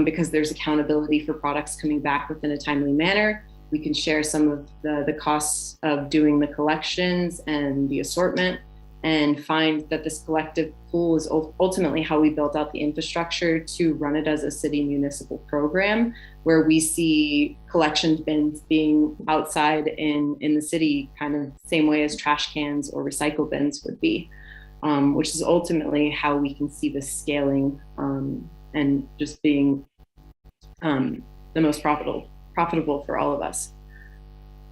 because there's accountability for products coming back within a timely manner. We can share some of the costs of doing the collections and the assortment, and find that this collective pool is ultimately how we built out the infrastructure to run it as a city municipal program, where we see collection bins being outside in the city, kind of same way as trash cans or recycle bins would be, which is ultimately how we can see this scaling and just being the most profitable for all of us.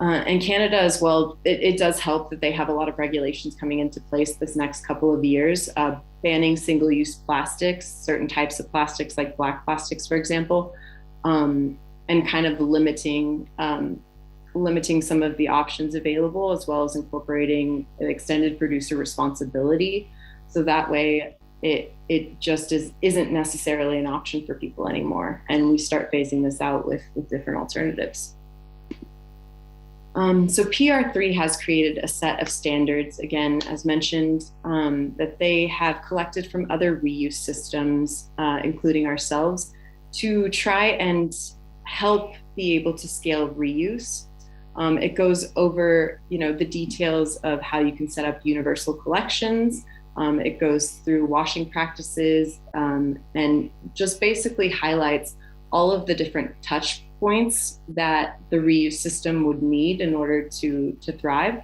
In Canada as well, it does help that they have a lot of regulations coming into place this next couple of years, banning single-use plastics, certain types of plastics like black plastics, for example, and kind of limiting some of the options available, as well as incorporating an extended producer responsibility. So that way it just isn't necessarily an option for people anymore. And we start phasing this out with different alternatives. So PR3 has created a set of standards, again, as mentioned, that they have collected from other reuse systems, including ourselves, to try and help be able to scale reuse. It goes over, the details of how you can set up universal collections. It goes through washing practices and just basically highlights all of the different touch points that the reuse system would need in order to thrive.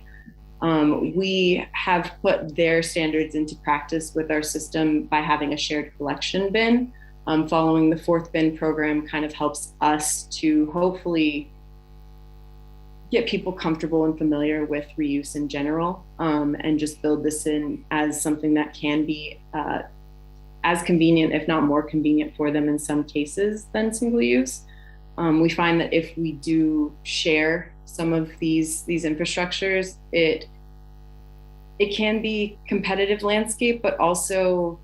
We have put their standards into practice with our system by having a shared collection bin. Following the 4th bin program kind of helps us to hopefully get people comfortable and familiar with reuse in general, and just build this in as something that can be as convenient, if not more convenient for them in some cases than single use. We find that if we do share some of these infrastructures, it can be competitive landscape, but also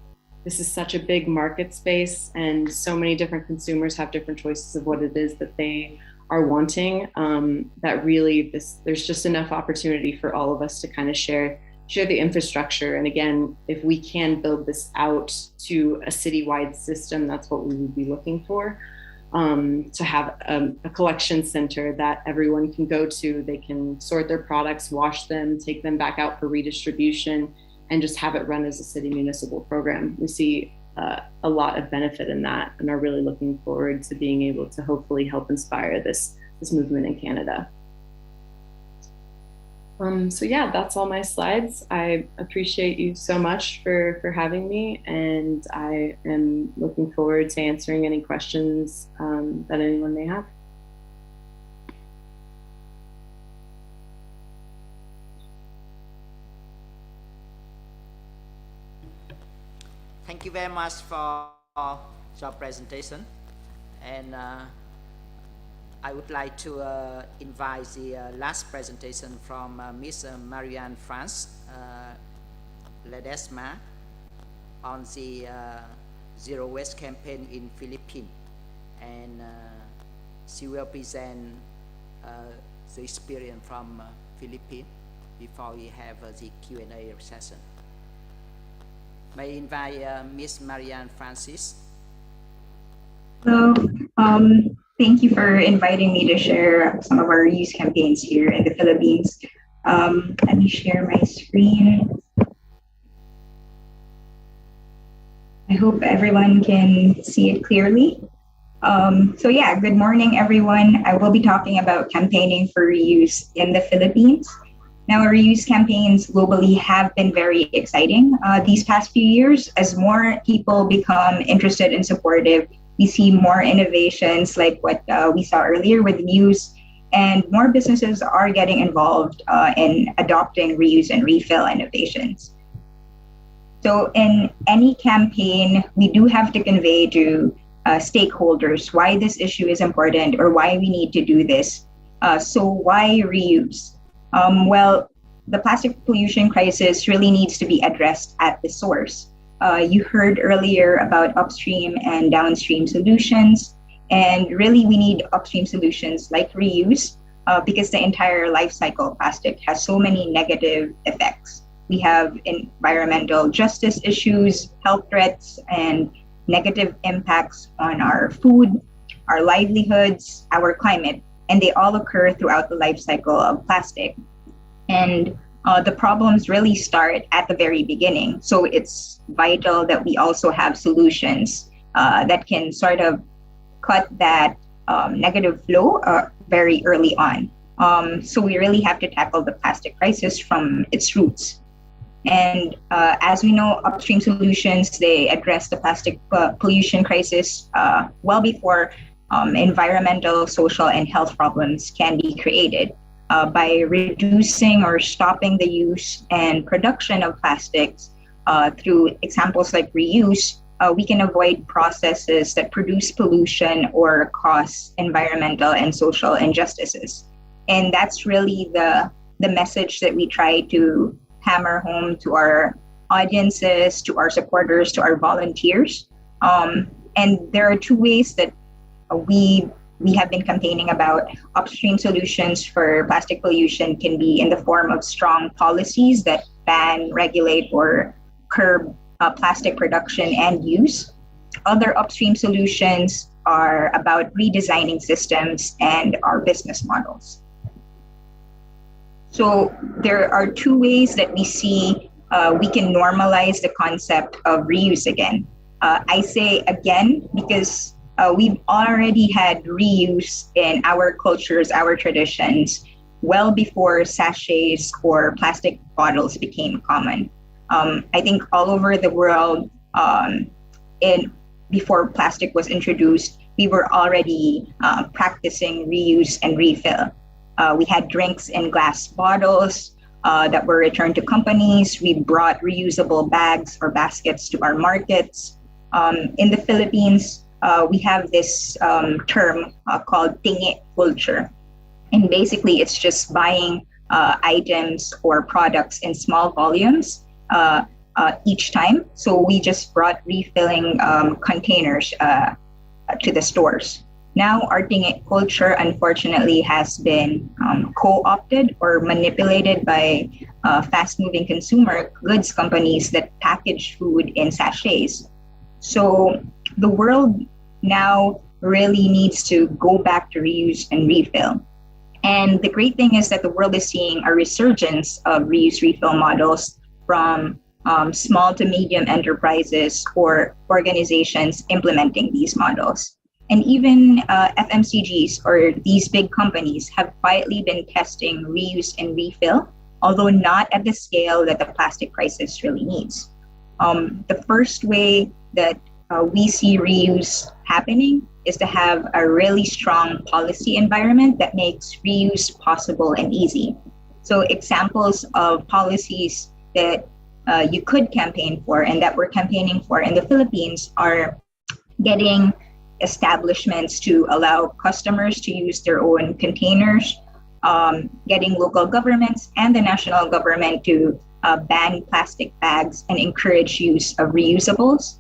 this is such a big market space and so many different consumers have different choices of what it is that they are wanting, that really there's just enough opportunity for all of us to kind of share the infrastructure. And again, if we can build this out to a citywide system, that's what we would be looking for. To have a collection center that everyone can go to. They can sort their products, wash them, take them back out for redistribution, and just have it run as a city municipal program. We see a lot of benefit in that and are really looking forward to being able to hopefully help inspire this movement in Canada. So yeah, that's all my slides. I appreciate you so much for having me, and I am looking forward to answering any questions that anyone may have. Thank you very much for your presentation, and I would like to invite the last presentation from Ms. Marianne France Ledesma on the Zero Waste campaign in Philippines, and she will present the experience from Philippines before we have the Q&A session. May I invite Miss Marianne Francis. Hello. Thank you for inviting me to share some of our youth campaigns here in the Philippines. Let me share my screen. I hope everyone can see it clearly. So yeah, good morning, everyone. I will be talking about campaigning for reuse in the Philippines. Now, reuse campaigns globally have been very exciting these past few years. As more people become interested and supportive, we see more innovations like what we saw earlier with news, and more businesses are getting involved in adopting reuse and refill innovations. So in any campaign, we do have to convey to stakeholders why this issue is important or why we need to do this. So why reuse? Well, the plastic pollution crisis really needs to be addressed at the source. You heard earlier about upstream and downstream solutions, and really we need upstream solutions like reuse because the entire life cycle of plastic has so many negative effects. We have environmental justice issues, health threats, and negative impacts on our food, our livelihoods, our climate, and they all occur throughout the life cycle of plastic. And the problems really start at the very beginning. So it's vital that we also have solutions that can sort of cut that negative flow very early on. So we really have to tackle the plastic crisis from its roots. And as we know, upstream solutions, they address the plastic pollution crisis well before environmental, social, and health problems can be created. By reducing or stopping the use and production of plastics through examples like reuse, we can avoid processes that produce pollution or cause environmental and social injustices. And that's really the message that we try to hammer home to our audiences, to our supporters, to our volunteers. And there are two ways that we have been campaigning about. Upstream solutions for plastic pollution can be in the form of strong policies that ban, regulate, or curb plastic production and use. Other upstream solutions are about redesigning systems and our business models. So there are two ways that we see we can normalize the concept of reuse again. I say again because we've already had reuse in our cultures, our traditions, well before sachets or plastic bottles became common. I think all over the world, before plastic was introduced, we were already practicing reuse and refill. We had drinks in glass bottles that were returned to companies. We brought reusable bags or baskets to our markets. In the Philippines, we have this term called tingi culture. And basically, it's just buying items or products in small volumes each time. So we just brought refilling containers to the stores. Now, our tingi culture, unfortunately, has been co-opted or manipulated by fast-moving consumer goods companies that package food in sachets. So the world now really needs to go back to reuse and refill. And the great thing is that the world is seeing a resurgence of reuse refill models from small to medium enterprises or organizations implementing these models. And even FMCGs or these big companies have quietly been testing reuse and refill, although not at the scale that the plastic crisis really needs. The first way that we see reuse happening is to have a really strong policy environment that makes reuse possible and easy. So examples of policies that you could campaign for and that we're campaigning for in the Philippines are getting establishments to allow customers to use their own containers, getting local governments and the national government to ban plastic bags and encourage use of reusables,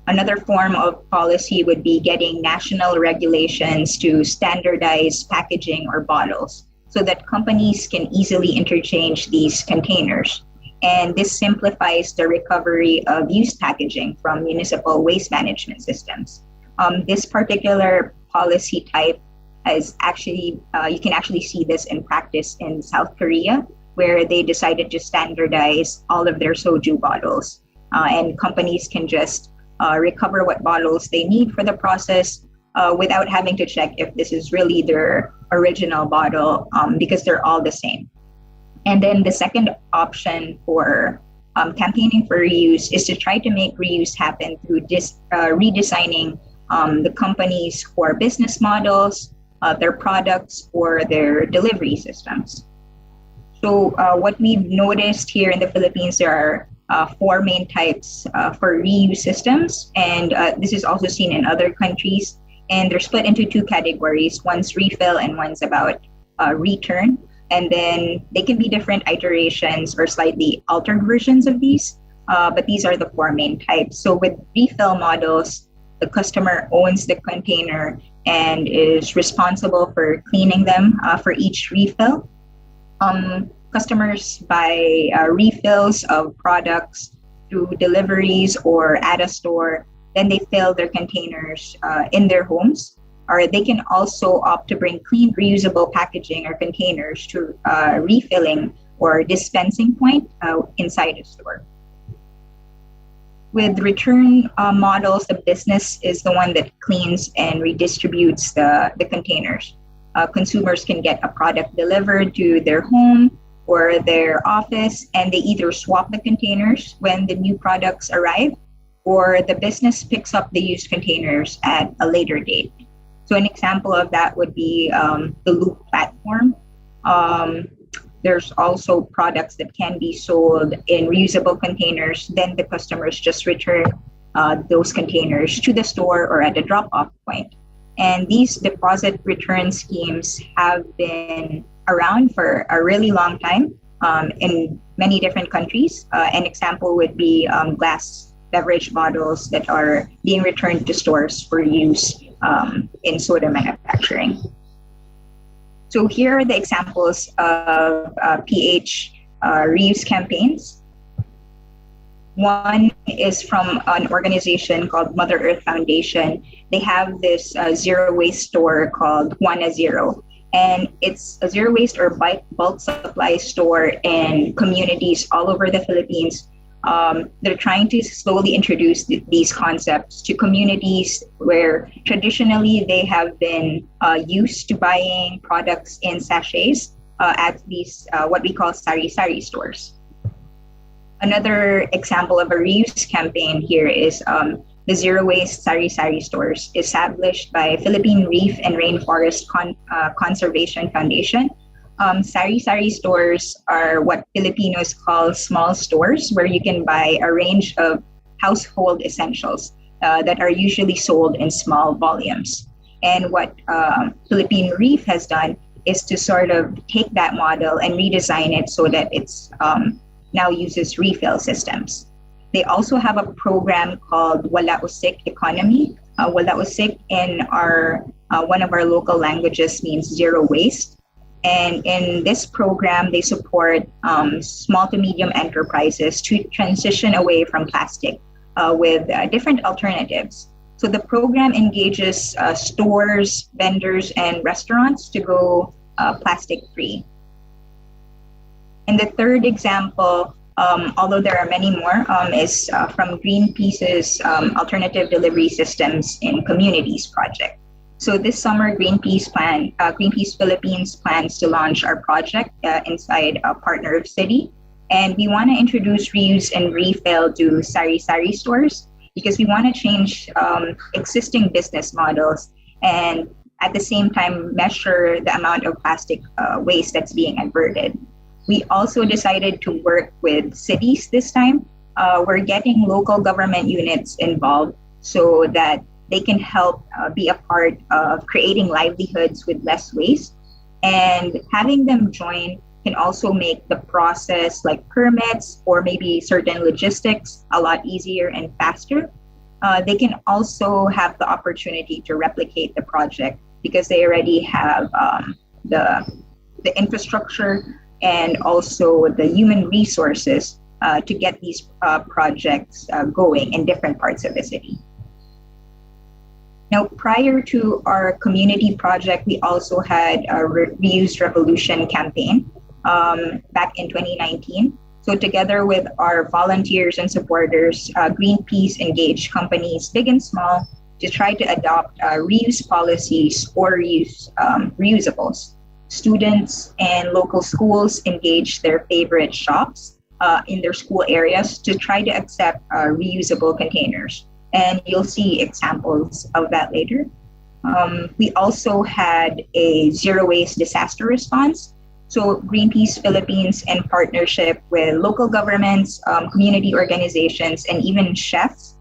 Another form of policy would be getting national regulations to standardize packaging or bottles so that companies can easily interchange these containers. And this simplifies the recovery of used packaging from municipal waste management systems. This particular policy type is actually, you can actually see this in practice in South Korea, where they decided to standardize all of their soju bottles. And companies can just recover what bottles they need for the process without having to check if this is really their original bottle, because they're all the same. And then the second option for campaigning for reuse is to try to make reuse happen through redesigning the company's core business models, their products, or their delivery systems. So what we've noticed here in the Philippines, there are 4 main types for reuse systems, and this is also seen in other countries. And they're split into 2 categories. One's refill and one's about return. And then they can be different iterations or slightly altered versions of these, but these are the 4 main types. So with refill models, the customer owns the container and is responsible for cleaning them for each refill. Customers buy refills of products through deliveries or at a store. Then they fill their containers in their homes, or they can also opt to bring clean, reusable packaging or containers to refilling or dispensing point inside a store. With return models, the business is the one that cleans and redistributes the containers. Consumers can get a product delivered to their home or their office, and they either swap the containers when the new products arrive, or the business picks up the used containers at a later date. So an example of that would be the Loop platform. There's also products that can be sold in reusable containers. Then the customers just return those containers to the store or at the drop-off point. And these deposit return schemes have been around for a really long time in many different countries. An example would be glass beverage bottles that are being returned to stores for use in soda manufacturing. So here are the examples of PH reuse campaigns. One is from an organization called Mother Earth Foundation. They have this zero waste store called Juana Zero. And it's a zero waste or bulk supply store in communities all over the Philippines. They're trying to slowly introduce these concepts to communities where traditionally they have been used to buying products in sachets at these what we call sari-sari stores. Another example of a reuse campaign here is the Zero Waste Sari-Sari stores, established by Philippine Reef and Rainforest Conservation Foundation. Sari-Sari stores are what Filipinos call small stores, where you can buy a range of household essentials that are usually sold in small volumes. And what Philippine Reef has done is to sort of take that model and redesign it so that it's now uses refill systems. They also have a program called Wala Usik Economy. Wala Usik in our one of our local languages means zero waste. And in this program, they support small to medium enterprises to transition away from plastic with different alternatives. So the program engages stores, vendors, and restaurants to go plastic free. And the third example, although there are many more, is from Greenpeace's Alternative Delivery Systems in Communities project. So this summer, Greenpeace Philippines plans to launch our project inside a partner city. And we want to introduce reuse and refill to sari-sari stores because we want to change existing business models and at the same time measure the amount of plastic waste that's being averted. We also decided to work with cities this time. We're getting local government units involved so that they can help be a part of creating livelihoods with less waste. And having them join can also make the process like permits or maybe certain logistics a lot easier and faster. they can also have the opportunity to replicate the project because they already have the infrastructure and also the human resources to get these projects going in different parts of the city. Now, prior to our community project, we also had a Reuse Revolution campaign back in 2019. So together with our volunteers and supporters, Greenpeace engaged companies big and small to try to adopt reuse policies or reuse reusables. Students and local schools engaged their favorite shops in their school areas to try to accept reusable containers. And you'll see examples of that later. We also had a zero waste disaster response. So Greenpeace Philippines, in partnership with local governments, community organizations, and even chefs,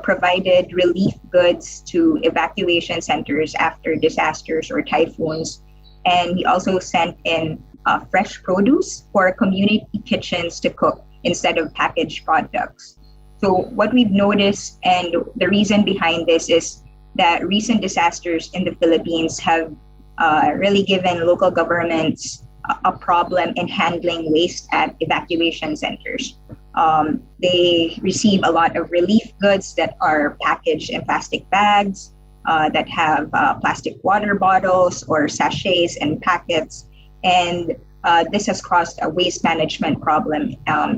provided relief goods to evacuation centers after disasters or typhoons. And we also sent in fresh produce for community kitchens to cook instead of packaged products. So what we've noticed, and the reason behind this, is that recent disasters in the Philippines have really given local governments a problem in handling waste at evacuation centers. They receive a lot of relief goods that are packaged in plastic bags, that have plastic water bottles or sachets and packets. And this has caused a waste management problem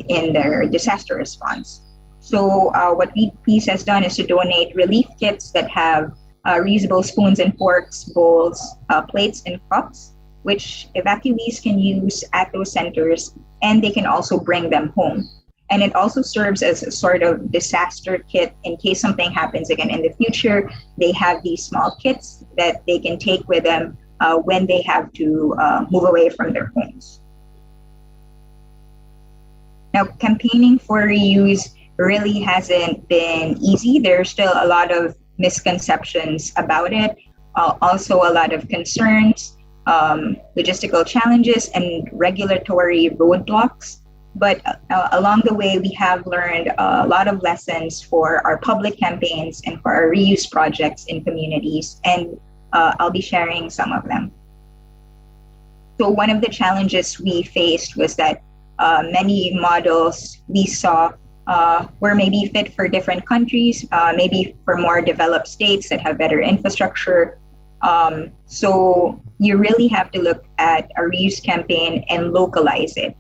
in their disaster response. So what Greenpeace has done is to donate relief kits that have reusable spoons and forks, bowls, plates, and cups, which evacuees can use at those centers, and they can also bring them home. And it also serves as a sort of disaster kit in case something happens again in the future. They have these small kits that they can take with them when they have to move away from their homes. Now, campaigning for reuse really hasn't been easy. There's still a lot of misconceptions about it, also a lot of concerns, logistical challenges, and regulatory roadblocks. But along the way, we have learned a lot of lessons for our public campaigns and for our reuse projects in communities, and I'll be sharing some of them. So one of the challenges we faced was that many models we saw were maybe fit for different countries, maybe for more developed states that have better infrastructure. So you really have to look at a reuse campaign and localize it.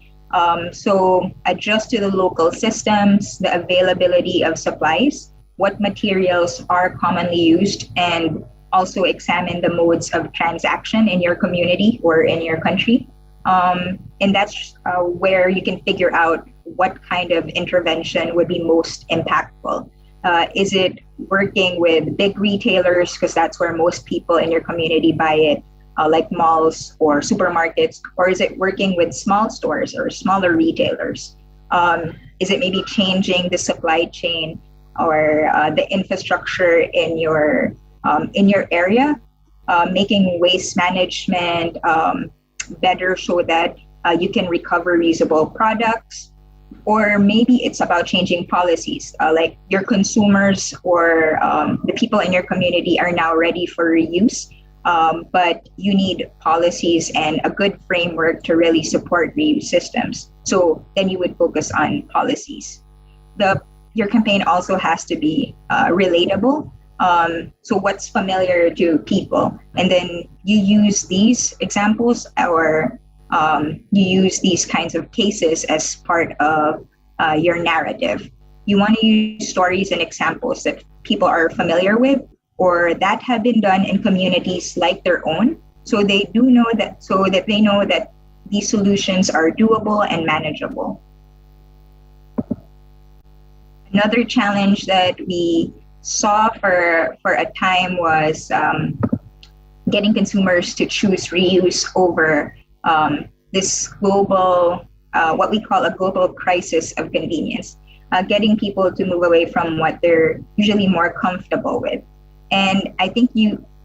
So adjust to the local systems, the availability of supplies, what materials are commonly used, and also examine the modes of transaction in your community or in your country. And that's where you can figure out what kind of intervention would be most impactful. Is it working with big retailers, because that's where most people in your community buy it, like malls or supermarkets, or is it working with small stores or smaller retailers? Is it maybe changing the supply chain or the infrastructure in your area, making waste management better so that you can recover reusable products? Or maybe it's about changing policies, like your consumers or the people in your community are now ready for reuse, but you need policies and a good framework to really support reuse systems. So then you would focus on policies. Your campaign also has to be relatable. So what's familiar to people? And then you use these examples or you use these kinds of cases as part of your narrative. You want to use stories and examples that people are familiar with or that have been done in communities like their own, so they know that these solutions are doable and manageable. Another challenge that we saw for a time was getting consumers to choose reuse over this global, what we call a global crisis of convenience, getting people to move away from what they're usually more comfortable with. And I think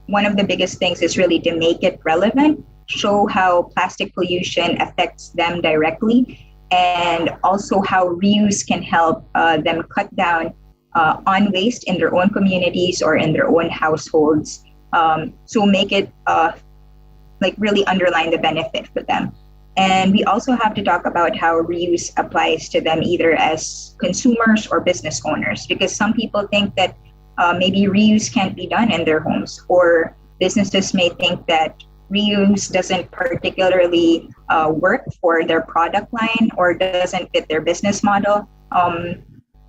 one of the biggest things is really to make it relevant, show how plastic pollution affects them directly, and also how reuse can help them cut down on waste in their own communities or in their own households. So make it like really underline the benefit for them. And we also have to talk about how reuse applies to them either as consumers or business owners, because some people think that maybe reuse can't be done in their homes, or businesses may think that reuse doesn't particularly work for their product line or doesn't fit their business model.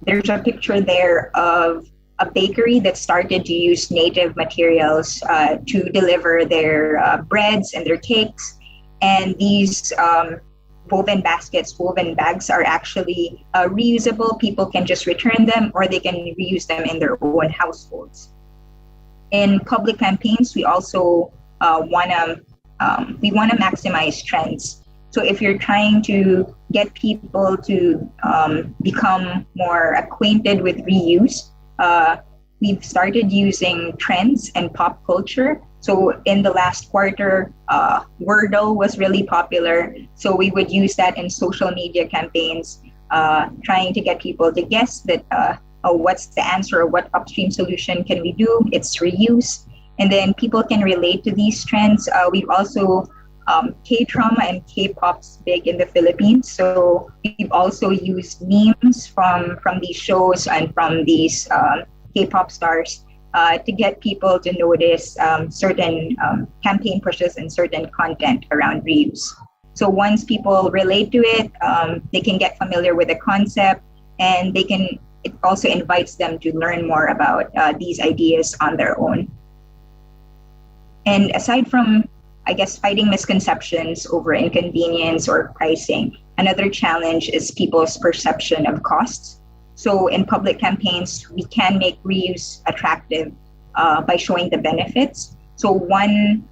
There's a picture there of a bakery that started to use native materials to deliver their breads and their cakes. And these woven baskets, woven bags are actually reusable. People can just return them or they can reuse them in their own households. In public campaigns, we also want to maximize trends. So if you're trying to get people to become more acquainted with reuse, we've started using trends and pop culture. So in the last quarter, Wordle was really popular. So we would use that in social media campaigns, trying to get people to guess that, what's the answer, or what upstream solution can we do? It's reuse. And then people can relate to these trends. We've also, K-drama and K-pop's big in the Philippines. So we've also used memes from these shows and from these K-pop stars to get people to notice certain campaign pushes and certain content around reuse. So once people relate to it, they can get familiar with the concept, and it also invites them to learn more about these ideas on their own. And aside from, I guess, fighting misconceptions over inconvenience or pricing, another challenge is people's perception of costs. So in public campaigns, we can make reuse attractive by showing the benefits. So one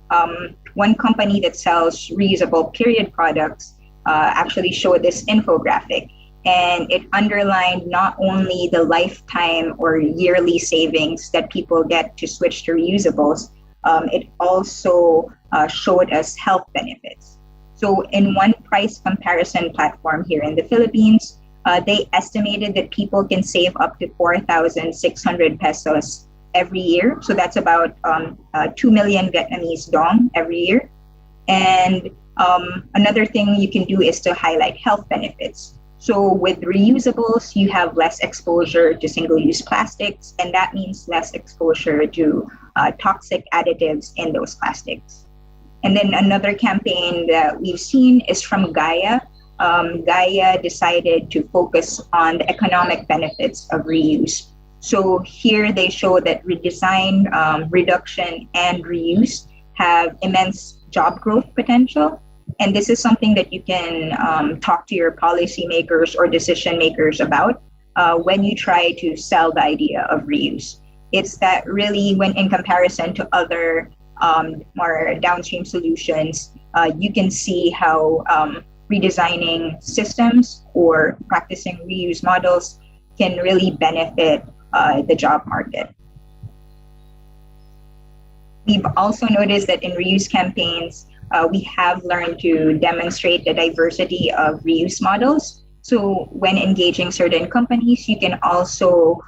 company that sells reusable period products actually showed this infographic, and it underlined not only the lifetime or yearly savings that people get to switch to reusables, it also showed us health benefits. So in one price comparison platform here in the Philippines, they estimated that people can save up to 4,600 pesos every year. So that's about 2 million Vietnamese dong every year. And another thing you can do is to highlight health benefits. So with reusables, you have less exposure to single-use plastics, and that means less exposure to toxic additives in those plastics. And then another campaign that we've seen is from Gaia. Gaia decided to focus on the economic benefits of reuse. So here they show that redesign, reduction, and reuse have immense job growth potential. And this is something that you can talk to your policymakers or decision makers about when you try to sell the idea of reuse. It's that really, when in comparison to other more downstream solutions, you can see how redesigning systems or practicing reuse models can really benefit the job market. We've also noticed that in reuse campaigns, we have learned to demonstrate the diversity of reuse models. So when engaging certain companies, you can also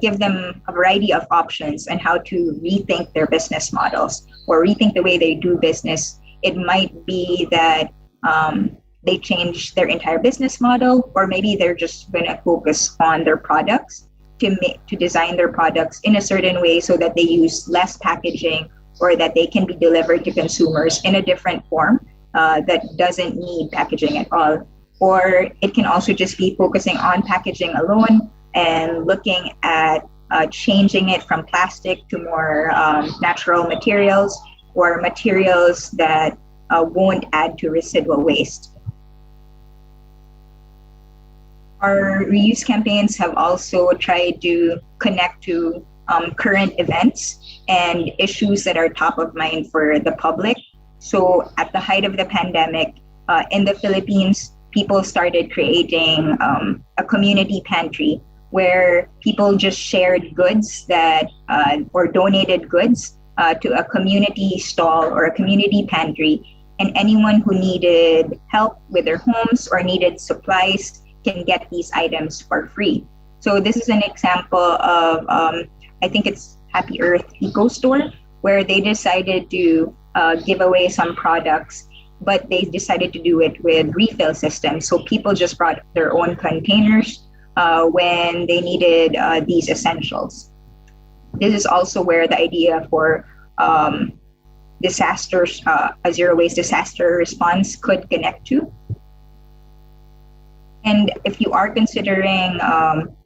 give them a variety of options on how to rethink their business models or rethink the way they do business. It might be that they change their entire business model, or maybe they're just going to focus on their products to design their products in a certain way so that they use less packaging, or that they can be delivered to consumers in a different form that doesn't need packaging at all. Or it can also just be focusing on packaging alone and looking at changing it from plastic to more natural materials, or materials that won't add to residual waste. Our reuse campaigns have also tried to connect to current events and issues that are top of mind for the public. So at the height of the pandemic, in the Philippines, people started creating a community pantry where people just shared goods that or donated goods to a community stall or a community pantry. And anyone who needed help with their homes or needed supplies can get these items for free. So this is an example of, I think it's Happy Earth Eco Store, where they decided to give away some products, but they decided to do it with refill systems. So people just brought their own containers when they needed these essentials. This is also where the idea for disasters, a zero waste disaster response could connect to. And if you are considering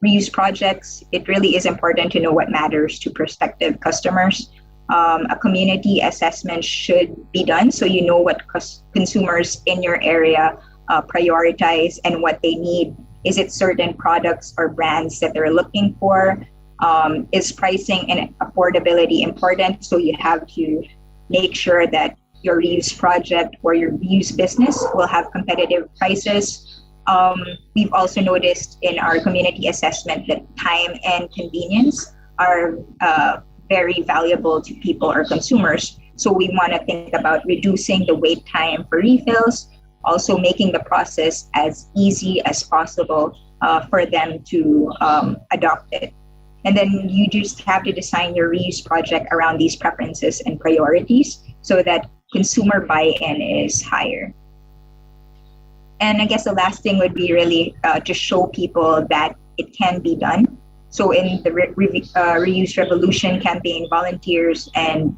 reuse projects, it really is important to know what matters to prospective customers. A community assessment should be done so you know what consumers in your area prioritize and what they need. Is it certain products or brands that they're looking for? Is pricing and affordability important? So you have to make sure that your reuse project or your reuse business will have competitive prices. We've also noticed in our community assessment that time and convenience are very valuable to people or consumers. So we want to think about reducing the wait time for refills, also making the process as easy as possible for them to adopt it. And then you just have to design your reuse project around these preferences and priorities so that consumer buy-in is higher. And I guess the last thing would be really to show people that it can be done. So in the Reuse Revolution campaign, volunteers and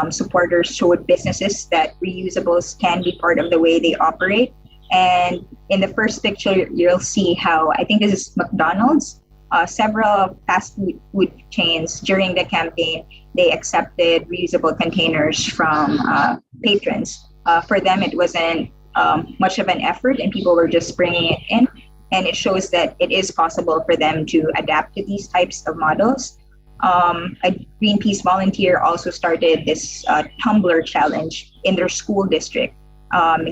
supporters showed businesses that reusables can be part of the way they operate. And in the first picture, you'll see how, I think this is McDonald's, several fast food chains during the campaign, they accepted reusable containers from patrons. For them, it wasn't much of an effort and people were just bringing it in. And it shows that it is possible for them to adapt to these types of models. A Greenpeace volunteer also started this tumbler challenge in their school district,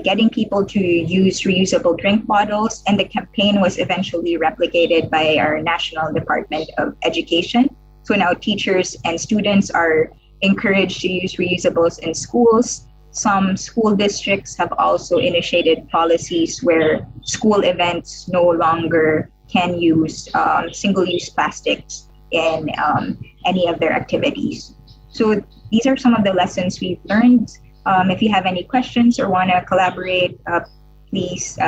getting people to use reusable drink bottles. And the campaign was eventually replicated by our National Department of Education. So now teachers and students are encouraged to use reusables in schools. Some school districts have also initiated policies where school events no longer can use single-use plastics in any of their activities. So these are some of the lessons we've learned. If you have any questions or want to collaborate, please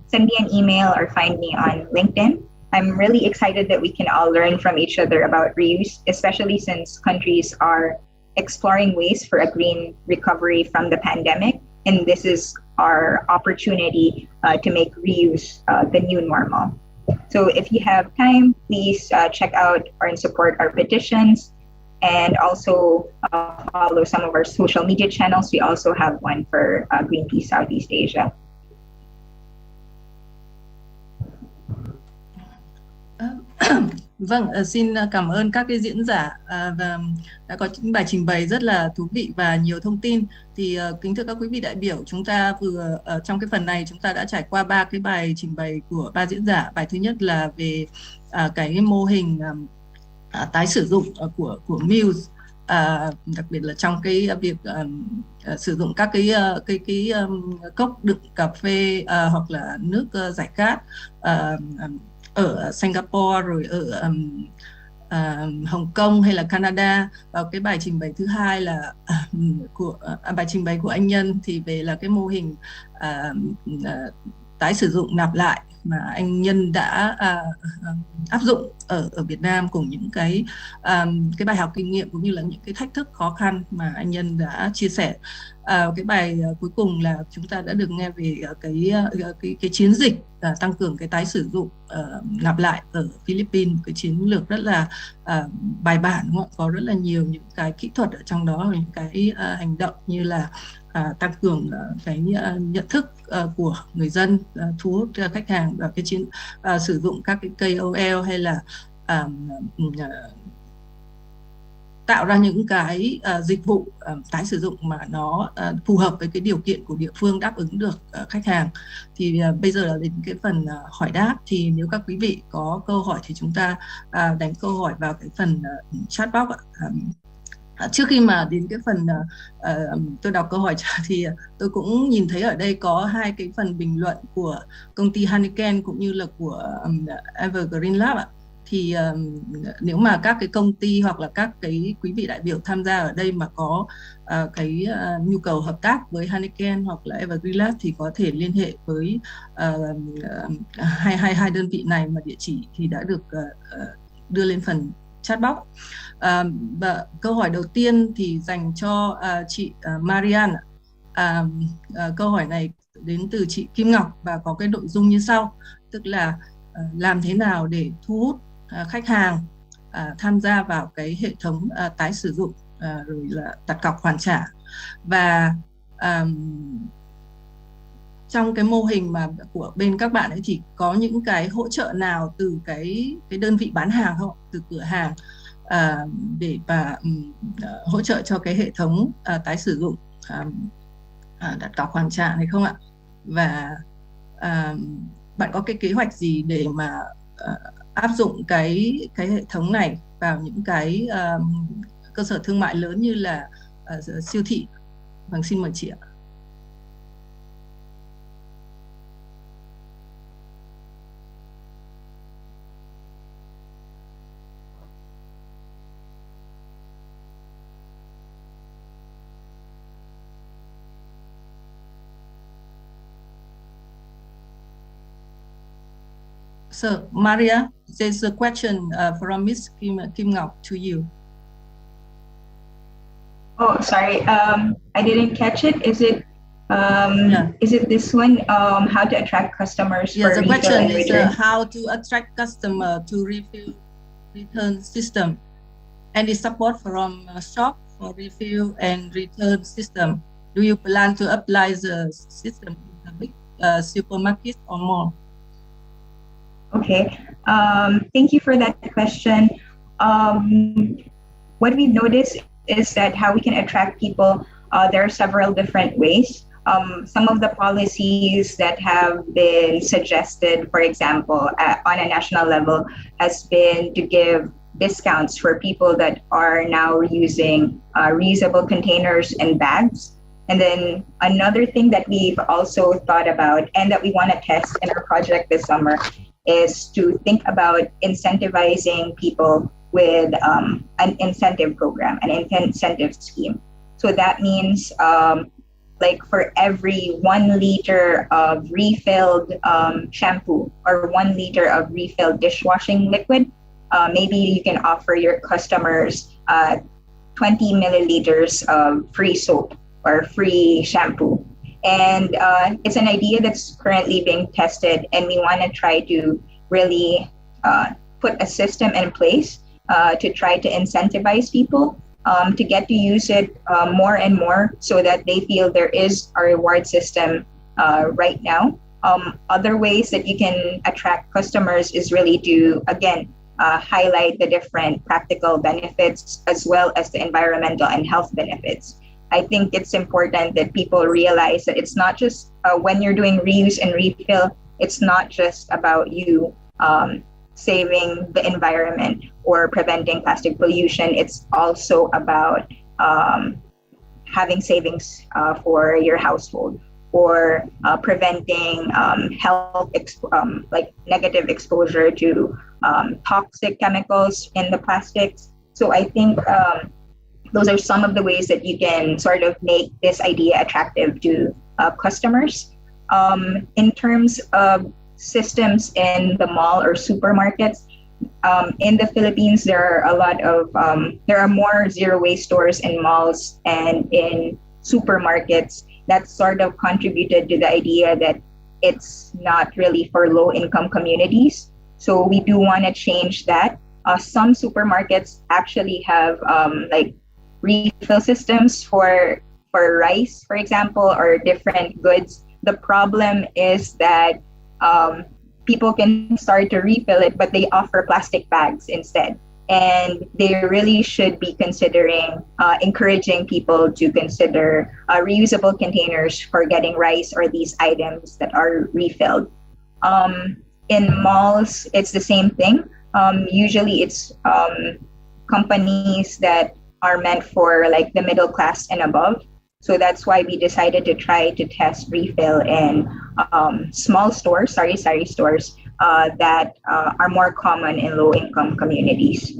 send me an email or find me on LinkedIn. I'm really excited that we can all learn from each other about reuse, especially since countries are exploring ways for a green recovery from the pandemic. And this is our opportunity to make reuse the new normal. So if you have time, please check out and support our petitions and also follow some of our social media channels. We also have one for Greenpeace Southeast Asia. Vâng, xin cảm ơn các cái diễn giả và đã có những bài trình bày rất là thú vị và nhiều thông tin. Thì kính thưa các quý vị đại biểu, chúng ta vừa trong cái phần này chúng ta đã trải qua 3 cái bài trình bày của 3 diễn giả. Bài thứ nhất là về cái mô hình tái sử dụng của Muse, đặc biệt là trong cái việc sử dụng các cái cốc đựng cà phê hoặc là nước giải khát ở Singapore, rồi ở Hồng Kông hay là Canada. Và cái bài trình bày thứ hai là bài trình bày của anh Nhân thì về là cái mô hình tái sử dụng nạp lại mà anh Nhân đã áp dụng ở Việt Nam, cùng những cái bài học kinh nghiệm cũng như là những cái thách thức khó khăn mà anh Nhân đã chia sẻ. Cái bài cuối cùng là chúng ta đã được nghe về cái chiến dịch tăng cường cái tái sử dụng nạp lại ở Philippines, cái chiến lược rất là bài bản, đúng không? Có rất là nhiều những cái kỹ thuật ở trong đó, những cái hành động như là tăng cường cái nhận thức của người dân, thu hút khách hàng, và cái sử dụng các cái KOL hay là tạo ra những cái dịch vụ tái sử dụng mà nó phù hợp với cái điều kiện của địa phương, đáp ứng được khách hàng. Thì bây giờ là đến cái phần hỏi đáp. Thì nếu các quý vị có câu hỏi thì chúng ta đánh câu hỏi vào cái phần chat box ạ. Trước khi mà đến cái phần tôi đọc câu hỏi thì tôi cũng nhìn thấy ở đây có 2 cái phần bình luận của công ty Heineken cũng như là của Evergreen Lab ạ. thì nếu mà các cái công ty hoặc là các cái quý vị đại biểu tham gia ở đây mà có nhu cầu hợp tác với Heineken hoặc là Evergreen Lab thì có thể liên hệ với hai đơn vị này, mà địa chỉ thì đã được đưa lên phần chat box. Và câu hỏi đầu tiên thì dành cho chị Marian. Câu hỏi này đến từ chị Kim Ngọc và có cái nội dung như sau, tức là làm thế nào để thu hút khách hàng tham gia vào cái hệ thống tái sử dụng rồi là đặt cọc hoàn trả. Và trong cái mô hình mà của bên các bạn ấy thì có những cái hỗ trợ nào từ cái đơn vị bán hàng không, từ cửa hàng để mà hỗ trợ cho cái hệ thống tái sử dụng đặt cọc hoàn trả này không ạ? Và bạn có cái kế hoạch gì để mà áp dụng cái hệ thống này vào những cái cơ sở thương mại lớn như là siêu thị? Vâng, xin mời chị ạ. So, Maria, there's a question from Miss Kim Ngọc to you. Oh, sorry. I didn't catch it. Is it is it this one? How to attract customers? Yes, for the question refill and is return? how to attract customer to refill return system. Any support from shop for refill and return system? Do you plan to apply the system in the big supermarket or more? Okay. Thank you for that question. What we've noticed is that how we can attract people, there are several different ways. Some of the policies that have been suggested, for example, on a national level, has been to give discounts for people that are now using reusable containers and bags. And then another thing that we've also thought about and that we want to test in our project this summer is to think about incentivizing people with an incentive program, an incentive scheme. So that means like for every 1 liter of refilled shampoo or 1 liter of refilled dishwashing liquid, maybe you can offer your customers 20 milliliters of free soap or free shampoo. And it's an idea that's currently being tested, and we want to try to really put a system in place to try to incentivize people to get to use it more and more, so that they feel there is a reward system right now. Other ways that you can attract customers is really to, again, highlight the different practical benefits as well as the environmental and health benefits. I think it's important that people realize that it's not just when you're doing reuse and refill, it's not just about you saving the environment or preventing plastic pollution. It's also about having savings for your household, or preventing health, like negative exposure to toxic chemicals in the plastics. So I think those are some of the ways that you can sort of make this idea attractive to customers. In terms of systems in the mall or supermarkets, in the Philippines, there are more zero waste stores in malls and in supermarkets. That sort of contributed to the idea that it's not really for low income communities. So we do want to change that. Some supermarkets actually have like refill systems for rice, for example, or different goods. The problem is that people can start to refill it, but they offer plastic bags instead. And they really should be considering encouraging people to consider reusable containers for getting rice or these items that are refilled. In malls, it's the same thing. Usually it's companies that are meant for like the middle class and above. So that's why we decided to try to test refill in small stores, sari-sari stores, that are more common in low-income communities.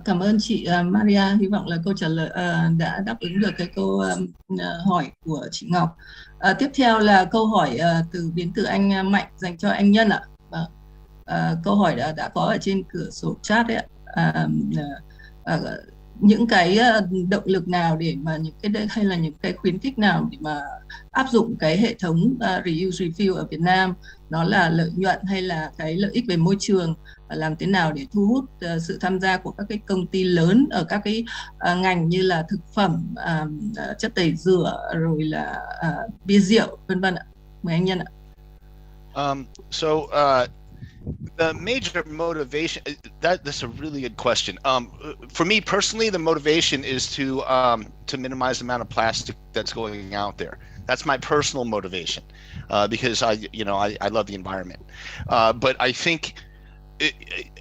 Cảm ơn chị Maria. Hy vọng là câu trả lời đã đáp ứng được cái câu hỏi của chị Ngọc. Tiếp theo là câu hỏi đến từ anh Mạnh dành cho anh Nhân ạ. Câu hỏi đã có ở trên cửa sổ chat đấy ạ. Những cái động lực nào để mà hay là những cái khuyến khích nào để mà áp dụng cái hệ thống reuse refill ở Việt Nam, nó là lợi nhuận hay là cái lợi ích về môi trường, làm thế nào để thu hút sự tham gia của các cái công ty lớn ở các cái ngành như là thực phẩm, chất tẩy rửa, rồi là bia rượu vân vân ạ. Mời anh Nhân ạ. The major motivation, that's a really good question. For me personally, the motivation is to minimize the amount of plastic that's going out there. That's my personal motivation, because I love the environment. But I think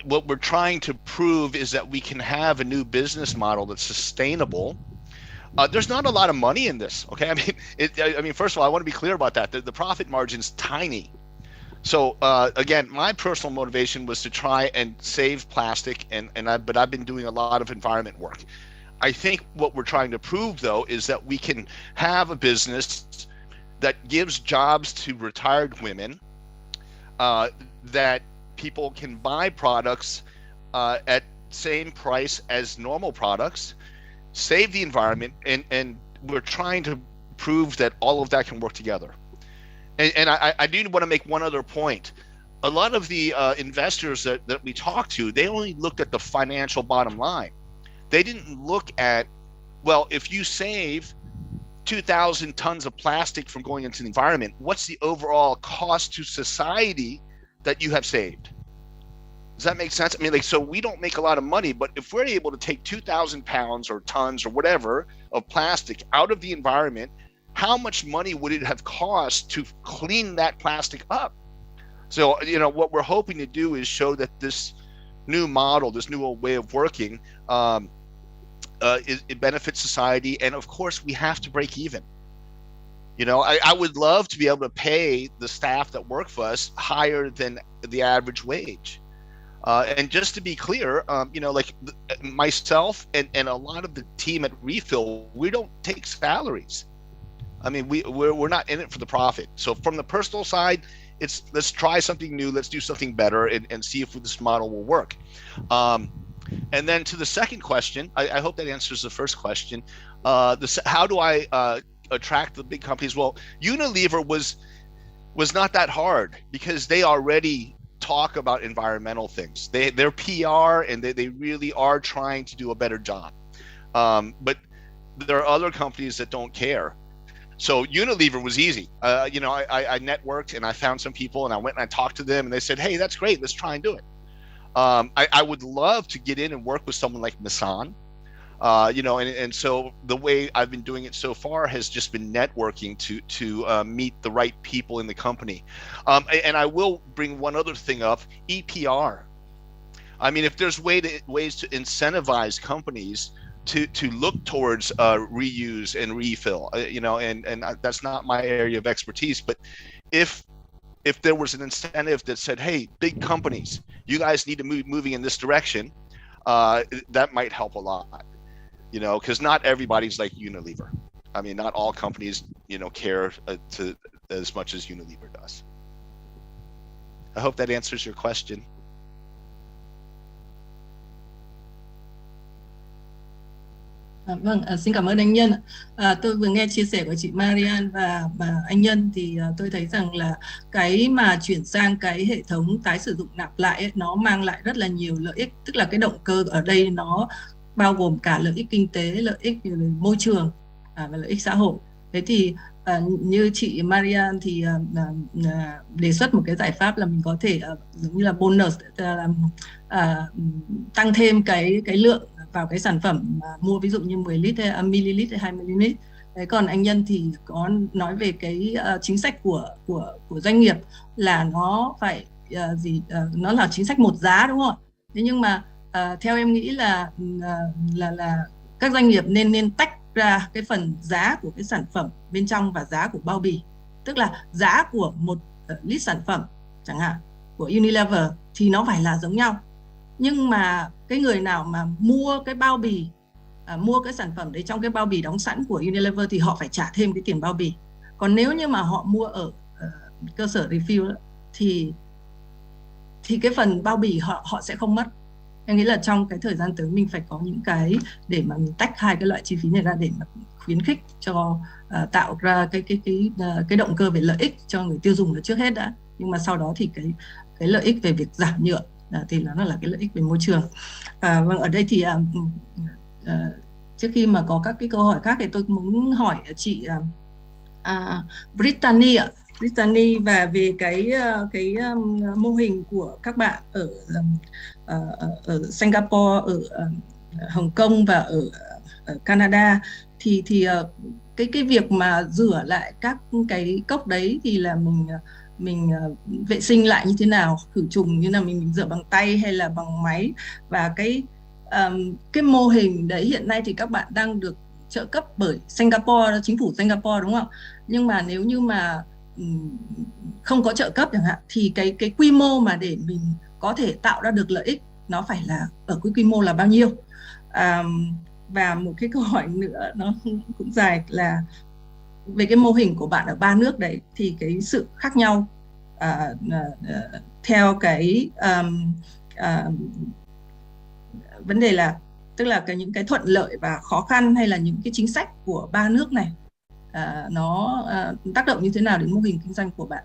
what we're trying to prove is that we can have a new business model that's sustainable. There's not a lot of money in this, okay? I mean, first of all, I want to be clear about that. The profit margin's tiny. So again, my personal motivation was to try and save plastic, but I've been doing a lot of environment work. I think what we're trying to prove, though, is that we can have a business that gives jobs to retired women, that people can buy products at same price as normal products, save the environment, and we're trying to prove that all of that can work together. And I do want to make one other point. A lot of the investors that we talked to, they only looked at the financial bottom line. They didn't look at, well, if you save 2,000 tons of plastic from going into the environment, what's the overall cost to society that you have saved? Does that make sense? I mean, so we don't make a lot of money, but if we're able to take 2,000 pounds or tons or whatever of plastic out of the environment, how much money would it have cost to clean that plastic up? So, what we're hoping to do is show that this new model, this new way of working, it benefits society. And of course, we have to break even. I would love to be able to pay the staff that work for us higher than the average wage. And just to be clear, myself and a lot of the team at Refill, we don't take salaries. I mean, we're not in it for the profit. So from the personal side, it's let's try something new, let's do something better, and see if this model will work. And then to the second question, I hope that answers the first question. How do I attract the big companies? Well, Unilever was not that hard because they already talk about environmental things. They're PR and they really are trying to do a better job. But there are other companies that don't care. So Unilever was easy. I networked and I found some people and I went and I talked to them and they said, hey, that's great. Let's try and do it. I would love to get in and work with someone like Nissan. And so the way I've been doing it so far has just been networking to meet the right people in the company. And I will bring one other thing up, EPR. I mean, if there's ways to incentivize companies to look towards reuse and refill, and that's not my area of expertise, but if there was an incentive that said, hey, big companies, you guys need to moving in this direction, that might help a lot, because not everybody's like Unilever. I mean, not all companies, care to as much as Unilever does. I hope that answers your question. Vâng, xin cảm ơn anh Nhân. Tôi vừa nghe chia sẻ của chị Marian và anh Nhân thì tôi thấy rằng là cái mà chuyển sang cái hệ thống tái sử dụng nạp lại ấy, nó mang lại rất là nhiều lợi ích. Tức là cái động cơ ở đây nó bao gồm cả lợi ích kinh tế, lợi ích về môi trường và lợi ích xã hội. Thế thì như chị Marian thì đề xuất một cái giải pháp là mình có thể giống như là bonus, tăng thêm cái lượng vào cái sản phẩm mua, ví dụ như 10 lít hay ml hay 20 ml. Đấy, còn anh Nhân thì có nói về cái chính sách của doanh nghiệp là nó phải nó là chính sách một giá, đúng không? Thế nhưng mà theo em nghĩ là các doanh nghiệp nên tách ra cái phần giá của cái sản phẩm bên trong và giá của bao bì. Tức là giá của một lít sản phẩm chẳng hạn của Unilever thì nó phải là giống nhau. Nhưng mà cái người nào mà mua cái bao bì, mua cái sản phẩm đấy trong cái bao bì đóng sẵn của Unilever thì họ phải trả thêm cái tiền bao bì. Còn nếu như mà họ mua ở cơ sở refill đó, thì cái phần bao bì họ sẽ không mất. Em nghĩ là trong cái thời gian tới mình phải có những cái để mà mình tách hai cái loại chi phí này ra để mà khuyến khích cho tạo ra cái động cơ về lợi ích cho người tiêu dùng là trước hết đã. Nhưng mà sau đó thì cái lợi ích về việc giảm nhựa thì nó là cái lợi ích về môi trường. Vâng, ở đây thì trước khi mà có các cái câu hỏi khác thì tôi muốn hỏi chị Brittany ạ. Brittany và về cái mô hình của các bạn ở Singapore, ở Hồng Kông và ở Canada thì cái việc mà rửa lại các cái cốc đấy thì là mình vệ sinh lại như thế nào, khử trùng như nào, mình rửa bằng tay hay là bằng máy, và cái mô hình đấy hiện nay thì các bạn đang được trợ cấp bởi Singapore, chính phủ Singapore đúng không? Nhưng mà nếu như mà không có trợ cấp chẳng hạn thì cái quy mô mà để mình có thể tạo ra được lợi ích nó phải là ở cái quy mô là bao nhiêu? Và một cái câu hỏi nữa nó cũng dài là về cái mô hình của bạn ở ba nước đấy thì cái sự khác nhau theo cái vấn đề là tức là những cái thuận lợi và khó khăn hay là những cái chính sách của ba nước này nó tác động như thế nào đến mô hình kinh doanh của bạn?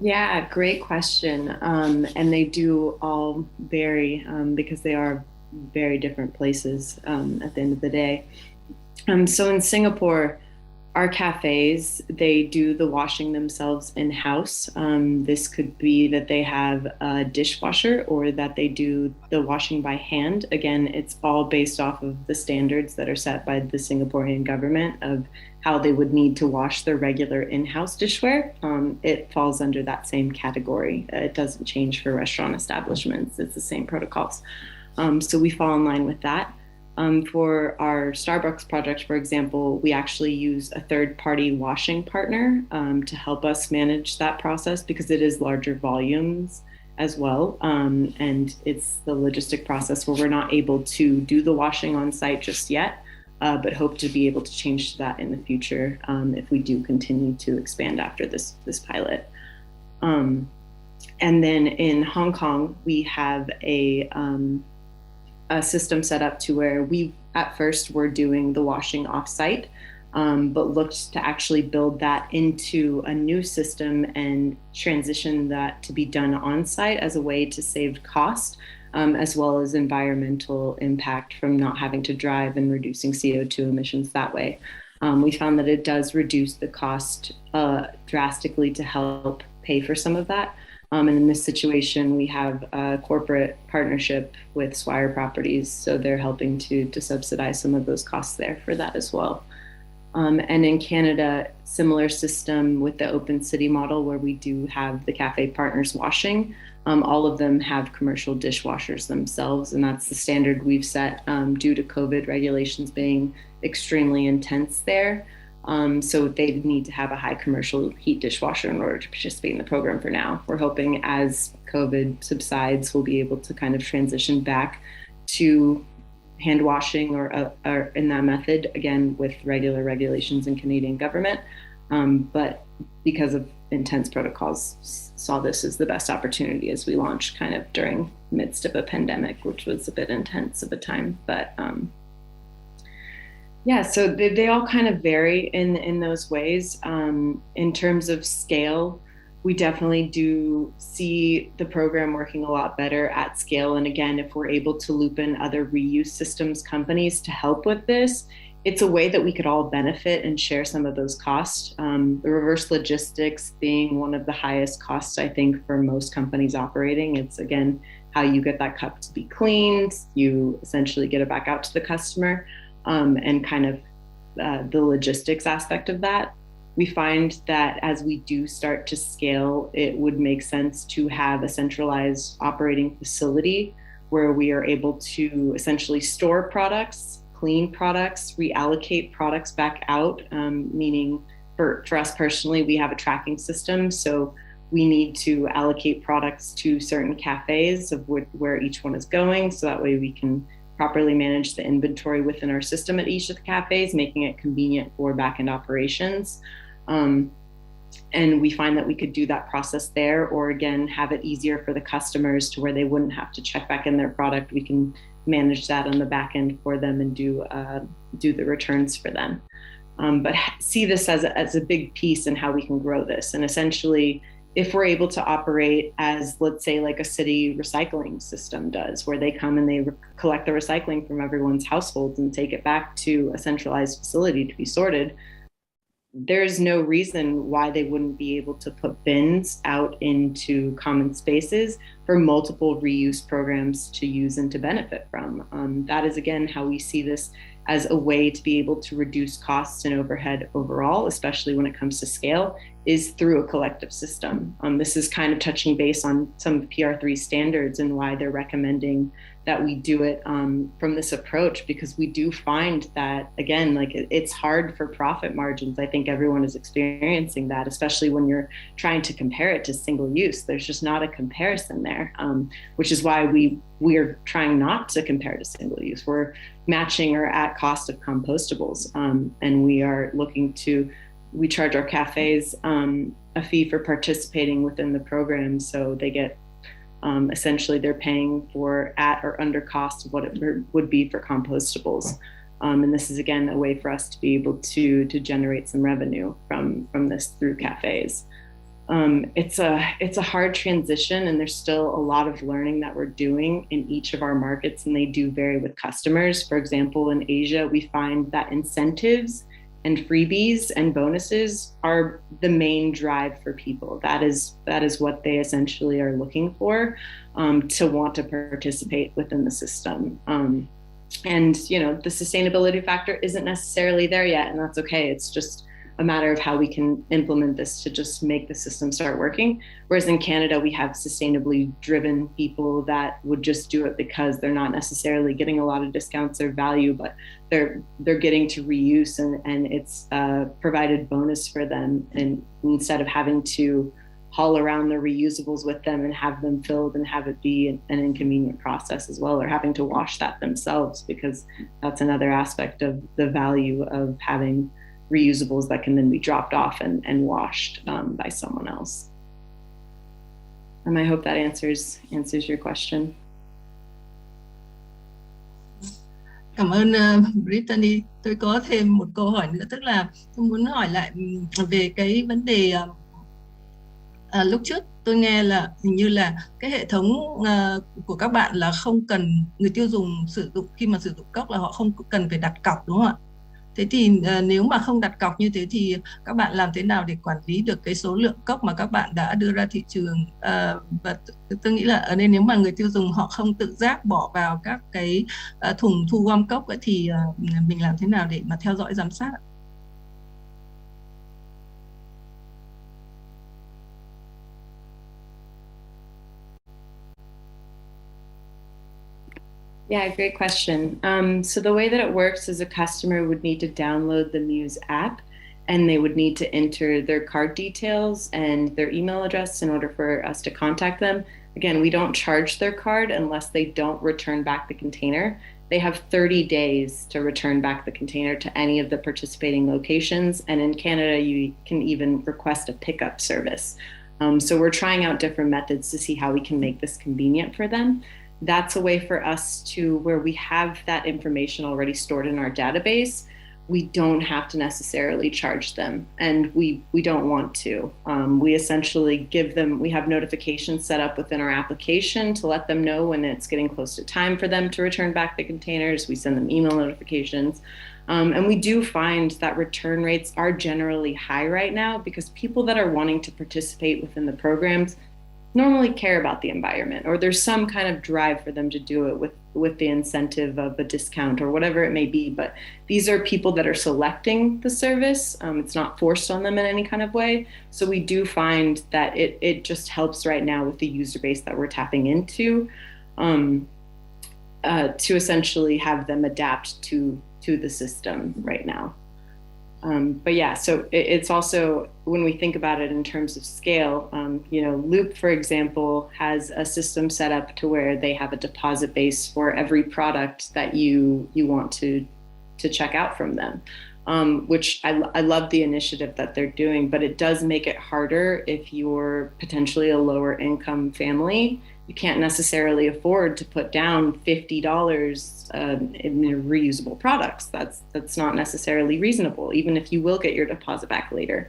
Yeah, great question. And they do all vary because they are very different places at the end of the day. So in Singapore, our cafes, they do the washing themselves in-house. This could be that they have a dishwasher or that they do the washing by hand. Again, it's all based off of the standards that are set by the Singaporean government of how they would need to wash their regular in-house dishware. It falls under that same category. It doesn't change for restaurant establishments. It's the same protocols. So we fall in line with that. For our Starbucks project, for example, we actually use a third-party washing partner to help us manage that process because it is larger volumes as well. And it's the logistic process where we're not able to do the washing on site just yet, but hope to be able to change that in the future if we do continue to expand after this pilot. And then in Hong Kong, we have a system set up to where we at first were doing the washing offsite, but looked to actually build that into a new system and transition that to be done on site as a way to save cost, as well as environmental impact from not having to drive and reducing CO2 emissions that way. We found that it does reduce the cost drastically to help pay for some of that. And in this situation, we have a corporate partnership with Swire Properties, so they're helping to subsidize some of those costs there for that as well. And in Canada, similar system with the open city model where we do have the cafe partners washing. All of them have commercial dishwashers themselves, and that's the standard we've set due to COVID regulations being extremely intense there. So they need to have a high commercial heat dishwasher in order to participate in the program for now. We're hoping as COVID subsides, we'll be able to kind of transition back to hand washing or in that method, again, with regular regulations in Canadian government. But because of intense protocols, saw this as the best opportunity as we launched kind of during midst of a pandemic, which was a bit intense of a time. But yeah, so they all kind of vary in those ways. In terms of scale, we definitely do see the program working a lot better at scale. And again, if we're able to loop in other reuse systems companies to help with this, it's a way that we could all benefit and share some of those costs. The reverse logistics being one of the highest costs, I think, for most companies operating. It's, again, how you get that cup to be cleaned, you essentially get it back out to the customer. And kind of the logistics aspect of that. We find that as we do start to scale, it would make sense to have a centralized operating facility where we are able to essentially store products, clean products, reallocate products back out, meaning for us personally, we have a tracking system. So we need to allocate products to certain cafes of where each one is going. So that way we can properly manage the inventory within our system at each of the cafes, making it convenient for back-end operations. And we find that we could do that process there, or again, have it easier for the customers to where they wouldn't have to check back in their product. We can manage that on the back end for them and do the returns for them. But see this as a big piece in how we can grow this. And essentially, if we're able to operate as, let's say, like a city recycling system does, where they come and they collect the recycling from everyone's households and take it back to a centralized facility to be sorted, there's no reason why they wouldn't be able to put bins out into common spaces for multiple reuse programs to use and to benefit from. That is, again, how we see this as a way to be able to reduce costs and overhead overall, especially when it comes to scale, is through a collective system. This is kind of touching base on some of the PR3 standards and why they're recommending that we do it from this approach, because we do find that, again, like it's hard for profit margins. I think everyone is experiencing that, especially when you're trying to compare it to single use. There's just not a comparison there, which is why we are trying not to compare to single use. We're matching or at cost of compostables, and we are looking to, we charge our cafes a fee for participating within the program, so they get essentially they're paying for at or under cost of what it would be for compostables. And this is, again, a way for us to be able to generate some revenue from this through cafes. It's a hard transition, and there's still a lot of learning that we're doing in each of our markets, and they do vary with customers. For example, in Asia, we find that incentives and freebies and bonuses are the main drive for people. That is what they essentially are looking for to want to participate within the system. And the sustainability factor isn't necessarily there yet, and that's okay. It's just a matter of how we can implement this to just make the system start working. Whereas in Canada, we have sustainably driven people that would just do it because they're not necessarily getting a lot of discounts or value, but they're getting to reuse, and it's a provided bonus for them. And instead of having to haul around the reusables with them and have them filled and have it be an inconvenient process as well, or having to wash that themselves, because that's another aspect of the value of having reusables that can then be dropped off and washed by someone else. And I hope that answers your question. Cảm ơn Brittany. Tôi có thêm một câu hỏi nữa, tức là tôi muốn hỏi lại về cái vấn đề lúc trước tôi nghe là hình như là cái hệ thống của các bạn là không cần người tiêu dùng sử dụng, khi mà sử dụng cốc là họ không cần phải đặt cọc, đúng không ạ? Thế thì nếu mà không đặt cọc như thế thì các bạn làm thế nào để quản lý được cái số lượng cốc mà các bạn đã đưa ra thị trường? Và tôi nghĩ là ở đây nếu mà người tiêu dùng họ không tự giác bỏ vào các cái thùng thu gom cốc ấy, thì mình làm thế nào để mà theo dõi giám sát? Yeah, great question. So the way that it works is a customer would need to download the Muse app, and they would need to enter their card details and their email address in order for us to contact them. Again, we don't charge their card unless they don't return back the container. They have 30 days to return back the container to any of the participating locations. And in Canada, you can even request a pickup service. So we're trying out different methods to see how we can make this convenient for them. That's a way for us to, where we have that information already stored in our database, we don't have to necessarily charge them, and we don't want to. We essentially give them, we have notifications set up within our application to let them know when it's getting close to time for them to return back the containers. We send them email notifications. And we do find that return rates are generally high right now, because people that are wanting to participate within the programs normally care about the environment, or there's some kind of drive for them to do it with the incentive of a discount or whatever it may be. But these are people that are selecting the service. It's not forced on them in any kind of way. So we do find that it just helps right now with the user base that we're tapping into, to essentially have them adapt to the system right now. But yeah, so it's also, when we think about it in terms of scale, you know, Loop, for example, has a system set up to where they have a deposit base for every product that you want to check out from them, which I love the initiative that they're doing, but it does make it harder if you're potentially a lower income family. You can't necessarily afford to put down $50 in reusable products. That's not necessarily reasonable, even if you will get your deposit back later.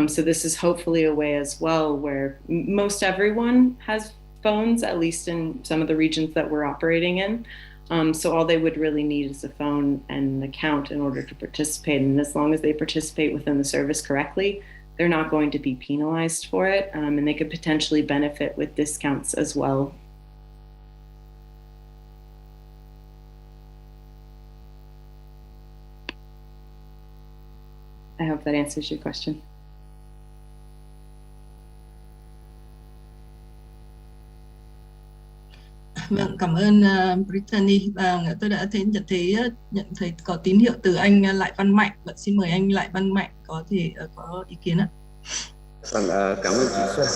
So this is hopefully a way as well where most everyone has phones, at least in some of the regions that we're operating in. So all they would really need is a phone and an account in order to participate. And as long as they participate within the service correctly, they're not going to be penalized for it, and they could potentially benefit with discounts as well. I hope that answers your question. Vâng, cảm ơn Brittany. Và tôi đã nhận thấy có tín hiệu từ anh Lại Văn Mạnh. Vậy xin mời anh Lại Văn Mạnh có thể có ý kiến ạ. Cảm ơn chị Xuân.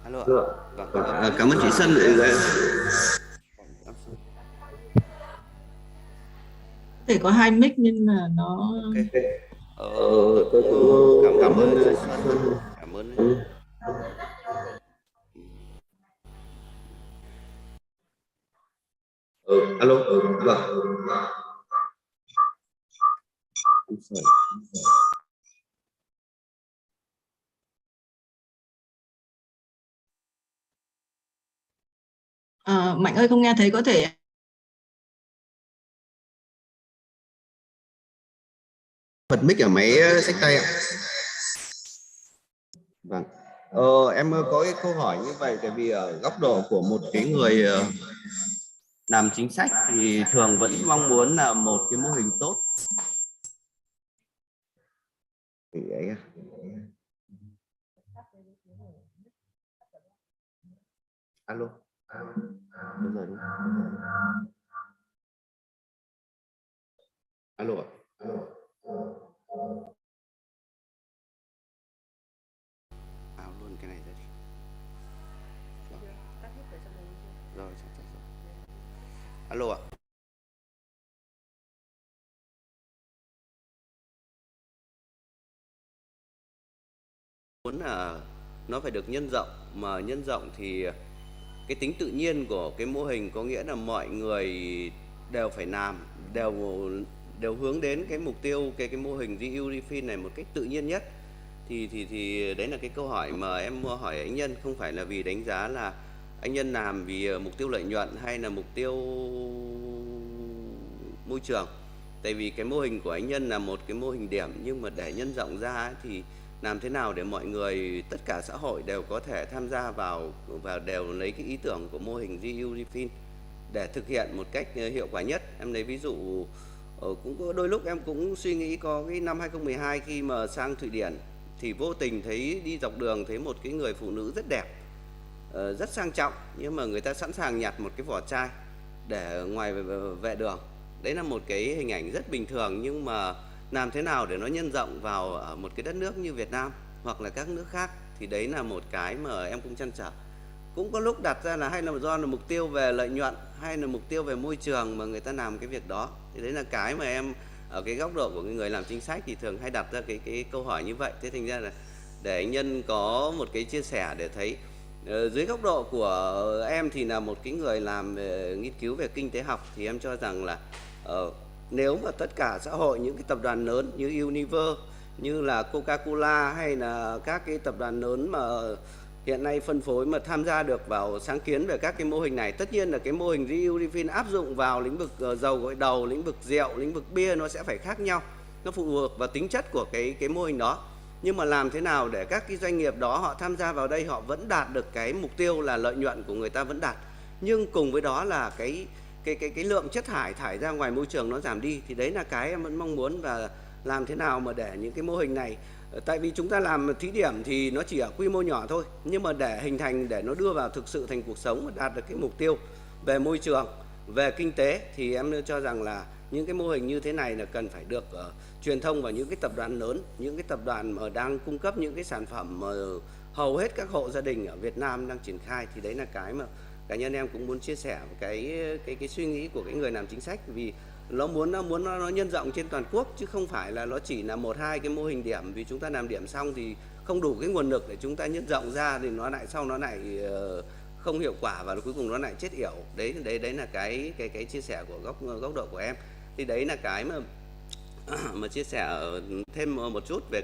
Alo ạ. Cảm ơn chị Xuân. Có thể có hai mic nhưng mà nó... Tôi cũng cảm ơn chị Xuân. Cảm ơn. Alo. Mạnh ơi, không nghe thấy, có thể Bật mic ở máy xách tay ạ. Vâng. Em có cái câu hỏi như vậy, tại vì ở góc độ của một cái người làm chính sách thì thường vẫn mong muốn là một cái mô hình tốt. Alo. Đúng rồi, đúng. Alo ạ. Alo luôn cái này ra đi. Rồi. Alo ạ. Muốn là nó phải được nhân rộng, mà nhân rộng thì cái tính tự nhiên của cái mô hình có nghĩa là mọi người đều phải làm, đều hướng đến cái mục tiêu cái mô hình reuse refill này một cách tự nhiên nhất. Thì đấy là cái câu hỏi mà em hỏi anh Nhân, không phải là vì đánh giá là anh Nhân làm vì mục tiêu lợi nhuận hay là mục tiêu môi trường. Tại vì cái mô hình của anh Nhân là một cái mô hình điểm, nhưng mà để nhân rộng ra thì làm thế nào để mọi người, tất cả xã hội đều có thể tham gia vào và đều lấy cái ý tưởng của mô hình reuse refill để thực hiện một cách hiệu quả nhất. Em lấy ví dụ, cũng có đôi lúc em cũng suy nghĩ có cái năm 2012 khi mà sang Thụy Điển thì vô tình thấy đi dọc đường thấy một cái người phụ nữ rất đẹp, rất sang trọng, nhưng mà người ta sẵn sàng nhặt một cái vỏ chai để ngoài vệ đường. Đấy là một cái hình ảnh rất bình thường, nhưng mà làm thế nào để nó nhân rộng vào ở một cái đất nước như Việt Nam hoặc là các nước khác, thì đấy là một cái mà em cũng trăn trở. Cũng có lúc đặt ra là hay là do là mục tiêu về lợi nhuận hay là mục tiêu về môi trường mà người ta làm cái việc đó. Thì đấy là cái mà em ở cái góc độ của người làm chính sách thì thường hay đặt ra cái câu hỏi như vậy. Thế thành ra là để anh Nhân có một cái chia sẻ để thấy dưới góc độ của em thì là một cái người làm nghiên cứu về kinh tế học, thì em cho rằng là nếu mà tất cả xã hội, những cái tập đoàn lớn như Unilever, như là Coca-Cola hay là các cái tập đoàn lớn mà hiện nay phân phối mà tham gia được vào sáng kiến về các cái mô hình này, tất nhiên là cái mô hình reuse refill áp dụng vào lĩnh vực dầu gội đầu, lĩnh vực rượu, lĩnh vực bia nó sẽ phải khác nhau, nó phụ thuộc vào tính chất của cái mô hình đó. Nhưng mà làm thế nào để các cái doanh nghiệp đó họ tham gia vào đây họ vẫn đạt được cái mục tiêu là lợi nhuận của người ta vẫn đạt, nhưng cùng với đó là cái lượng chất thải ra ngoài môi trường nó giảm đi. Thì đấy là cái em vẫn mong muốn, và làm thế nào mà để những cái mô hình này, tại vì chúng ta làm thí điểm thì nó chỉ ở quy mô nhỏ thôi, nhưng mà để hình thành, để nó đưa vào thực sự thành cuộc sống và đạt được cái mục tiêu về môi trường, về kinh tế, thì em cho rằng là những cái mô hình như thế này là cần phải được truyền thông vào những cái tập đoàn lớn, những cái tập đoàn mà đang cung cấp những cái sản phẩm mà hầu hết các hộ gia đình ở Việt Nam đang triển khai. Thì đấy là cái mà cá nhân em cũng muốn chia sẻ cái suy nghĩ của cái người làm chính sách, vì nó muốn nó nhân rộng trên toàn quốc, chứ không phải là nó chỉ là 1-2 cái mô hình điểm. Vì chúng ta làm điểm xong thì không đủ cái nguồn lực để chúng ta nhân rộng ra, thì nó lại không hiệu quả, và cuối cùng nó lại chết yểu. Đấy là cái chia sẻ của góc độ của em. Thì đấy là cái mà chia sẻ thêm một chút về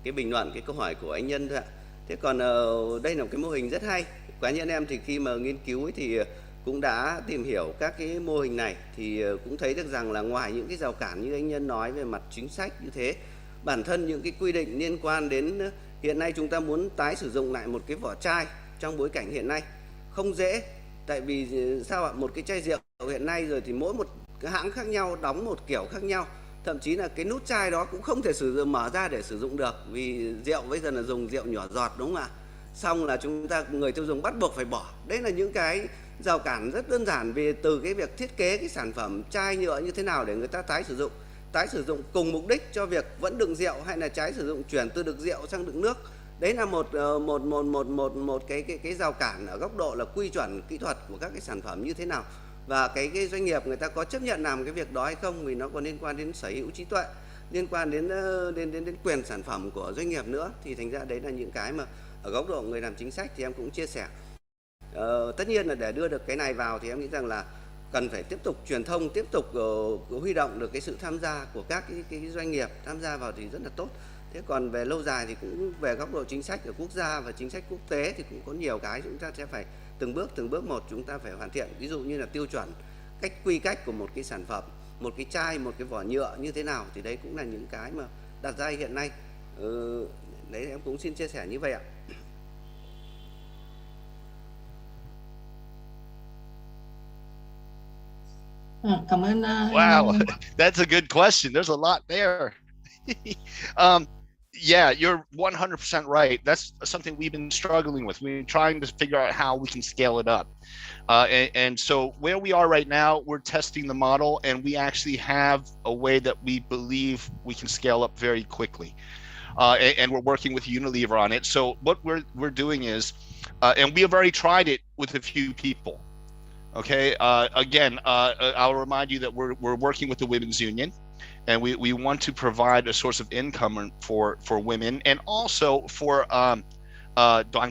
cái bình luận, cái câu hỏi của anh Nhân thôi ạ. Thế còn đây là một cái mô hình rất hay. Cá nhân em thì khi mà nghiên cứu ấy thì cũng đã tìm hiểu các cái mô hình này, thì cũng thấy được rằng là ngoài những cái rào cản như anh Nhân nói về mặt chính sách như thế, bản thân những cái quy định liên quan đến hiện nay chúng ta muốn tái sử dụng lại một cái vỏ chai trong bối cảnh hiện nay không dễ. Tại vì sao ạ? Một cái chai rượu hiện nay rồi thì mỗi một cái hãng khác nhau đóng một kiểu khác nhau, thậm chí là cái nút chai đó cũng không thể mở ra để sử dụng được, vì rượu bây giờ là dùng rượu nhỏ giọt, đúng không ạ? Xong là người tiêu dùng bắt buộc phải bỏ. Đấy là những cái rào cản rất đơn giản, về từ cái việc thiết kế cái sản phẩm chai nhựa như thế nào để người ta tái sử dụng cùng mục đích cho việc vẫn đựng rượu, hay là tái sử dụng chuyển từ đựng rượu sang đựng nước. Đấy là một cái rào cản ở góc độ là quy chuẩn kỹ thuật của các cái sản phẩm như thế nào, và cái doanh nghiệp người ta có chấp nhận làm cái việc đó hay không, vì nó còn liên quan đến sở hữu trí tuệ, liên quan đến quyền sản phẩm của doanh nghiệp nữa. Thì thành ra đấy là những cái mà ở góc độ người làm chính sách thì em cũng chia sẻ. Tất nhiên là để đưa được cái này vào thì em nghĩ rằng là cần phải tiếp tục truyền thông, tiếp tục huy động được cái sự tham gia của các cái doanh nghiệp tham gia vào thì rất là tốt. Thế còn về lâu dài thì cũng về góc độ chính sách ở quốc gia và chính sách quốc tế thì cũng có nhiều cái chúng ta sẽ phải từng bước một chúng ta phải hoàn thiện. Ví dụ như là tiêu chuẩn, quy cách của một cái sản phẩm, một cái chai, một cái vỏ nhựa như thế nào, thì đấy cũng là những cái mà đặt ra hiện nay. Đấy em cũng xin chia sẻ như vậy ạ. Cảm ơn Wow, that's a good question. There's a lot there. Yeah, you're 100% right. That's something we've been struggling with. We're trying to figure out how we can scale it up. And so where we are right now, we're testing the model, and we actually have a way that we believe we can scale up very quickly. And we're working with Unilever on it. So what we're doing is, and we have already tried it with a few people. Okay. Again, I'll remind you that we're working with the Women's Union, and we want to provide a source of income for women, and also for Đoàn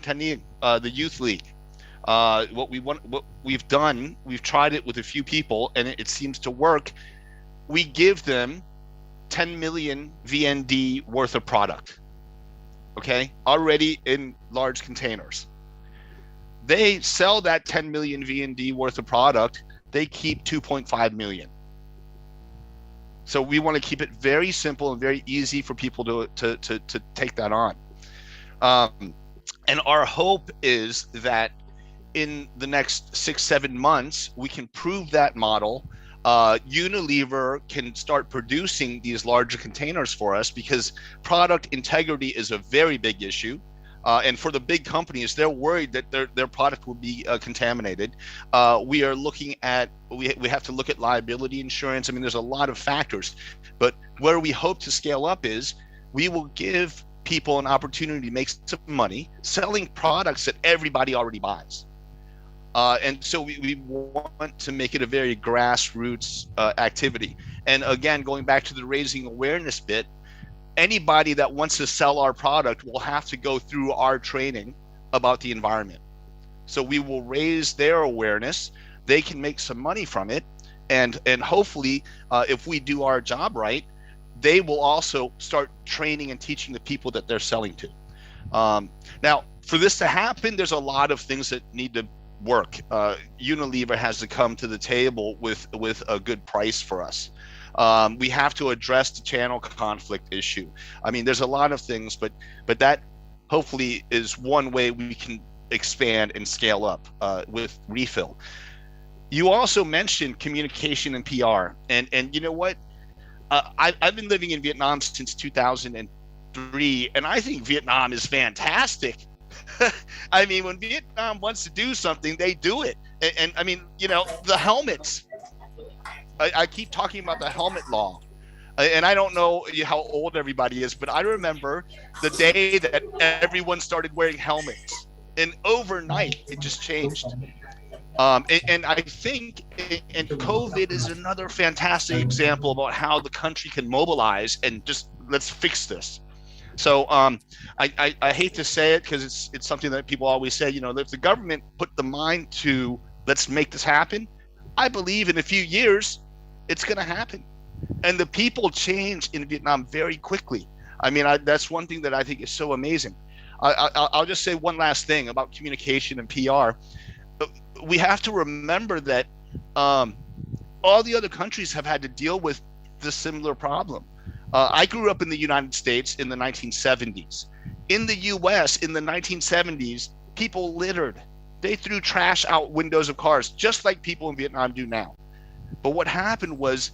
Thanh niên, the youth league. What we've done, we've tried it with a few people, and it seems to work. We give them 10 million VND worth of product, okay, already in large containers. They sell that 10 million VND worth of product, they keep 2.5 million. So we want to keep it very simple and very easy for people to take that on. And our hope is that in the next 6-7 months, we can prove that model. Unilever can start producing these larger containers for us, because product integrity is a very big issue. And for the big companies, they're worried that their product will be contaminated. We are looking at, we have to look at liability insurance. I mean, there's a lot of factors, but where we hope to scale up is we will give people an opportunity to make some money selling products that everybody already buys. And so we want to make it a very grassroots activity. And again, going back to the raising awareness bit, anybody that wants to sell our product will have to go through our training about the environment. So we will raise their awareness. They can make some money from it. And hopefully, if we do our job right, they will also start training and teaching the people that they're selling to. Now, for this to happen, there's a lot of things that need to work. Unilever has to come to the table with a good price for us. We have to address the channel conflict issue. I mean, there's a lot of things, but that hopefully is one way we can expand and scale up with refill. You also mentioned communication and PR, and you know what? I've been living in Vietnam since 2003, and I think Vietnam is fantastic. I mean, when Vietnam wants to do something, they do it. And I mean, you know, the helmets. I keep talking about the helmet law. And I don't know how old everybody is, but I remember the day that everyone started wearing helmets. And overnight, it just changed. And I think, and COVID is another fantastic example about how the country can mobilize and just let's fix this. So I hate to say it because it's something that people always say, you know, if the government put the mind to let's make this happen, I believe in a few years it's going to happen. And the people change in Vietnam very quickly. I mean, that's one thing that I think is so amazing. I'll just say one last thing about communication and PR. We have to remember that all the other countries have had to deal with this similar problem. I grew up in the United States in the 1970s. In the US in the 1970s, people littered. They threw trash out windows of cars, just like people in Vietnam do now. But what happened was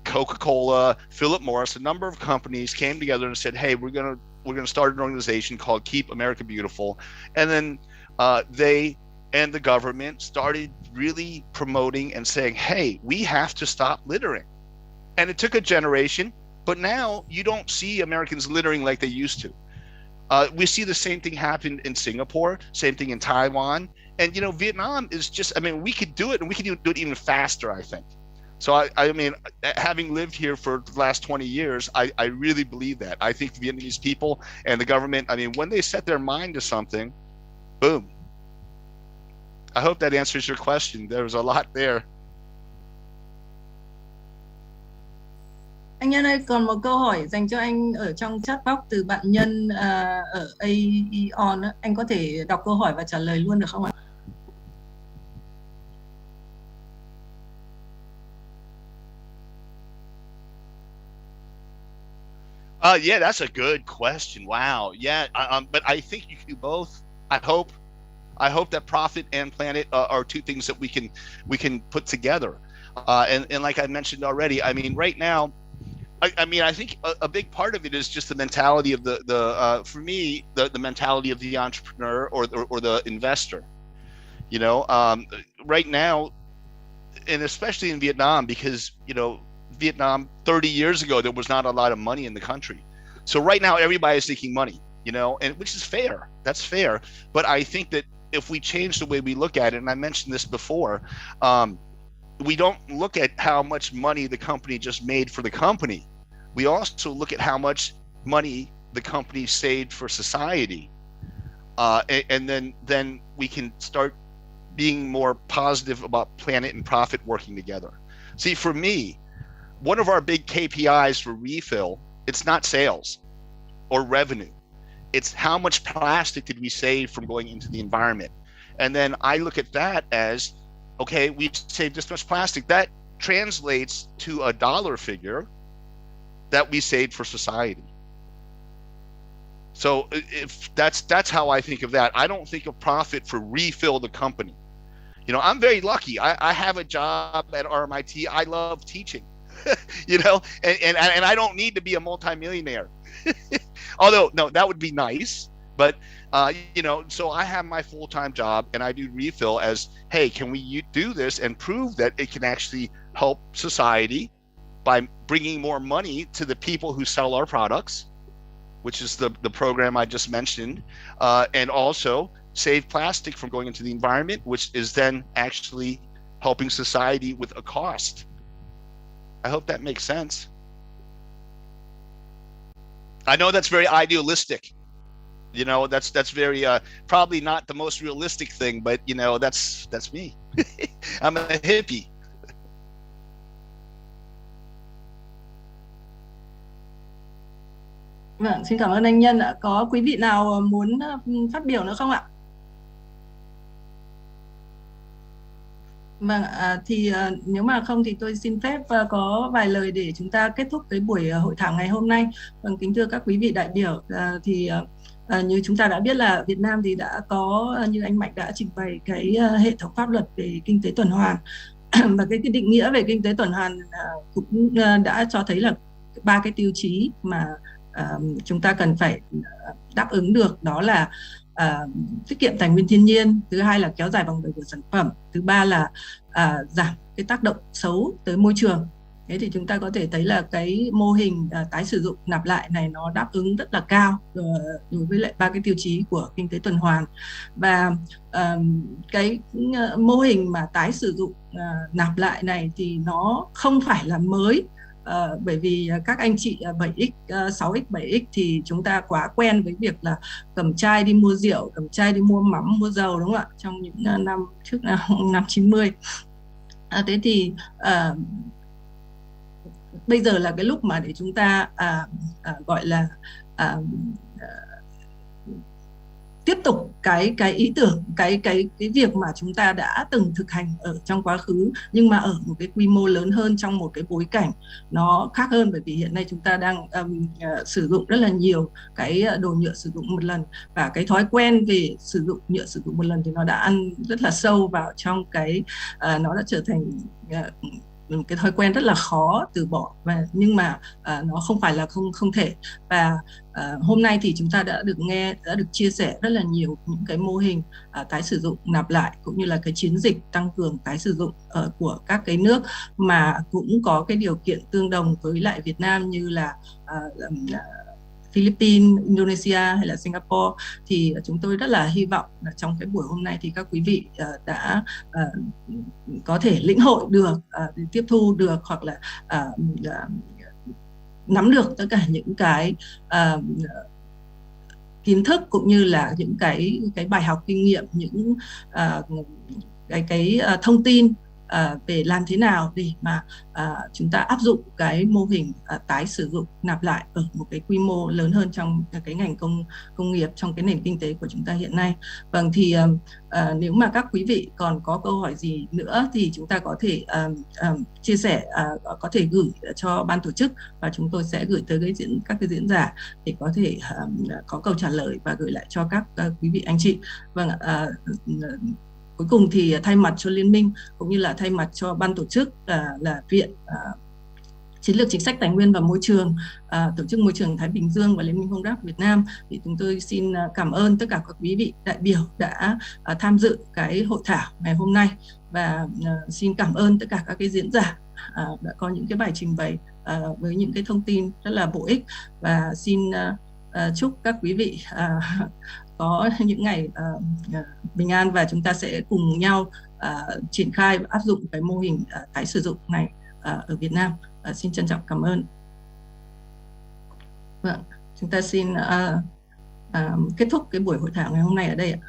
Coca-Cola, Philip Morris, a number of companies came together and said, hey, we're gonna start an organization called Keep America Beautiful. And then they and the government started really promoting and saying, hey, we have to stop littering. And it took a generation, but now you don't see Americans littering like they used to. We see the same thing happen in Singapore, same thing in Taiwan. And, you know, Vietnam is just, I mean, we could do it and we could do it even faster, I think. So, I mean, having lived here for the last 20 years, I really believe that. I think the Vietnamese people and the government, I mean, when they set their mind to something, boom. I hope that answers your question. There was a lot there. Anh Nhân ơi, còn một câu hỏi dành cho anh ở trong chat box từ bạn Nhân ở Aeon. Anh có thể đọc câu hỏi và trả lời luôn được không ạ? Yeah, that's a good question. Wow. Yeah, but I think you can do both. I hope that profit and planet are two things that we can put together. And like I mentioned already, I mean, right now, I mean, I think a big part of it is just the mentality of for me, the mentality of the entrepreneur or the investor. You know, right now, and especially in Vietnam, because, you know, Vietnam 30 years ago, there was not a lot of money in the country. So right now, everybody is making money, you know, and which is fair. That's fair. But I think that if we change the way we look at it, and I mentioned this before, we don't look at how much money the company just made for the company. We also look at how much money the company saved for society. And then we can start being more positive about planet and profit working together. See, for me, one of our big KPIs for refill, it's not sales or revenue. It's how much plastic did we save from going into the environment. And then I look at that as, okay, we saved this much plastic. That translates to a dollar figure that we saved for society. So if that's how I think of that. I don't think of profit for refill the company. You know, I'm very lucky. I have a job at RMIT. I love teaching. You know, and I don't need to be a multimillionaire. Although, no, that would be nice. But, you know, so I have my full-time job and I do refill as, hey, can we do this and prove that it can actually help society by bringing more money to the people who sell our products, which is the program I just mentioned, and also save plastic from going into the environment, which is then actually helping society with a cost. I hope that makes sense. I know that's very idealistic. You know, that's very probably not the most realistic thing, but you know, that's me. I'm a hippie. Vâng, xin cảm ơn anh Nhân ạ. Có quý vị nào muốn phát biểu nữa không ạ? Vâng, nếu mà không thì tôi xin phép có vài lời để chúng ta kết thúc cái buổi hội thảo ngày hôm nay. Vâng, kính thưa các quý vị đại biểu, như chúng ta đã biết là Việt Nam thì đã có, như anh Mạnh đã trình bày cái hệ thống pháp luật về kinh tế tuần hoàn. Và cái định nghĩa về kinh tế tuần hoàn cũng đã cho thấy là ba cái tiêu chí mà chúng ta cần phải đáp ứng được, đó là tiết kiệm tài nguyên thiên nhiên, thứ hai là kéo dài vòng đời của sản phẩm, thứ ba là giảm cái tác động xấu tới môi trường. Thế thì chúng ta có thể thấy là cái mô hình tái sử dụng nạp lại này nó đáp ứng rất là cao đối với lại ba cái tiêu chí của kinh tế tuần hoàn. Và cái mô hình mà tái sử dụng nạp lại này thì nó không phải là mới. Bởi vì các anh chị 7X, 6X, 7X thì chúng ta quá quen với việc là cầm chai đi mua rượu, cầm chai đi mua mắm, mua dầu, đúng không ạ? Trong những năm trước năm 90. Thế thì bây giờ là cái lúc mà để chúng ta gọi là tiếp tục cái ý tưởng, cái việc mà chúng ta đã từng thực hành ở trong quá khứ, nhưng mà ở một cái quy mô lớn hơn, trong một cái bối cảnh nó khác hơn. Bởi vì hiện nay chúng ta đang sử dụng rất là nhiều cái đồ nhựa sử dụng một lần, và cái thói quen về sử dụng nhựa sử dụng một lần thì nó đã ăn rất là sâu vào trong cái nó đã trở thành một cái thói quen rất là khó từ bỏ, và nhưng mà nó không phải là không thể. Và hôm nay thì chúng ta đã được chia sẻ rất là nhiều những cái mô hình tái sử dụng nạp lại, cũng như là cái chiến dịch tăng cường tái sử dụng của các cái nước mà cũng có cái điều kiện tương đồng với lại Việt Nam, như là Philippines, Indonesia hay là Singapore. Thì chúng tôi rất là hy vọng là trong cái buổi hôm nay thì các quý vị đã có thể lĩnh hội được, tiếp thu được, hoặc là nắm được tất cả những cái kiến thức, cũng như là những cái bài học kinh nghiệm, những cái thông tin về làm thế nào để mà chúng ta áp dụng cái mô hình tái sử dụng nạp lại ở một cái quy mô lớn hơn trong cái ngành công nghiệp, trong cái nền kinh tế của chúng ta hiện nay. Vâng, thì nếu mà các quý vị còn có câu hỏi gì nữa thì chúng ta có thể chia sẻ, có thể gửi cho ban tổ chức, và chúng tôi sẽ gửi tới các cái diễn giả để có thể có câu trả lời và gửi lại cho các quý vị anh chị. Vâng, cuối cùng thì thay mặt cho Liên minh, cũng như là thay mặt cho ban tổ chức là Viện Chiến lược Chính sách Tài nguyên và Môi trường, Tổ chức Môi trường Thái Bình Dương và Liên minh Không rác Việt Nam, thì chúng tôi xin cảm ơn tất cả các quý vị đại biểu đã tham dự cái hội thảo ngày hôm nay, và xin cảm ơn tất cả các cái diễn giả đã có những cái bài trình bày với những cái thông tin rất là bổ ích, và xin chúc các quý vị có những ngày bình an, và chúng ta sẽ cùng nhau triển khai và áp dụng cái mô hình tái sử dụng này ở Việt Nam. Xin trân trọng cảm ơn. Vâng, chúng ta xin kết thúc cái buổi hội thảo ngày hôm nay ở đây ạ.